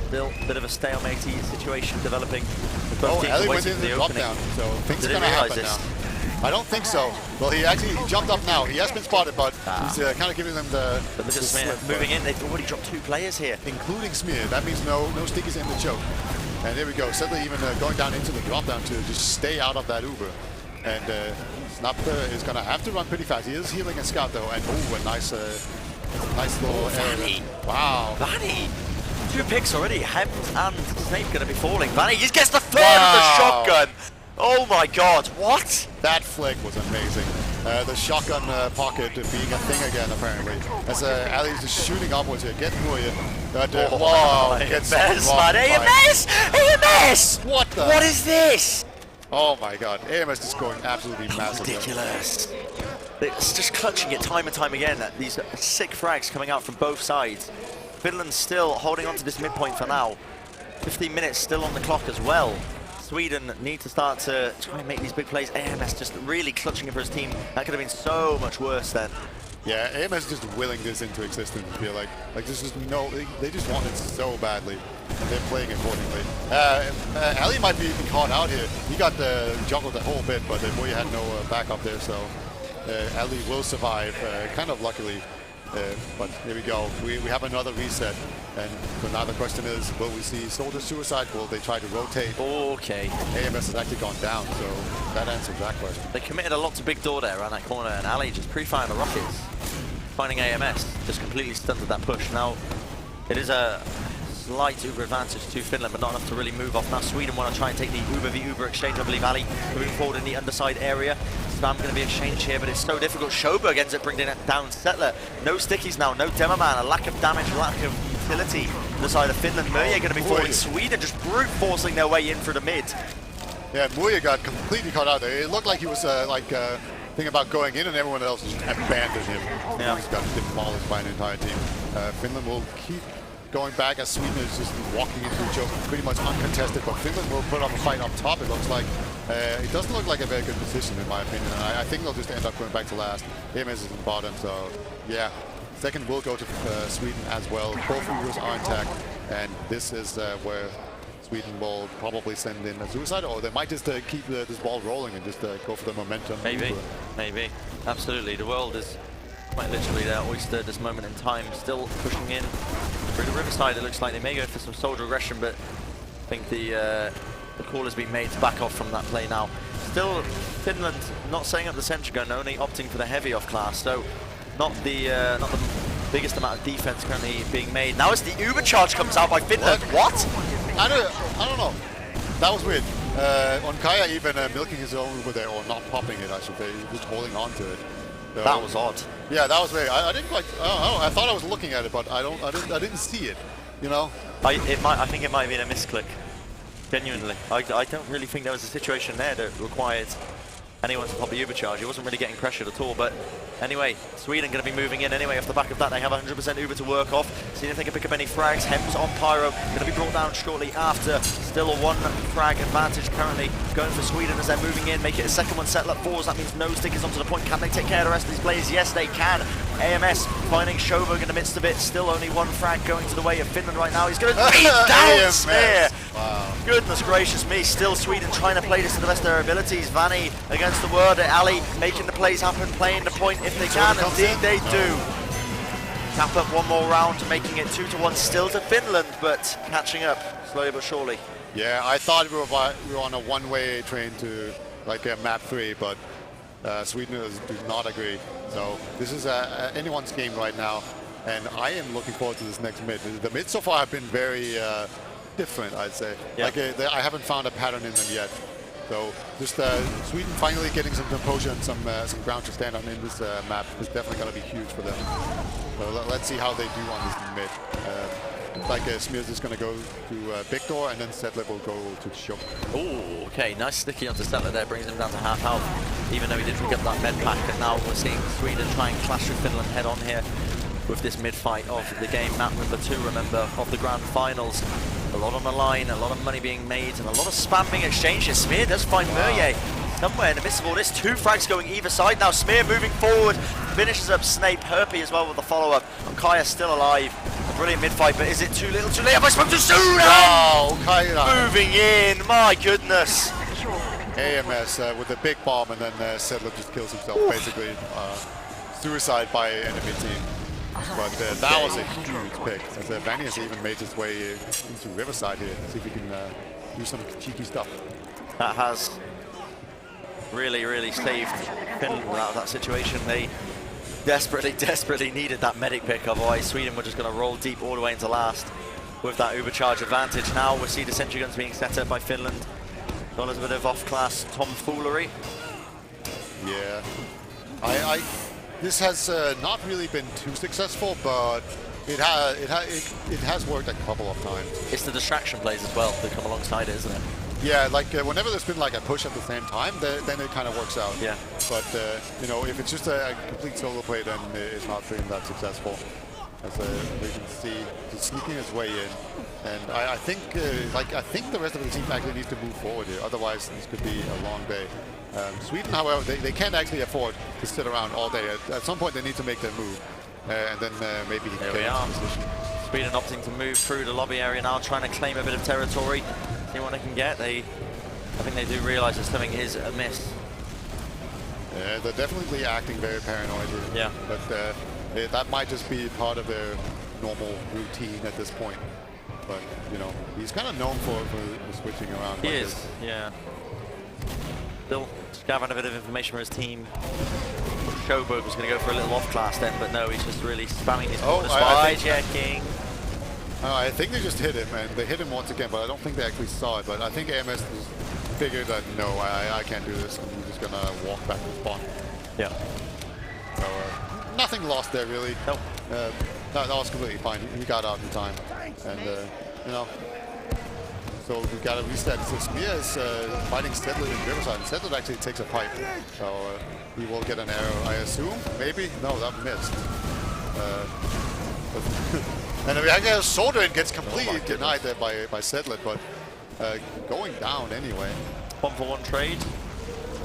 Still a bit of a stalemate-y situation developing. With both teams Ellie waiting went for into the the drop opening. down, so things are Did going to he realise happen this? now. I don't think so. Well, he jumped up now. He has been spotted, but he's kind of giving them the. But look at Smear moving in. They've already dropped 2 players here, including Smear. That means no stickies in the choke. And there we go. Suddenly, even going down into the drop down to just stay out of that Uber. And Snap is going to have to run pretty fast. He is healing a scout though, and a nice little area. Wow. Vanny, 2 picks already. Hems and Snape going to be falling. Vanny just gets the third with the shotgun. Oh my God! What? That flick was amazing. The shotgun pocket being a thing again, apparently. As Ali's just shooting upwards here. Get Muya. Wow! Gets AMS, man! AMS! AMS! What the? What is this? Oh my God! AMS is going absolutely massive. Ridiculous. It's just clutching it time and time again. These sick frags coming out from both sides. Finland still holding on to this midpoint for now. 15 minutes still on the clock as well. Sweden need to start to try and make these big plays. AMS just really clutching it for his team. That could have been so much worse then. Yeah, AMS is just willing this into existence. I feel like this is they just want it so badly, and they're playing accordingly. Ali might be caught out here. He got juggled a whole bit, but Moya had no backup there, so Ali will survive, kind of luckily. But here we go. We have another reset. And so now the question is, will we see Soldier Suicide? Will they try to rotate? Okay. AMS has actually gone down, so that answers that question. They committed a lot to big door there around that corner, and Ali just pre-firing the rockets. Finding AMS, just completely stunted that push. Now, it is a slight Uber advantage to Finland, but not enough to really move off. Now Sweden want to try and take the Uber v Uber exchange. I believe Ali moving forward in the underside area. Spam going to be exchanged here, but it's so difficult. Schoberg ends up bringing it down. Settler, no stickies now, no demo man, a lack of damage, lack of utility on the side of Finland. Muya going to be falling. Sweden just brute forcing their way in through the mid. Yeah, Muya got completely caught out there. It looked like he was thinking about going in, and everyone else just abandoned him. Yeah. He's got demolished by an entire team. Finland will keep going back as Sweden is just walking into the choke pretty much uncontested, but Finland will put up a fight up top. It looks like it doesn't look like a very good position in my opinion, and I think they'll just end up going back to last. AMS is in the bottom, so yeah. Second will go to Sweden as well. Both Ubers are intact, and this is where Sweden will probably send in a suicide, or they might just keep this ball rolling and just go for the momentum. Maybe, absolutely. The world is quite literally their oyster at this moment in time, still pushing in through the riverside. It looks like they may go for some soldier aggression, but I think the call has been made to back off from that play now. Still, Finland not setting up the sentry gun, only opting for the heavy off class, so not the biggest amount of defense currently being made. Now as the Uber charge comes out by Finland. What? I don't know. That was weird. On Kaya even milking his own Uber there, or not popping it, I should say, just holding on to it. So, that was odd. Yeah, that was very. I didn't quite. I thought I was looking at it, but I didn't see it. You know. I think it might have been a misclick. Genuinely, I don't really think there was a situation there that required anyone to pop a Uber charge. He wasn't really getting pressured at all, but anyway, Sweden going to be moving in anyway off the back of that. They have 100% Uber to work off. Seeing if they can pick up any frags. Hems on Pyro, going to be brought down shortly after. Still a 1 frag advantage currently going for Sweden as they're moving in. Make it a second one, settle up fours. That means no stickers onto the point. Can they take care of the rest of these players? Yes, they can. AMS finding Schoberg in the midst of it. Still only 1 frag going to the way of Finland right now. He's going to beat down Smear. Wow. Goodness gracious me. Still Sweden trying to play this to the best of their abilities. Vanny against the word. Ali making the plays happen, playing the point if they can. Indeed they do. Cap up 1 more round, making it 2-1 still to Finland, but catching up slowly but surely. Yeah, I thought we were on a one-way train to like map 3, but Sweden do not agree. So this is anyone's game right now, and I am looking forward to this next mid. The mids so far have been very different, I'd say. Yeah. Like I haven't found a pattern in them yet. So just Sweden finally getting some composure and some ground to stand on in this map is definitely going to be huge for them. So let's see how they do on this mid. Like Smears is going to go to Big Door, and then Settler will go to Shook. Oh, okay, nice sticky onto Settler there, brings him down to half health, even though he did pick up that med pack. And now we're seeing Sweden try and clash with Finland head on here with this mid fight of the game. Map number 2, remember, of the grand finals. A lot on the line, a lot of money being made, and a lot of spam being exchanged. Smear does find Murray somewhere in the midst of all this. 2 frags going either side now. Smear moving forward, finishes up Snape. Herpy as well with the follow-up. And Kaya still alive. A brilliant mid-fight, but is it too little, too late? Have I spoken too soon? Oh, Kaya moving in, my goodness. AMS with a big bomb, and then Settler just kills himself, basically. Suicide by enemy team. But that was a huge pick, as Vanny has even made his way into Riverside here. See if he can do some cheeky stuff. That has really, really saved Finland out of that situation. They desperately needed that medic pick, otherwise Sweden were just going to roll deep all the way into last with that overcharge advantage. Now we see the sentry guns being set up by Finland. Well, there's a bit of off-class tomfoolery. Yeah, this has not really been too successful, but it has worked a couple of times. It's the distraction plays as well that come alongside it, isn't it? Yeah, like whenever there's been like a push at the same time, then it kind of works out. Yeah. But you know, if it's just a complete solo play, then it's not being that successful. As we can see, he's sneaking his way in, and I think the rest of the team actually needs to move forward here. Otherwise, this could be a long day. Sweden, however, they can't actually afford to sit around all day. At some point, they need to make their move, and then maybe he can get into position. Sweden opting to move through the lobby area now, trying to claim a bit of territory, see what they can get. I think they do realise that something is amiss. Yeah, they're definitely acting very paranoid here. Yeah. But that might just be part of their normal routine at this point. But, you know, he's kind of known for switching around. He is, yeah. Still gathering a bit of information from his team. Showboat was going to go for a little off-class then, but no, he's just really spamming his corner spy checking. I think they just hit him, and they hit him once again, but I don't think they actually saw it. But I think AMS figured that, no, I can't do this. I'm just going to walk back to spawn. Yeah. So, nothing lost there, really. Nope. That was completely fine. He got out in time. And, you know, so we got to reset. So Smia is fighting Stedler in Riverside. And Stedler actually takes a pipe. So he will get an arrow, I assume. Maybe? No, that missed. And I guess Soldering gets completely denied there by Sedlet, but going down anyway. 1-for-1 trade.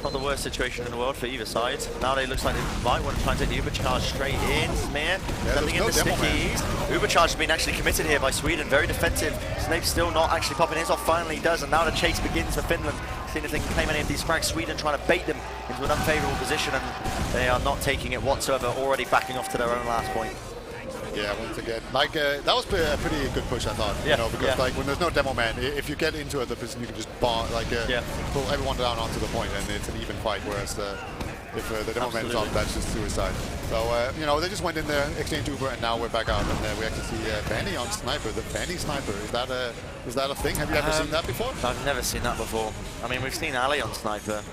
Not the worst situation in the world for either side. Now it looks like they might want to try and take the Ubercharge straight in. Smear sending in the stickies. Ubercharge has been actually committed here by Sweden. Very defensive. Snape still not actually popping his off. Finally he does, and now the chase begins for Finland. Seeing if they can claim any of these frags. Sweden trying to bait them into an unfavourable position, and they are not taking it whatsoever. Already backing off to their own last point. Yeah, once again, like that was a pretty good push, I thought. Yeah, you know, because like when there's no demo man, if you get into the position, you can just pull everyone down onto the point, and it's an even fight. Whereas if the demo man is off, that's just suicide. So you know, they just went in there, exchanged Uber, and now we're back out, and we actually see Fanny on sniper. The Fanny sniper, is that a thing? Have you ever seen that before? I've never seen that before. I mean, we've seen Ali on sniper.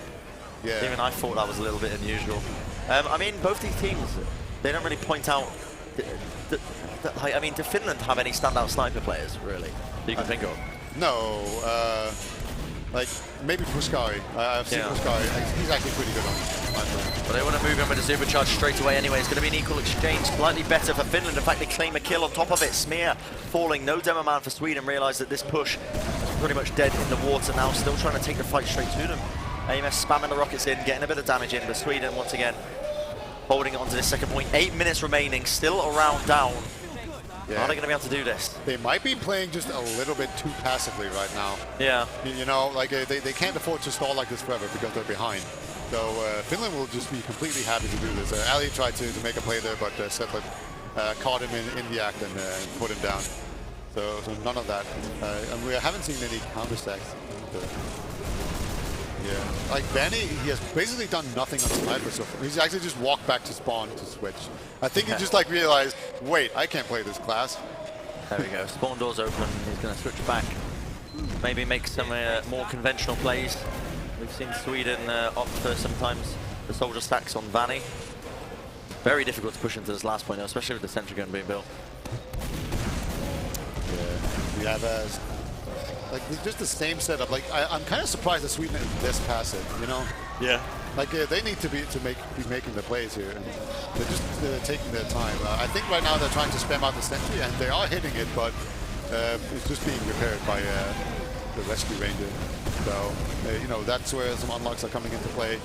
Yeah. Even I thought that was a little bit unusual. I mean, both these teams, they don't really point out. I mean, do Finland have any standout sniper players, really, that you can think of? No, like maybe Puskari. I've seen Puskari. He's actually pretty good on sniper. But they want to move in with a supercharge straight away anyway. It's going to be an equal exchange, slightly better for Finland. In fact, they claim a kill on top of it. Smear falling, no demo man for Sweden. Realised that this push is pretty much dead in the water now. Still trying to take the fight straight to them. AMS spamming the rockets in, getting a bit of damage in, but Sweden once again holding it onto this second point. 8 minutes remaining, still around down. Yeah. How are they going to be able to do this? They might be playing just a little bit too passively right now. Yeah. You know, like they can't afford to stall like this forever because they're behind. So Finland will just be completely happy to do this. Ali tried to make a play there, but Setlet caught him in the act and put him down. So none of that. And we haven't seen any counter-stacks. Yeah, like Benny, he has basically done nothing on sniper so far. He's actually just walked back to spawn to switch. I think he just like realized, wait, I can't play this class. There we go, spawn door's open, he's going to switch back. Maybe make some more conventional plays. We've seen Sweden opt for sometimes the soldier stacks on Vanny. Very difficult to push into this last point, though, especially with the sentry gun being built. Yeah, we have like just the same setup. Like I'm kind of surprised that Sweden is this passive. You know? Yeah. Like they need to be making the plays here, and they're just taking their time. I think right now they're trying to spam out the sentry, and they are hitting it, but it's just being repaired by the rescue ranger. So you know, that's where some unlocks are coming into play.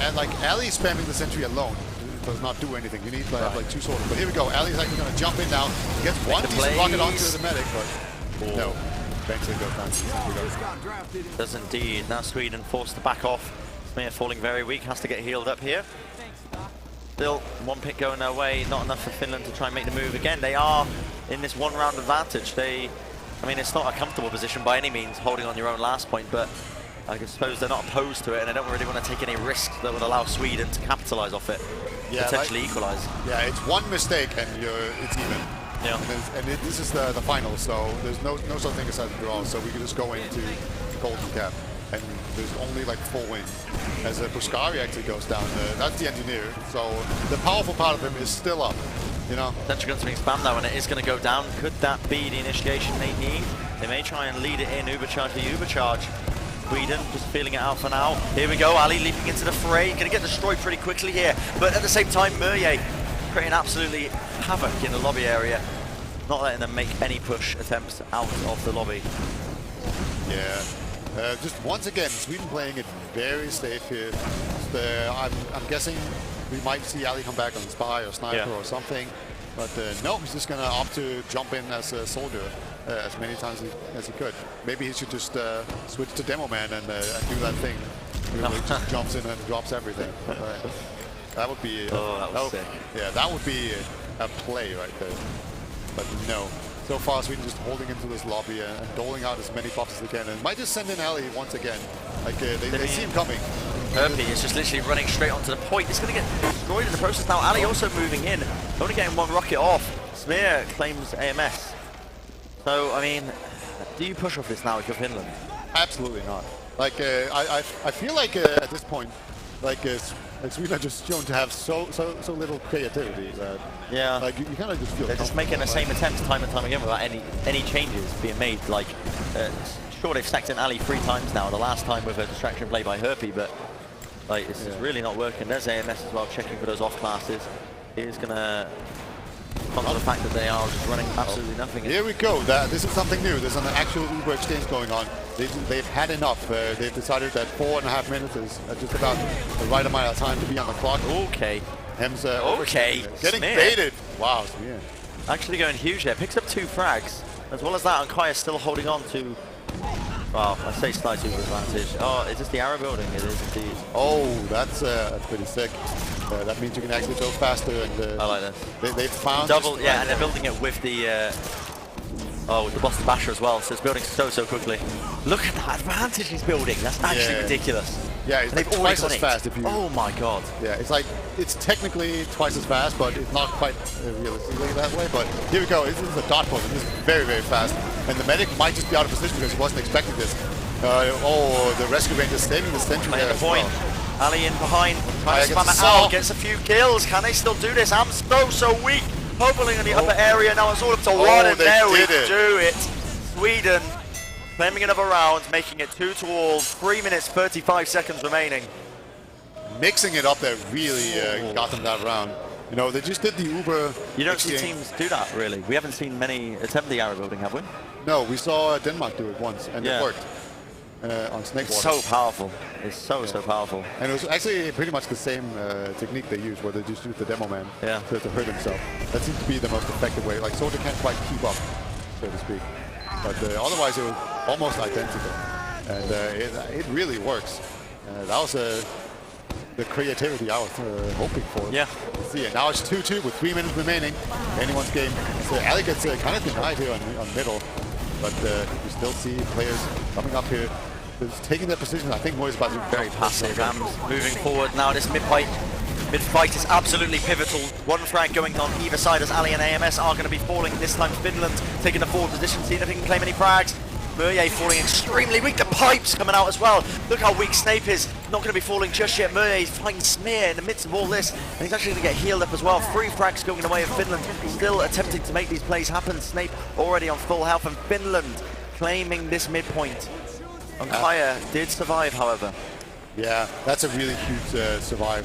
And like Ali spamming the sentry alone does not do anything. You need to have like 2 soldiers. But here we go. Ali's actually going to jump in now. He gets one decent rocket onto the medic, but no. Eventually goes down to the sentry gun. Does indeed. Now Sweden forced to back off. Smear falling very weak, has to get healed up here. Still 1 pick going their way, not enough for Finland to try and make the move again. They are in this 1 round advantage. I mean, it's not a comfortable position by any means, holding on your own last point, but I suppose they're not opposed to it, and they don't really want to take any risks that would allow Sweden to capitalize off it, potentially equalize. Yeah, it's 1 mistake and it's even. Yeah. And this is the final, so there's no such thing as a draw, so we can just go into Golden Cap. And there's only like 4 wins. As Puskari actually goes down, that's the engineer. So the powerful part of him is still up, you know. Sentry gun's being spammed now, and it is going to go down. Could that be the initiation they need? They may try and lead it in, Ubercharge for Ubercharge. Sweden just feeling it out for now. Here we go, Ali leaping into the fray. Going to get destroyed pretty quickly here. But at the same time, Murje creating absolutely havoc in the lobby area. Not letting them make any push attempts out of the lobby. Yeah. Just once again, Sweden playing it very safe here. I'm guessing we might see Ali come back on Spy or Sniper or something. But no, he's just going to opt to jump in as a soldier as many times as he could. Maybe he should just switch to Demo Man and do that thing. He just jumps in and drops everything. That would be... that was sick. Yeah, that would be a play right there. But no. So far, Sweden just holding into this lobby and doling out as many buffs as they can. And might just send in Ali once again. Like they see him coming. Herpy is just literally running straight onto the point. It's going to get destroyed in the process now. Ali also moving in. Only getting 1 rocket off. Smear claims AMS. So, I mean, do you push off this now if you're Finland? Absolutely not. Like, I feel like at this point, like Sweden are just shown to have so little creativity that like you kind of just feel they're just making the same attempts time and time again without any changes being made. Like sure, they've stacked in Ali 3 times now, the last time with a distraction play by Herpy, but like this is really not working. There's AMS as well checking for those off classes. It is gonna come to the fact that they are just running absolutely nothing. Here we go. This is something new. There's an actual Uber exchange going on. They've had enough. They've decided that 4.5 minutes is just about the right amount of time to be on the clock. Okay. Hem's Smear. getting baited. Wow, Smear. Actually going huge there. Picks up 2 frags. As well as that, Ankai is still holding on to... Well, I say slight Uber advantage. Oh, is this the arrow building? It is indeed. Oh, that's pretty sick. That means you can actually go faster. And I like this. They've found... Double, yeah, and they're building it with the... with the Boston Basher as well, so it's building so quickly. Look at that advantage he's building. That's actually ridiculous. Yeah, it's like twice as fast if you... Oh my god. Yeah, it's technically twice as fast, but it's not quite realistically that way. But here we go. This is a dot point. This is very fast. And the medic might just be out of position because he wasn't expecting this. The rescue ranger is saving the sentry there as well. Ali in behind, trying to spam it out, gets a few kills. Can they still do this? I'm so weak. Hobbling in the upper area now. It's all up to 1, and there we do it. Sweden claiming another round, making it 2-all. 3 minutes 35 seconds remaining. Mixing it up there really got them that round. You know, they just did the Uber. You don't see teams do that really. We haven't seen many attempt the arrow building, have we? No, we saw Denmark do it once, and it worked. On Snake Water. So powerful. It's so powerful. And it was actually pretty much the same technique they used, where they just used the Demo Man to hurt himself. That seems to be the most effective way. Like, Soldier can't quite keep up, so to speak. But otherwise, it was almost identical. And it really works. That was the creativity I was hoping for. Yeah. See it. Now it's 2-2 with 3 minutes remaining. Anyone's game. So Ali gets kind of denied here on middle. But you still see players coming up here, just taking their position. I think Moy is about to very passive. Moving forward now. This mid-fight is absolutely pivotal. 1 frag going on either side as Ali and AMS are going to be falling. This time Finland taking the forward position, seeing if he can claim any frags. Murray falling extremely weak. The pipes coming out as well. Look how weak Snape is. Not going to be falling just yet. Murray fighting Smear in the midst of all this. And he's actually going to get healed up as well. 3 frags going away of Finland. Still attempting to make these plays happen. Snape already on full health. And Finland claiming this midpoint. Onkaya did survive, however. Yeah, that's a really huge survive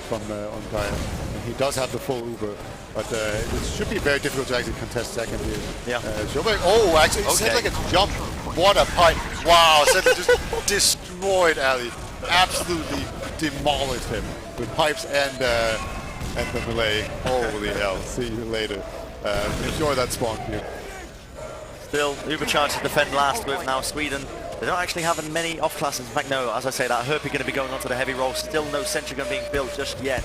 from Onkaya. He does have the full Uber. But it should be very difficult to actually contest second here. Yeah. Oh, actually, it seems like a jump. What a pipe. Wow, Seta just destroyed Ali. Absolutely demolished him with pipes and the melee. Holy hell. See you later. Enjoy that spawn here. Still, Ubercharge to defend last with now Sweden. They don't actually have many off classes. In fact, no, as I say that, Herpy going to be going on to the heavy roll. Still no sentry gun being built just yet.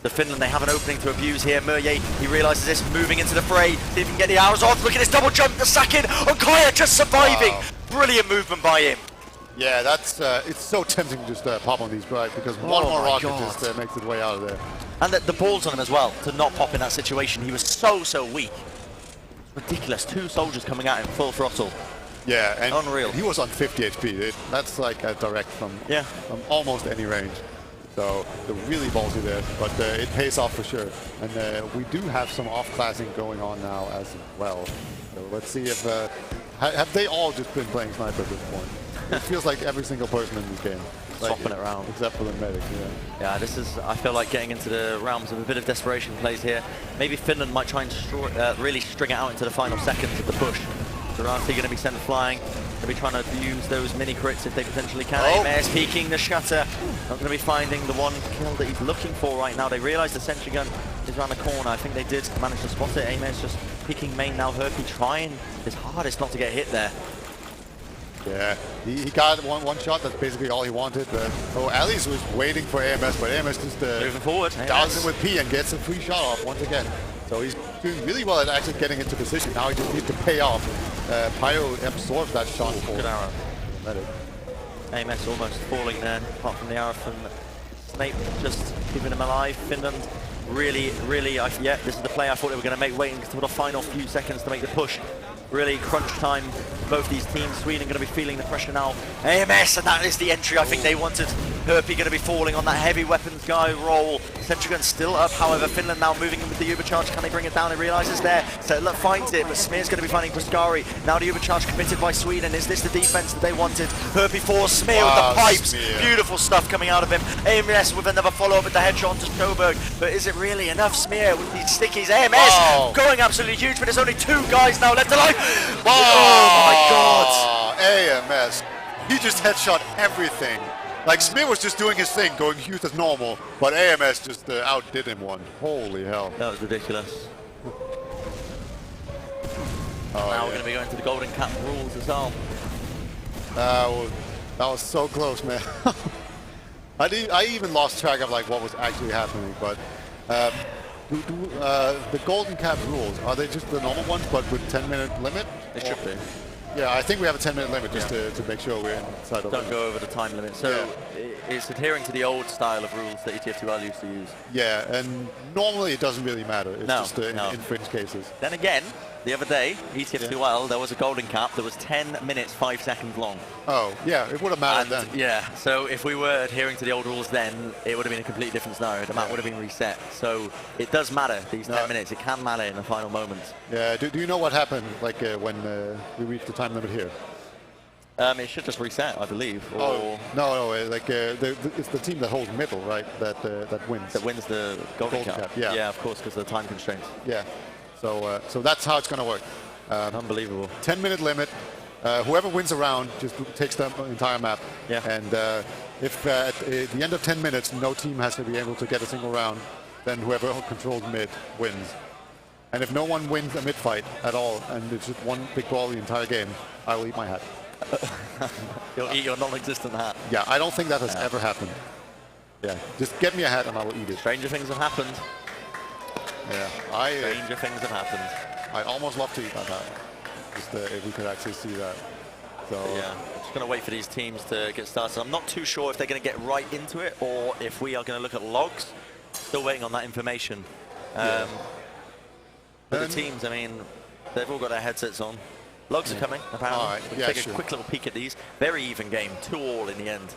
The Finland, they have an opening to abuse here. Murray, he realizes this, moving into the fray. See if he can get the hours off. Look at his double jump, the second. Onkaya just surviving. Wow. Brilliant movement by him. Yeah, that's it's so tempting to just pop on these, right? Because one more rocket just makes its way out of there. And the balls on him as well, to not pop in that situation. He was so weak. It's ridiculous. 2 soldiers coming at him full throttle. Yeah, and unreal. He was on 50 HP. That's like a direct from almost any range. So they're really ballsy there, but it pays off for sure. And we do have some off-classing going on now as well. So let's see if have they all just been playing sniper at this point? It feels like every single person in this game. Swapping it around. Except for the medic, Yeah, this is, I feel like, getting into the realms of a bit of desperation plays here. Maybe Finland might try and really string it out into the final seconds of the push. Durante going to be sent flying. Going to be trying to use those mini crits if they potentially can. AMS peeking the shutter. Not going to be finding the one kill that he's looking for right now. They realise the sentry gun is around the corner. I think they did manage to spot it. AMS just peeking main now. Herpy trying his hardest not to get hit there. Yeah, he got one shot. That's basically all he wanted. Ali's was waiting for AMS, but AMS just moving forward. Downs him with P and gets a free shot off once again. So he's doing really well at actually getting into position. Now he just needs to pay off. Pyro absorbs that shot. Good arrow. AMS almost falling there, apart from the arrow from Snape, just keeping him alive. Finland really, yeah, this is the play I thought they were going to make, waiting for the final few seconds to make the push. Really crunch time for both these teams. Sweden going to be feeling the pressure now. AMS, and that is the entry I think they wanted. Herpy going to be falling on that heavy weapons guy roll. Sentry gun still up, however, Finland now moving in with the Ubercharge. Can they bring it down? He realizes there. So look, finds it, but Smear's going to be finding Puskari. Now the Ubercharge committed by Sweden. Is this the defense that they wanted? Herpy for Smear with the pipes. Smear. Beautiful stuff coming out of him. AMS with another follow-up with the headshot onto Sjoberg. But is it really enough? Smear with these stickies. AMS going absolutely huge, but there's only 2 guys now left alive. Wow. Oh my god. AMS. He just headshot everything. Like, Smear was just doing his thing, going huge as normal, but AMS just outdid him one. Holy hell. That was ridiculous. Now we're going to be going to the Golden Cap rules as well. That was so close, man. I even lost track of like what was actually happening, but the Golden Cap rules, are they just the normal ones but with 10-minute limit? They should be. Yeah, I think we have a 10-minute limit just to make sure we're inside of it. Don't go over the time limit. So it's adhering to the old style of rules that ETF2L used to use. Yeah, and normally it doesn't really matter. It's just in fringe cases. Then again, the other day, ETF2L, there was a Golden Cap that was 10 minutes, 5 seconds long. Oh, yeah, it would have mattered then. Yeah, so if we were adhering to the old rules then, it would have been a completely different scenario. The map would have been reset. So it does matter, these 10 minutes. It can matter in the final moments. Yeah, do you know what happened like when we reached the time limit here? It should just reset, I believe. Or no, like it's the team that holds middle, right? That wins. That wins the Golden Cap. Yeah. Yeah, of course, because of the time constraints. Yeah. So that's how it's going to work. Unbelievable. 10-minute limit. Whoever wins a round just takes the entire map. Yeah. And if at the end of 10 minutes no team has to be able to get a single round, then whoever controls mid wins. And if no one wins a mid fight at all, and it's just one big ball the entire game, I will eat my hat. You'll eat your non-existent hat. Yeah, I don't think that has ever happened. Yeah, just get me a hat and I will eat it. Stranger things have happened. Yeah, Stranger things have happened. I'd almost love to eat that hat, just if we could actually see that. So yeah, just going to wait for these teams to get started. I'm not too sure if they're going to get right into it or if we are going to look at logs. Still waiting on that information. But the teams, I mean, they've all got their headsets on. Logs are coming, apparently. All right. We'll take a quick little peek at these. Very even game, 2-2 in the end.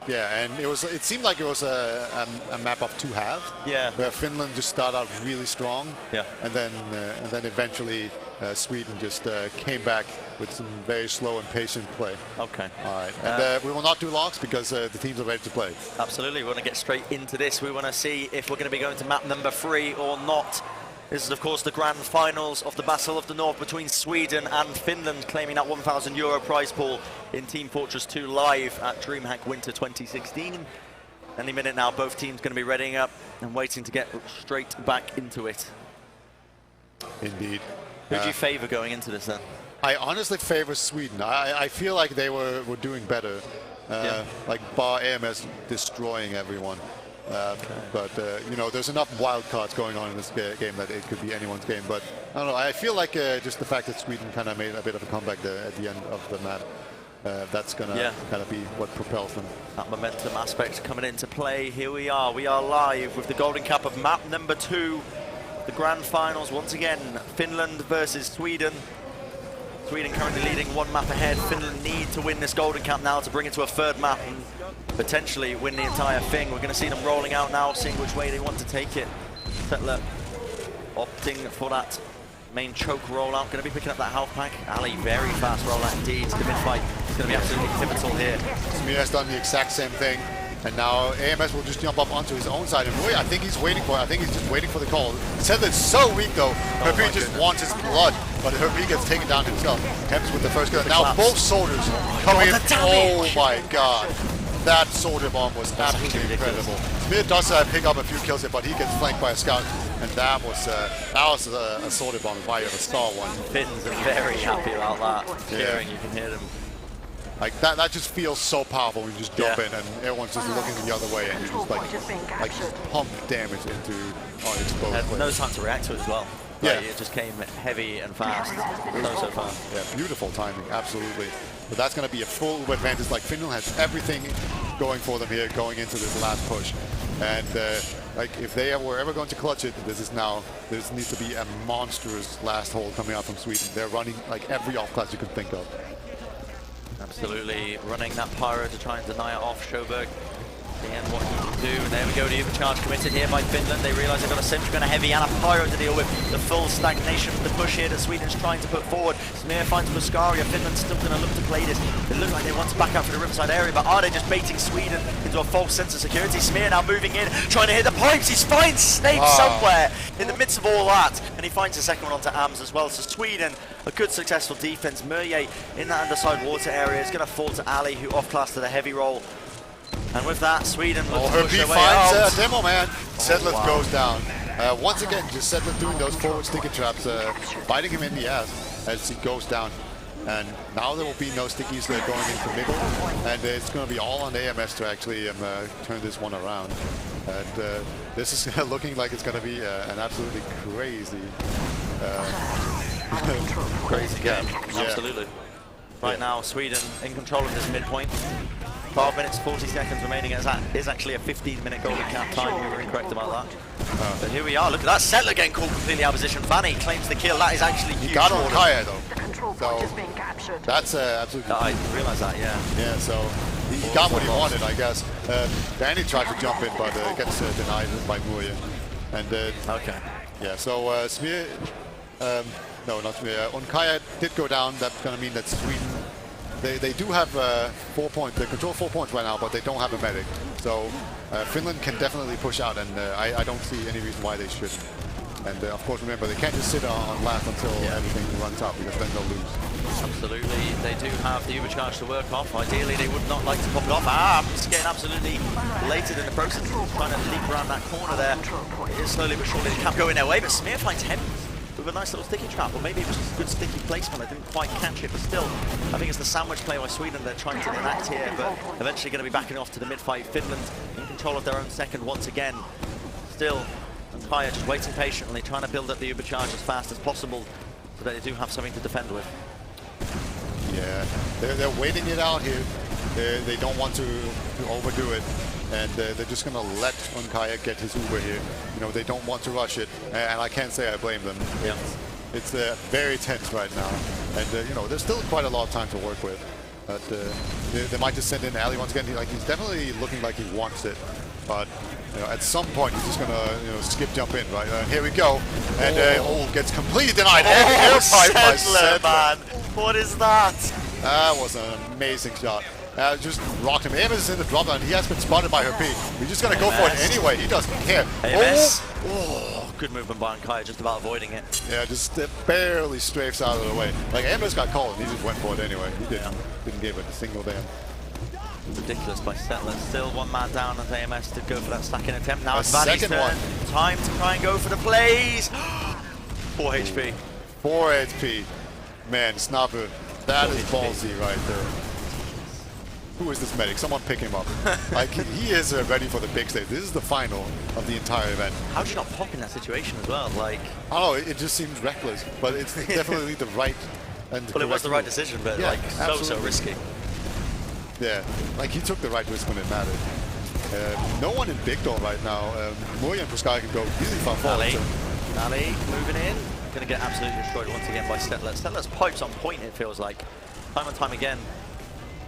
Yeah, and it seemed like it was a map of two halves. Yeah. Where Finland just started out really strong. Yeah. And then eventually Sweden just came back with some very slow and patient play. Okay. All right. And we will not do logs because the teams are ready to play. Absolutely. We want to get straight into this. We want to see if we're going to be going to map number 3 or not. This is, of course, the grand finals of the Battle of the North between Sweden and Finland, claiming that €1,000 prize pool in Team Fortress 2 live at DreamHack Winter 2016. Any minute now, both teams going to be readying up and waiting to get straight back into it. Indeed. Who do you favour going into this then? I honestly favor Sweden. I feel like they were doing better. Like bar AMS destroying everyone. But you know, there's enough wild cards going on in this game that it could be anyone's game. But I don't know. I feel like just the fact that Sweden kind of made a bit of a comeback there at the end of the map, that's gonna kind of be what propels them. That momentum aspect coming into play. Here we are. We are live with the Golden Cap of map number 2, the grand finals once again. Finland versus Sweden. Sweden currently leading 1 map ahead. Finland need to win this Golden Cap now to bring it to a 3rd map and potentially win the entire thing. We're going to see them rolling out now, seeing which way they want to take it. Settler opting for that main choke rollout. Going to be picking up that half pack. Ali, very fast rollout indeed. The mid-fight is going to be absolutely pivotal here. Smir has done the exact same thing. And now AMS will just jump up onto his own side. And Rui, I think he's waiting for it. I think he's just waiting for the call. Settler's so weak though. Herbie just wants his blood. But Herbie gets taken down himself. Hems with the first kill. Now both soldiers coming in. Oh my god. That soldier bomb was absolutely incredible. Smir does pick up a few kills here, but he gets flanked by a scout. And that was a soldier bomb by a star one. Finns are very happy about that. Cheering, you can hear them. Like that just feels so powerful when you just jump in and everyone's just looking the other way and you just like pump damage into exposed players. No time to react to it as well. Yeah. It just came heavy and fast. So fast. Yeah, beautiful timing, absolutely. But that's going to be a full advantage. Like Finland has everything going for them here going into this last push. And like if they were ever going to clutch it, there needs to be a monstrous last hold coming out from Sweden. They're running like every off class you can think of. Absolutely running that pyro to try and deny it off Sjoberg. And what he can do. And there we go, the overcharge committed here by Finland. They realise they've got a sentry gun, a heavy, and a pyro to deal with. The full stagnation of the push here that Sweden's trying to put forward. Smir finds Buscaria. Finland's still going to look to play this. It looks like they want to back out for the riverside area, but are they just baiting Sweden into a false sense of security? Smir now moving in, trying to hit the pipes. He finds Snake somewhere in the midst of all that, and he finds the second one onto Ams as well. So Sweden, a good successful defense. Murje in that underside water area is going to fall to Ali, who off-class to the heavy roll. And with that, Sweden looks to push their way out. Finds Demo Man. Settler goes down. Once again, just Settler doing those forward sticky traps, biting him in the ass as he goes down. And now there will be no stickies going into middle, and it's going to be all on AMS to actually turn this one around. And this is looking like it's going to be an absolutely crazy, crazy game. Absolutely. Right now, Sweden in control of this midpoint. 12 minutes, 40 seconds remaining. It is actually a 15-minute Golden Cap time. We were incorrect about that. But here we are. Look at that. Settler getting caught completely out of position. Vanny claims the kill. That is actually huge. He got on Kaya, though. So that's absolutely... I realise that, yeah. Yeah, so he got what he wanted, I guess. Vanny tried to jump in, but gets denied by Muya. And okay. Yeah, so Smir... no, not Smir. Unkaya did go down. That's going to mean that Sweden... They do have 4 points. They control 4 points right now, but they don't have a medic. So Finland can definitely push out, and I don't see any reason why they shouldn't. And of course, remember, they can't just sit on last until everything runs out, because then they'll lose. Absolutely. They do have the overcharge to work off. Ideally, they would not like to pop it off. Ams getting absolutely belated in the process, trying to leap around that corner there. It is slowly but surely the cap going their way, but Smir finds him with a nice little sticky trap, or maybe it was just a good sticky placement. I didn't quite catch it, but still, I think it's the sandwich play by Sweden they're trying to enact here, but eventually going to be backing off to the mid-fight. Finland in control of their own second once again. Still, Kaya just waiting patiently, trying to build up the overcharge as fast as possible so that they do have something to defend with. Yeah, they're waiting it out here. They don't want to overdo it. And they're just going to let Unkaya get his Uber here. You know, they don't want to rush it, and I can't say I blame them. Yeah. It's very tense right now. And, you know, there's still quite a lot of time to work with. But they might just send in Ali once again. He's definitely looking like he wants it. But, you know, at some point, he's just going to, you know, skip jump in, right? Here we go. And gets completely denied. Settler, man. What is that? That was an amazing shot. Just rocked him. Amos is in the drop down. He has been spotted by her P. We're just going to go for it anyway. He doesn't care. Amos. Oh, good movement by Ankaya, just about avoiding it. Yeah, just barely strafes out of the way. Like, Amos got called and he just went for it anyway. He didn't give it a single damn. Ridiculous by Settler. Still one man down as AMS to go for that stacking attempt. Now it's Valley's turn. Time to try and go for the plays. 4 HP. 4 HP. Man, Snapper, that is ballsy right there. Who is this medic? Someone pick him up. Like, he is ready for the big stage. This is the final of the entire event. How do you not pop in that situation as well? Like, I don't know, it just seems reckless, but it's definitely the right and well, it was the right decision, but yeah, like so risky. Yeah, like he took the right risk when it mattered. No one in Big Door right now. Moya and Puskai can go really far forward. Ali moving in. Going to get absolutely destroyed once again by Settler. Settler's pipes on point, it feels like. Time and time again.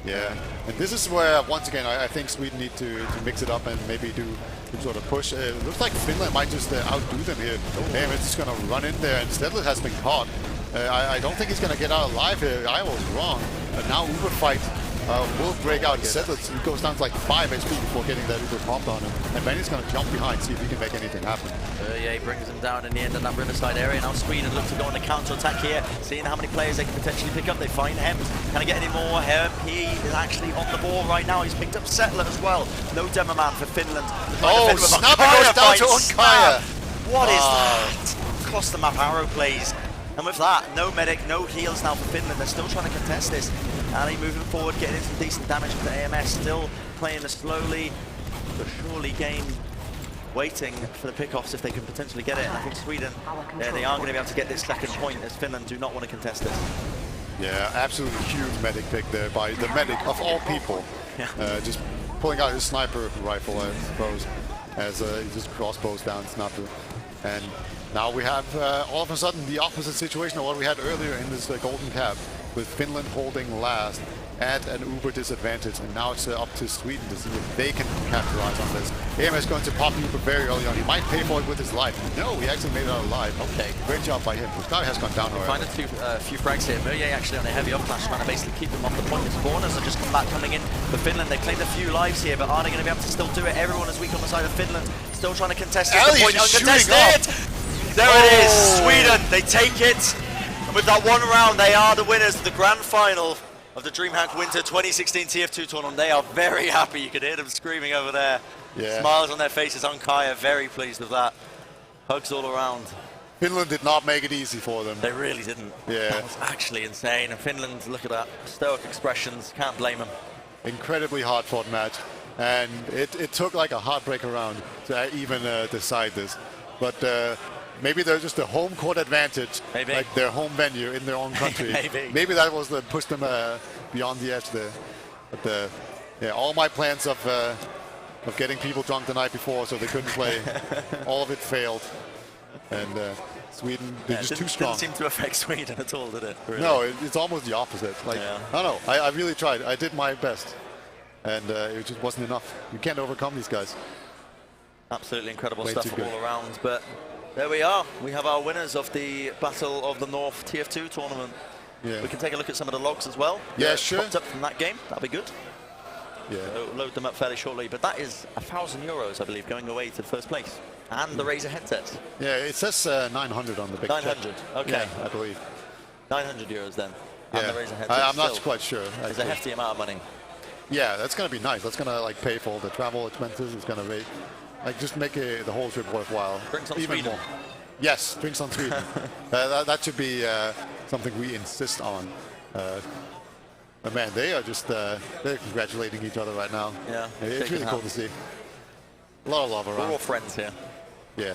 Yeah, and this is where, once again, I think Sweden need to mix it up and maybe do some sort of push. It looks like Finland might just outdo them here. Damn, it's just going to run in there, and Settler has been caught. I don't think he's going to get out alive here. I was wrong. But now Uber fight will break out. Settler goes down to like 5 HP before getting that Uber popped on him. And Benny's going to jump behind, see if he can make anything happen. Yeah, he brings him down in the end of that riverside area. Now Sweden look to go on the counter-attack here, seeing how many players they can potentially pick up. They find Hems. Can I get any more? He is actually on the ball right now. He's picked up Settler as well. No demo man for Finland. Oh, Snapper goes down to Ankaya. What is that? Across the map arrow plays. And with that, no medic, no heals now for Finland. They're still trying to contest this. Ali moving forward, getting in some decent damage into AMS. Still playing a slowly but surely game. Waiting for the pickoffs if they can potentially get it. And I think Sweden, they are going to be able to get this second point as Finland do not want to contest this. Yeah, absolutely huge medic pick there by the medic of all people. Yeah. Just pulling out his sniper rifle, I suppose, as he just crossbows down Snapper. And now we have all of a sudden the opposite situation of what we had earlier in this Golden Cap, with Finland holding last at an Uber disadvantage, and now it's up to Sweden to see if they can capitalize on this. AMS going to pop the Uber very early on. He might pay for it with his life. No, he actually made it out alive. Okay, great job by him. Puskai has gone down already. Find a few frags here. Murray actually on a heavy up-flash, trying to basically keep them off the point. His corners are just coming in for Finland. They claimed a few lives here, but are they going to be able to still do it? Everyone is weak on the side of Finland. Still trying to contest it. The point uncontested. There it is. Sweden, they take it. And with that one round, they are the winners of the grand final of the DreamHack Winter 2016 TF2 tournament. They are very happy. You can hear them screaming over there. Yeah. Smiles on their faces. Ankaya very pleased with that. Hugs all around. Finland did not make it easy for them. They really didn't. Yeah. That was actually insane. And Finland, look at that. Stoic expressions. Can't blame them. Incredibly hard-fought match. And it took like a heartbreaker round to even decide this. But maybe there's just a home court advantage, maybe. Like their home venue in their own country. Maybe that was the push them beyond the edge there. But yeah, all my plans of getting people drunk the night before so they couldn't play, all of it failed. And Sweden, they're just too strong. Didn't seem to affect Sweden at all, did it? Really? No, it's almost the opposite. Like, I don't know. I really tried. I did my best, and it just wasn't enough. You can't overcome these guys. Absolutely incredible stuff all around. But there we are. We have our winners of the Battle of the North TF2 tournament. Yeah. We can take a look at some of the logs as well. Yeah, sure. Popped up from that game. That'll be good. Yeah. So load them up fairly shortly. But that is €1,000, I believe, going away to first place. And the Razer headsets. Yeah, it says 900 on the big 900. Okay. Yeah, I believe. €900 then. Yeah. And the Razer headsets. I'm not quite sure. It's a hefty amount of money. Yeah, that's going to be nice. That's going to like pay for all the travel expenses. It's going to just make the whole trip worthwhile. Drinks on even Sweden. More. Yes, drinks on Sweden. That should be something we insist on. But man, they are just they're congratulating each other right now. Yeah, it's really cool to see. A lot of love around. We're all friends here. Yeah.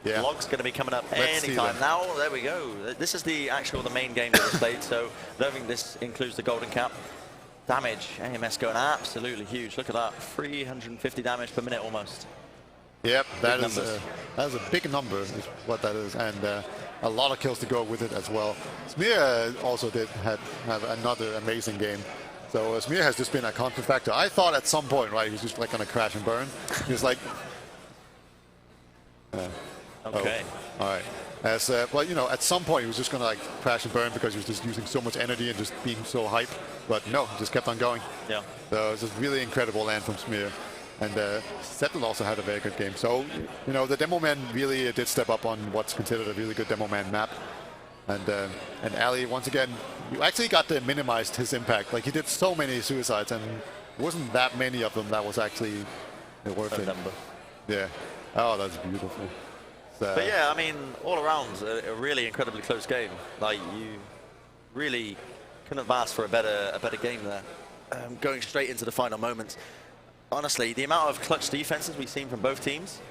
Yeah. Log's going to be coming up anytime. Now, there we go. This is the main game that was played, so I don't think this includes the Golden Cap. Damage, AMS going absolutely huge. Look at that, 350 damage per minute almost. Yep, that is a big number, is what that is, and a lot of kills to go with it as well. Smear also have another amazing game. So Smear has just been a constant factor. I thought at some point, right, he was just like gonna crash and burn. He was like, okay, all right. Well, you know, at some point he was just gonna like crash and burn because he was just using so much energy and just being so hype. But no, he just kept on going. Yeah. So it was just really incredible land from Smear. And Settle also had a very good game. So, you know, the Demo Man really did step up on what's considered a really good Demo Man map. And Ali, once again, you actually got to minimize his impact. Like, he did so many suicides, and it wasn't that many of them that was actually worth it. Yeah. Oh, that's beautiful. So, but yeah, I mean, all around, a really incredibly close game. Like, you really couldn't have asked for a better game there. Going straight into the final moments. Honestly, the amount of clutch defenses we've seen from both teams,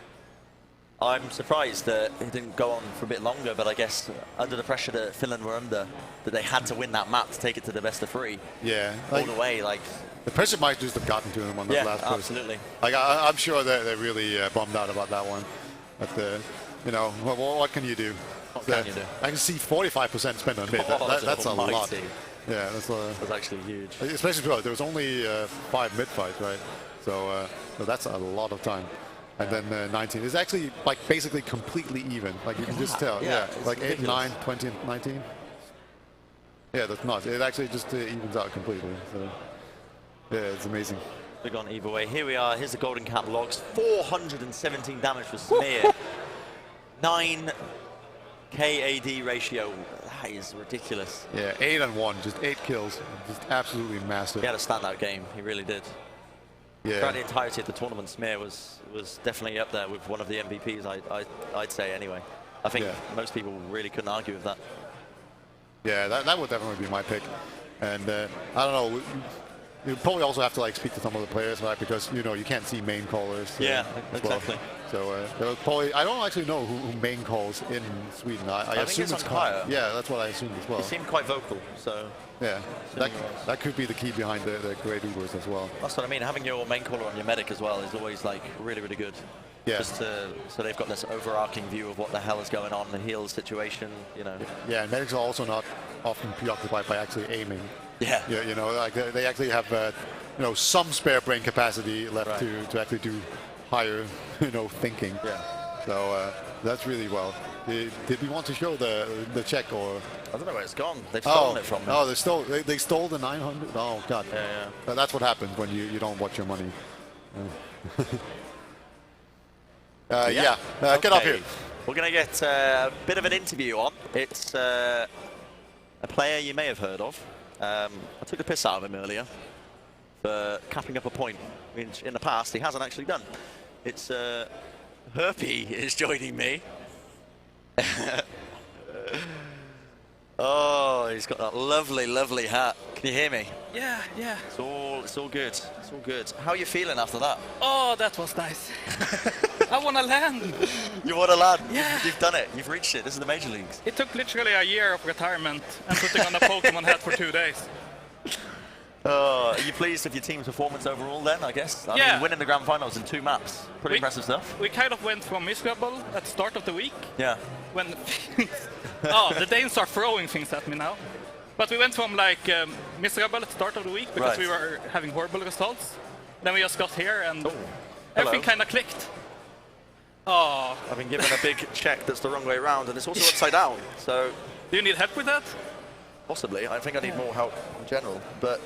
I'm surprised that it didn't go on for a bit longer, but I guess under the pressure that Finland were under, that they had to win that map to take it to the best of 3. Yeah. All the way, like... The pressure might just have gotten to them on that last push. Absolutely. Like, I'm sure they're really bummed out about that one. But, you know, what can you do? What can you do? I can see 45% spent on mid. That's a lot. Yeah, that's actually huge. Especially because there was only 5 mid fights, right? So that's a lot of time. And then 19 is actually like basically completely even. Like you can just tell. Yeah, like 8, 9, 20, and 19. Yeah, that's nuts. It actually just evens out completely. So yeah, it's amazing. We've gone either way. Here we are. Here's the Golden Cap logs. 417 damage for Smear. 9 KAD ratio. That is ridiculous. Yeah, 8 and 1, just 8 kills, just absolutely massive. He had a standout game. He really did. Yeah. Throughout the entirety of the tournament, Smear was definitely up there with one of the MVPs. I'd say anyway. I think most people really couldn't argue with that. Yeah, that would definitely be my pick. And I don't know. You probably also have to like speak to some of the players, right? Because you know you can't see main callers. Yeah, exactly. So there was probably I don't actually know who main calls in Sweden. I assume it's Kaya. Yeah, that's what I assumed as well. He seemed quite vocal, so. Yeah, that could be the key behind the great Ubers as well. That's what I mean. Having your main caller on your medic as well is always like really, really good. Yeah. Just so they've got this overarching view of what the hell is going on, the heal situation, you know. Yeah, and medics are also not often preoccupied by actually aiming. Yeah. Yeah, you know, like they actually have you know, some spare brain capacity left to actually do higher, you know, thinking. Yeah. So that's really well. Did we want to show the check or? I don't know where it's gone. They've stolen it from me. Oh, they stole the 900. Oh God. Yeah. That's what happens when you don't watch your money. Okay. Get up here. We're gonna get a bit of an interview on. It's a player you may have heard of. I took the piss out of him earlier for capping up a point, which in the past he hasn't actually done. It's Herpy is joining me. Oh, he's got that lovely, lovely hat. Can you hear me? Yeah. It's all good. It's all good. How are you feeling after that? Oh, that was nice. I won a LAN. You won a LAN? Yeah. You've done it. You've reached it. This is the major leagues. It took literally a year of retirement and putting on a Pokemon hat for 2 days. Are you pleased with your team's performance overall then, I guess? I mean, winning the grand finals in 2 maps. Pretty impressive stuff. We kind of went from miserable at the start of the week. Yeah. When the Danes are throwing things at me now. But we went from like miserable at the start of the week because we were having horrible results. Then we just got here and everything kind of clicked. Oh. I've been given a big check that's the wrong way around and it's also upside down. So. Do you need help with that? Possibly. I think I need more help in general. But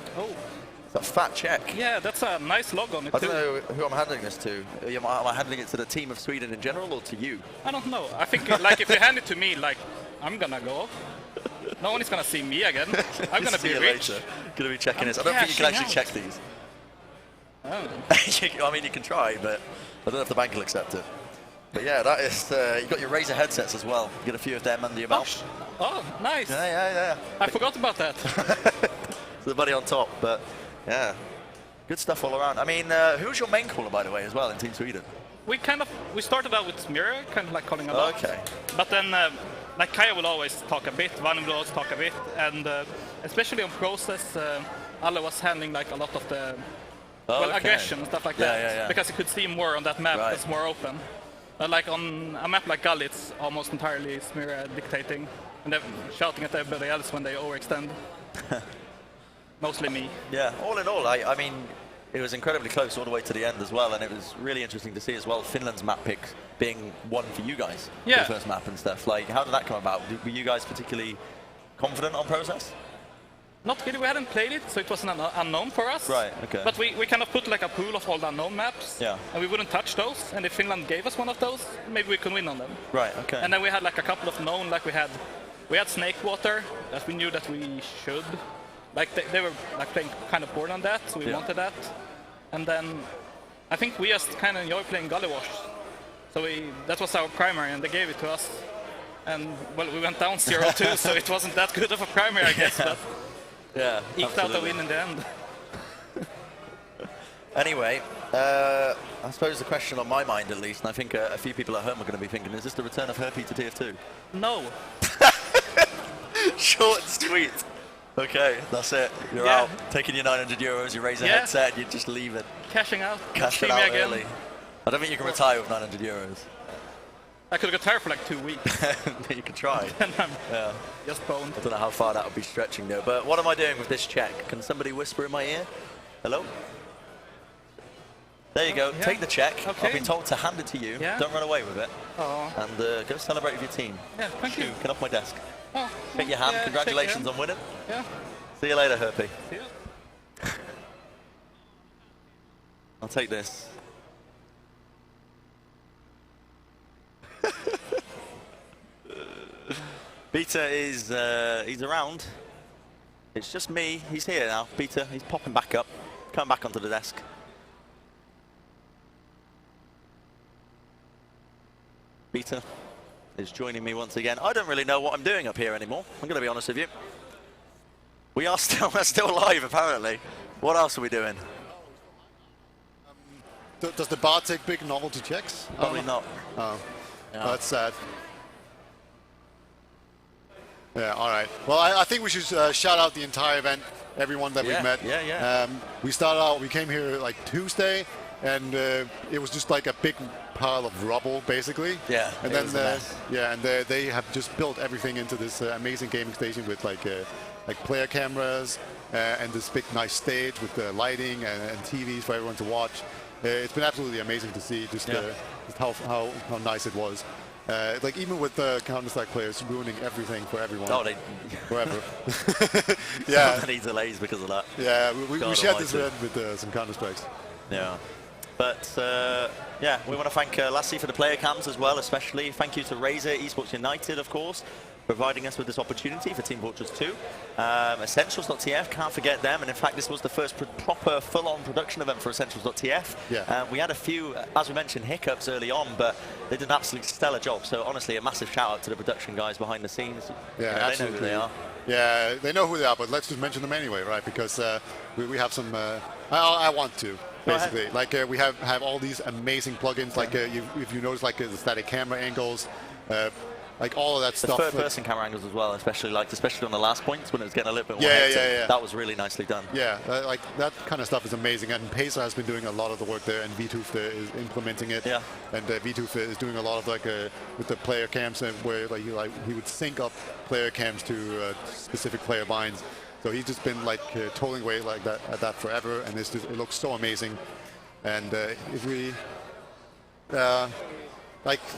it's a fat check. Yeah, that's a nice log on it. I don't know who I'm handing this to. Am I handing it to the team of Sweden in general or to you? I don't know. I think like if you hand it to me, like I'm gonna go. No one is gonna see me again. I'm gonna be rich. Gonna be checking this. I don't think you can actually check these. Oh. I mean, you can try, but I don't know if the bank will accept it. But yeah, that is. You got your Razer headsets as well. You get a few of them under your belt. Oh, nice. Yeah. I forgot about that. So the buddy on top, but yeah, good stuff all around. I mean, who's your main caller, by the way, as well in Team Sweden? We started out with Smear, kind of like calling a lot. Okay. But then, like Kaya will always talk a bit, Van will always talk a bit, and especially on process, Alle was handling like a lot of the well, aggression and stuff like that. Yeah. Because you could see more on that map that's more open. Like on a map like Gully, it's almost entirely Smear dictating and they're shouting at everybody else when they overextend. Mostly me. Yeah, all in all, I mean, it was incredibly close all the way to the end as well, and it was really interesting to see as well Finland's map pick being one for you guys. Yeah. The first map and stuff. Like, how did that come about? Were you guys particularly confident on Process? Not really, we hadn't played it, so it was an unknown for us. Right, okay. But we kind of put like a pool of all the unknown maps, and we wouldn't touch those, and if Finland gave us one of those, maybe we could win on them. Right, okay. And then we had like a couple of known, like we had Snakewater, that we knew that we should. Like they were like playing kind of bored on that, so we wanted that. And then I think we just kind of enjoy playing Gullywash. So that was our primary, and they gave it to us. And well, we went down 0-2, so it wasn't that good of a primary, I guess. But yeah, eked out a win in the end. Anyway, I suppose the question on my mind, at least, and I think a few people at home are going to be thinking, is this the return of Herpy to TF2? No. Short and sweet. Okay, that's it. You're out. Taking your 900 euros, you raise a headset, and you just leave it. Cashing out. Cashing out early. I don't think you can retire with 900 euros. I could retire for like 2 weeks. You could try. Yeah. Just boned. I don't know how far that would be stretching though. But what am I doing with this check? Can somebody whisper in my ear? Hello? There you go. Yeah. Take the check. Okay. I've been told to hand it to you. Yeah. Don't run away with it. Oh. And go celebrate with your team. Yeah, thank you. Get off my desk. Oh. Shake your hand. Yeah, Congratulations on winning. Yeah. See you later, Herpy. See ya. I'll take this. Beta is he's around. It's just me. He's here now. Beta, he's popping back up. Coming back onto the desk. Beta is joining me once again. I don't really know what I'm doing up here anymore. I'm going to be honest with you. We are still live apparently. What else are we doing? Does the bar take big novelty checks? Probably not. Oh, no. That's sad. Yeah, all right. Well, I think we should shout out the entire event, everyone that we've met. Yeah. We came here like Tuesday, and it was just like a big pile of rubble, basically. Yeah. And then they have just built everything into this amazing gaming station with like player cameras and this big nice stage with the lighting and TVs for everyone to watch. It's been absolutely amazing to see just how nice it was. Like even with the Counter-Strike players ruining everything for everyone. Oh, they forever. Yeah. So many delays because of that. Yeah, we shared this event with some Counter-Strikes. Yeah. But yeah, we want to thank Lassie for the player cams as well, especially. Thank you to Razor Esports United, of course, providing us with this opportunity for Team Fortress 2. Essentials.tf, can't forget them. And in fact, this was the first proper full-on production event for Essentials.tf. Yeah. We had a few, as we mentioned, hiccups early on, but they did an absolutely stellar job. So honestly, a massive shout out to the production guys behind the scenes. Yeah, absolutely. They know who they are. Yeah, they know who they are, but let's just mention them anyway, right? Because we have some. I want to. Basically, like we have all these amazing plugins. Like if you notice, like the static camera angles, like all of that stuff. Third-person camera angles as well, especially on the last points when it was getting a little bit more hectic. Yeah. That was really nicely done. Yeah, like that kind of stuff is amazing. And Pacer has been doing a lot of the work there, and VTooth is implementing it. Yeah. And VTooth is doing a lot of like with the player cams, where he would sync up player cams to specific player binds. So he's just been like toiling away like that at that forever, and it looks so amazing. And if we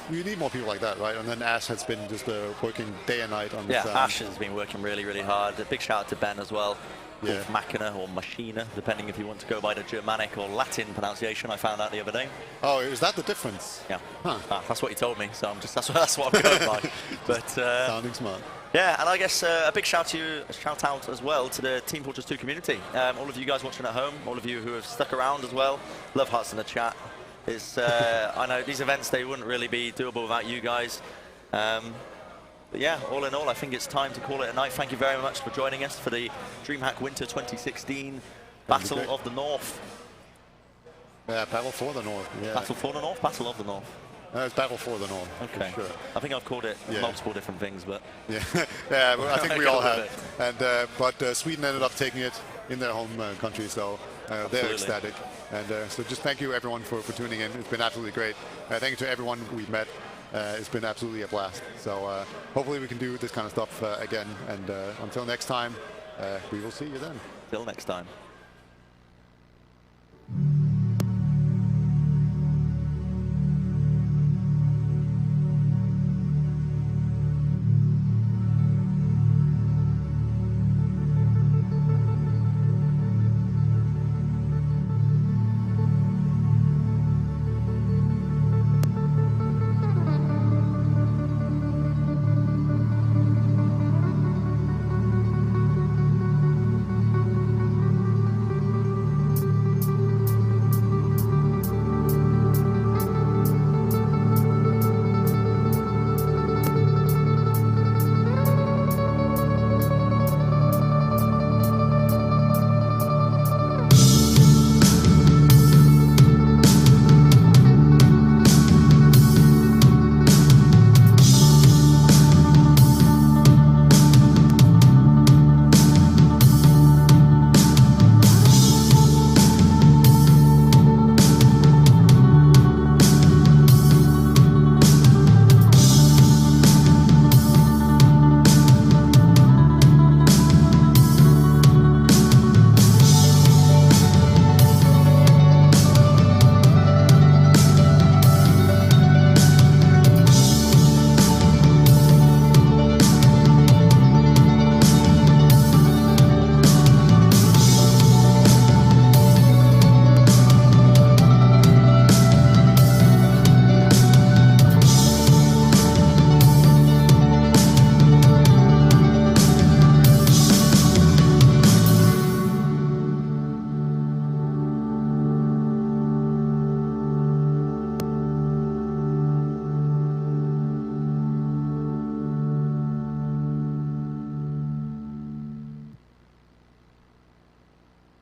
we need more people like that, right? And then Ash has been just working day and night on this. Yeah, Ash has been working really, really hard. A big shout out to Ben as well. Yeah. Machina or Machina, depending if you want to go by the Germanic or Latin pronunciation. I found out the other day. Oh, is that the difference? Yeah. Huh. That's what he told me, so that's what I'm going by. But sounding smart. Yeah, and I guess a big shout out as well to the Team Fortress 2 community. All of you guys watching at home, all of you who have stuck around as well. Love hearts in the chat. It's I know these events, they wouldn't really be doable without you guys. But yeah, all in all, I think it's time to call it a night. Thank you very much for joining us for the DreamHack Winter 2016 Battle of the North. Yeah, Battle for the North. Yeah. Battle for the North? Battle of the North. It's Battle for the North. Okay. Sure. I think I've called it multiple different things, but yeah, yeah. Well, I think we all have. And but Sweden ended up taking it in their home country, so they're ecstatic. And so just thank you everyone for tuning in. It's been absolutely great. Thank you to everyone we've met. It's been absolutely a blast. So hopefully we can do this kind of stuff again. And until next time, we will see you then. Till next time.